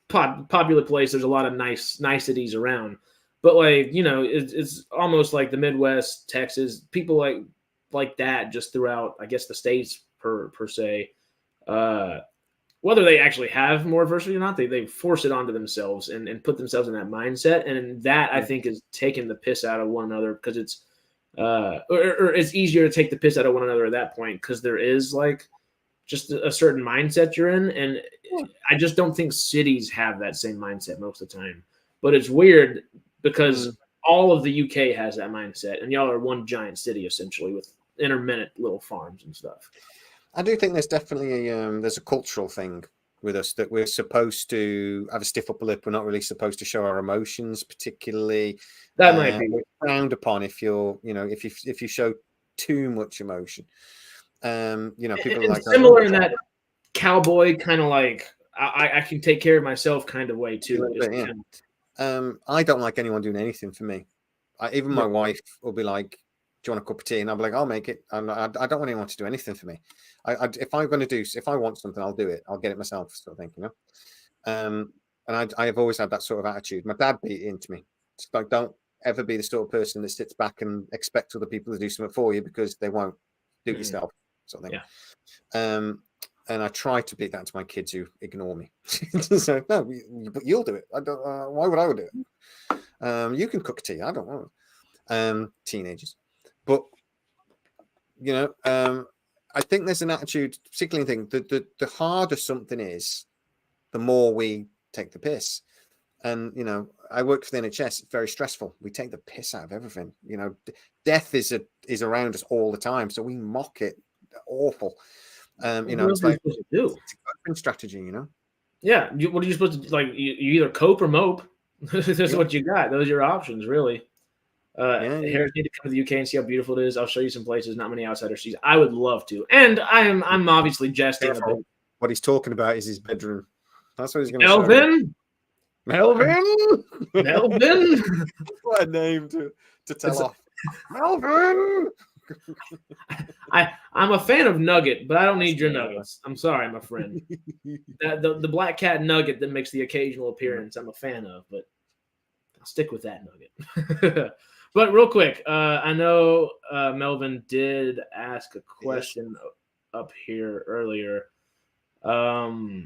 popular place. There's a lot of niceties around, but like it's almost like the Midwest, Texas, people like that just throughout, I guess, the states per se. Whether they actually have more adversity or not, they force it onto themselves and put themselves in that mindset, and that I think is taking the piss out of one another because it's. Or it's easier to take the piss out of one another at that point because there is like just a certain mindset you're in, and I just don't think cities have that same mindset most of the time. But it's weird because all of the UK has that mindset, and y'all are one giant city essentially with intermittent little farms and stuff. I do think there's definitely there's a cultural thing with us that we're supposed to have a stiff upper lip. We're not really supposed to show our emotions, particularly. That might be frowned upon if you're, if you show too much emotion. People are like similar in that cowboy kind of like I can take care of myself kind of way too. I don't like anyone doing anything for me. Even my wife will be like, "Do you want a cup of tea?" And I'll be like, "I'll make it." I don't want anyone to do anything for me. If I want something, I'll do it. I'll get it myself, sort of thing, And I have always had that sort of attitude. My dad beat it into me. It's like, don't ever be the sort of person that sits back and expects other people to do something for you because they won't. Do it yourself, sort of thing. Yeah. And I try to beat that to my kids who ignore me. So no, but you'll do it. I don't. Why would I do it? You can cook tea. I don't want. Teenagers, but I think there's an attitude, particularly thing. The harder something is, the more we take the piss. And I work for the NHS. It's very stressful. We take the piss out of everything. Death is around us all the time, so we mock it. Awful. It's like it's a coping strategy. Yeah. What are you supposed to do? Like? You either cope or mope. That's what you got. Those are your options, really. Harris need to come to the UK and see how beautiful it is. I'll show you some places. Not many outsiders see. I would love to, and I'm obviously jesting a bit. What he's talking about is his bedroom. That's what he's going to Melvin. What a name to tell off. Melvin. I'm a fan of Nugget, but I don't need your nuggets. I'm sorry, my friend. The black cat nugget that makes the occasional appearance, I'm a fan of, but I'll stick with that nugget. But real quick, I know Melvin did ask a question up here earlier. Oh,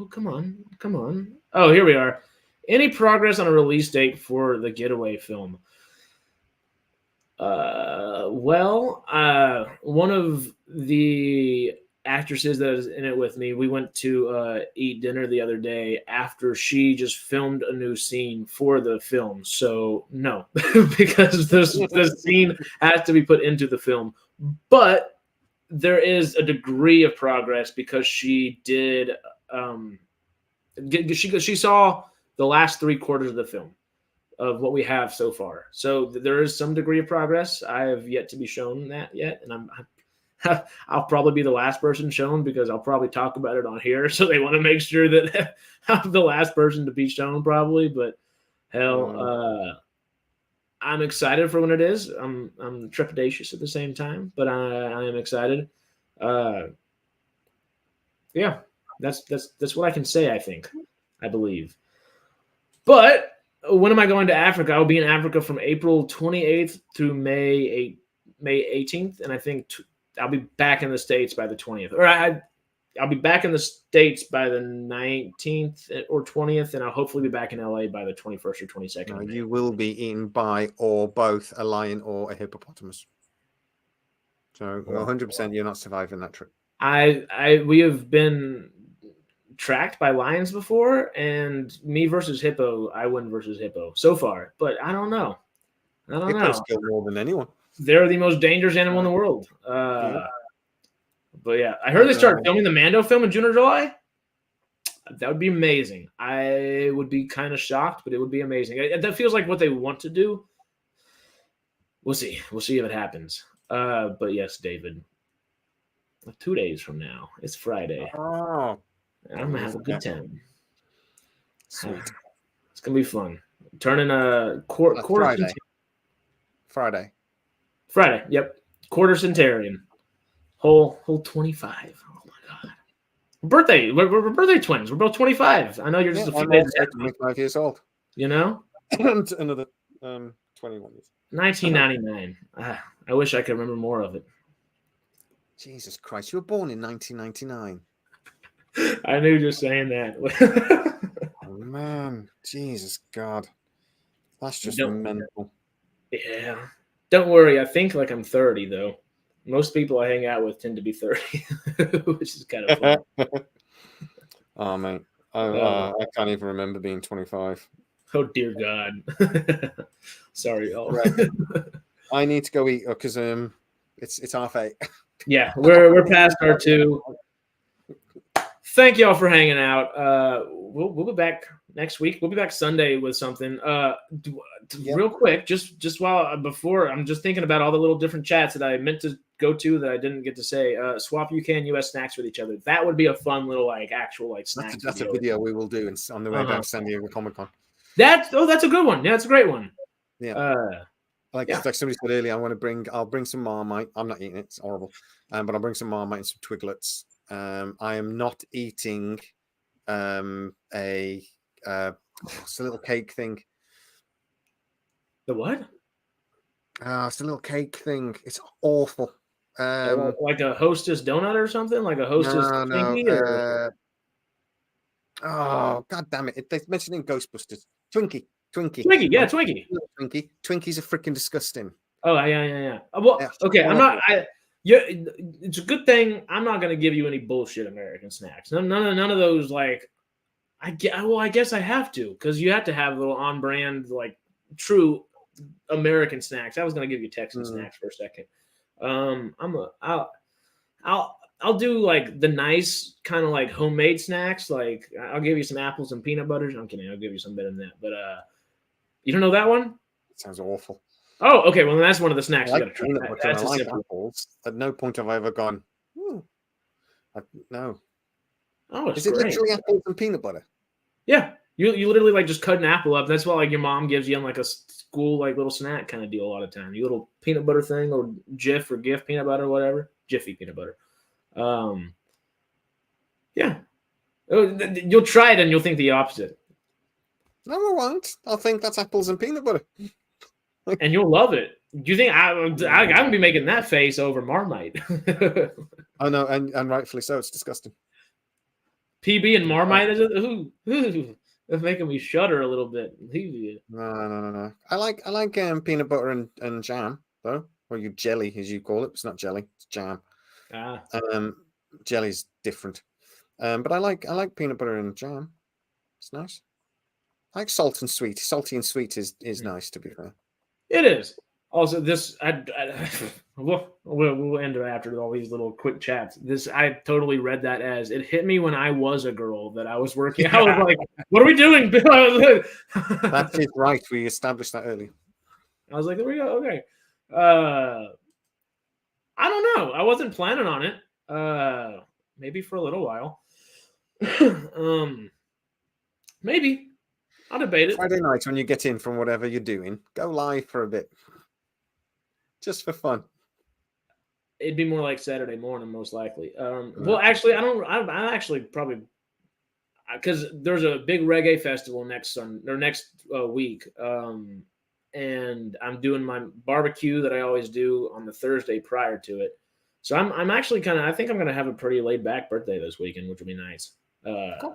come on. Oh, here we are. Any progress on a release date for the Getaway film? One of the actresses that is in it with me, we went to eat dinner the other day after she just filmed a new scene for the film. So no, because the scene has to be put into the film. But there is a degree of progress because she did she saw the last 3/4 of the film of what we have so far. So there is some degree of progress. I have yet to be shown that yet, and I'll probably be the last person shown because I'll probably talk about it on here. So they want to make sure that I'm the last person to be shown probably, but hell, I'm excited for when it is. I'm trepidatious at the same time, but I am excited. Yeah, that's what I can say. I believe. But when am I going to Africa? I'll be in Africa from April 28th through May 18th, and I think I'll be back in the States by the 20th. Or I'll be back in the States by the 19th or 20th, and I'll hopefully be back in LA by the 21st or 22nd. No, you will be eaten by or both a lion or a hippopotamus. So 100% you're not surviving that trip. We have been tracked by lions before, and me versus hippo, I win versus hippo so far. But I don't know. Hippos kill more than anyone. They're the most dangerous animal in the world. But yeah, I heard they started filming the Mando film in June or July. That would be amazing. I would be kind of shocked, but it would be amazing. That feels like what they want to do. We'll see. We'll see if it happens. But yes, David. 2 days from now, it's Friday. Oh, I'm gonna have a good time. Sweet. It's gonna be fun. Turning a quarter. Friday. Yep. Quarter centurion. Whole 25. Oh my god. Birthday. We're birthday twins. We're both 25. I know you're just a few days. 25 years old. You know. And another 21 years. 1999. I wish I could remember more of it. Jesus Christ! You were born in 1999. I knew just saying that. Oh man, Jesus God, that's just mental. Yeah, don't worry. I think like I'm 30 though. Most people I hang out with tend to be 30, which is kind of fun. Oh man, I can't even remember being 25. Oh dear God. Sorry, y'all. Right. I need to go eat because it's 8:30. Yeah, we're past our 2. Thank y'all for hanging out. We'll be back next week. We'll be back Sunday with something. Real quick, just while before, I'm just thinking about all the little different chats that I meant to go to that I didn't get to say. Swap UK and US snacks with each other. That would be a fun little actual snack. That's a video we will do on the way down to San Diego Comic-Con. That's a good one. Yeah, that's a great one. Yeah. Like somebody said earlier, I'll bring some Marmite. I'm not eating it; it's horrible. But I'll bring some Marmite and some Twiglets. I am not eating it's a little cake thing. The what? It's a little cake thing. It's awful. Like a Hostess donut or something? Like a Hostess Twinkie? Oh, God damn it. They mentioned in Ghostbusters. Twinkie, yeah, Twinkie. Twinkies are freaking disgusting. Oh, yeah. Well, okay, I'm not. It's a good thing I'm not going to give you any bullshit American snacks. None of those I guess I have to because you have to have little on-brand true American snacks. I was going to give you Texan snacks for a second. I'll do the nice kind of homemade snacks. I'll give you some apples and peanut butters. I'm kidding. I'll give you some better than that. But you don't know that one? It sounds awful. Oh, okay. Well, that's one of the snacks I you got to try. That's I like apples. At no point have I ever gone. No. Oh, it's Is it literally apples and peanut butter? Yeah, you literally just cut an apple up. That's what your mom gives you on a school little snack kind of deal a lot of time. You little peanut butter thing or Jif or Gif peanut butter or whatever. Jiffy peanut butter. Yeah. You'll try it and you'll think the opposite. No, I won't. I'll think that's apples and peanut butter. And you'll love it. Do you think I'm gonna be making that face over Marmite? Oh no, and rightfully so. It's disgusting. PB and Marmite is it's making me shudder a little bit. No. I like peanut butter and jam though, or jelly as you call it. It's not jelly, it's jam. Jelly's different. But I like peanut butter and jam. It's nice. I like salt and sweet. Salty and sweet is nice, to be fair. It is. Also, this we'll end it after all these little quick chats. I totally read that as it hit me when I was a girl that I was working. I was like, "What are we doing?" That is right. We established that earlier. I was like, "There we go." Okay. I don't know. I wasn't planning on it. Maybe for a little while. Maybe. I'll debate it. Friday night when you get in from whatever you're doing, go live for a bit. Just for fun. It'd be more like Saturday morning, most likely. Well, actually, I actually probably because there's a big reggae festival next week, and I'm doing my barbecue that I always do on the Thursday prior to it. So I'm actually I think I'm gonna have a pretty laid back birthday this weekend, which would be nice. Come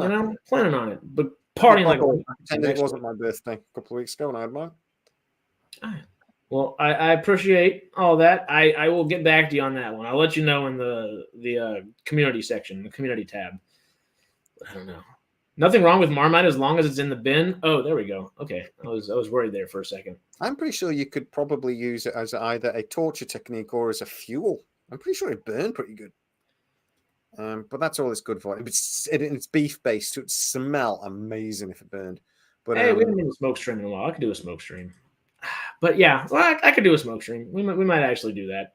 on. Planning on it, but partying it wasn't my birthday a couple of weeks ago, and I had mine. Well, I appreciate all that. I will get back to you on that one. I'll let you know in the community section, the community tab. I don't know. Nothing wrong with Marmite as long as it's in the bin. Oh, there we go. Okay, I was worried there for a second. I'm pretty sure you could probably use it as either a torture technique or as a fuel. I'm pretty sure it burned pretty good. But that's all it's good for. It's beef based, so it smell amazing if it burned. But hey, we haven't done a smoke stream in a while. I could do a smoke stream. But yeah, well, I could do a smoke stream. We might actually do that.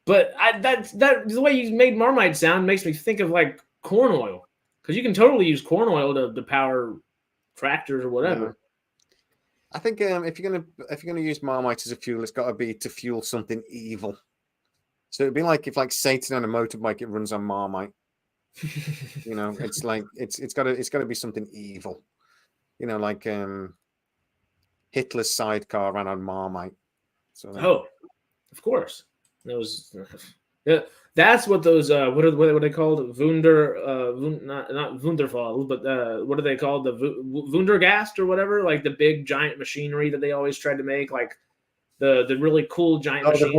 But that the way you made Marmite sound makes me think of like corn oil. Because you can totally use corn oil to power tractors or whatever. Yeah. I think if you're gonna use Marmite as a fuel, it's got to be to fuel something evil. So it'd be like if like Satan on a motorbike, it runs on Marmite. It's like it's got to be something evil. Like Hitler's sidecar ran on Marmite. So of course, that's what those what are they called? Not Wunderfall, but what are they called? The Wundergast or whatever, like the big giant machinery that they always tried to make, like the really cool giant machine. The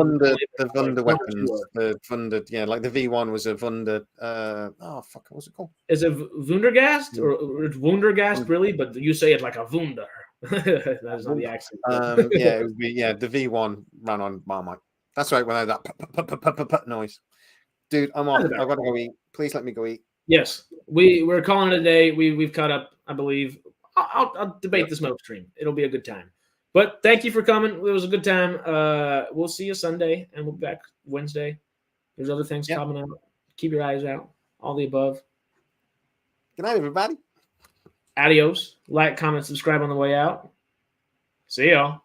Wunder weapons, the Wunder, like the V1 was a Wunder. What was it called? Is it Wundergast or it's Wundergast really? But you say it like a Wunder. That's not the accent. It would be the V1 ran on Marmite. That's right. When I had that noise, dude, I'm off. I've got to go eat. Please let me go eat. Yes, we're calling it a day. We've caught up, I believe. I'll debate the smoke stream. It'll be a good time. But thank you for coming. It was a good time. We'll see you Sunday, and we'll be back Wednesday. There's other things coming out. Keep your eyes out. All the above. Good night, everybody. Adios. Like, comment, subscribe on the way out. See y'all.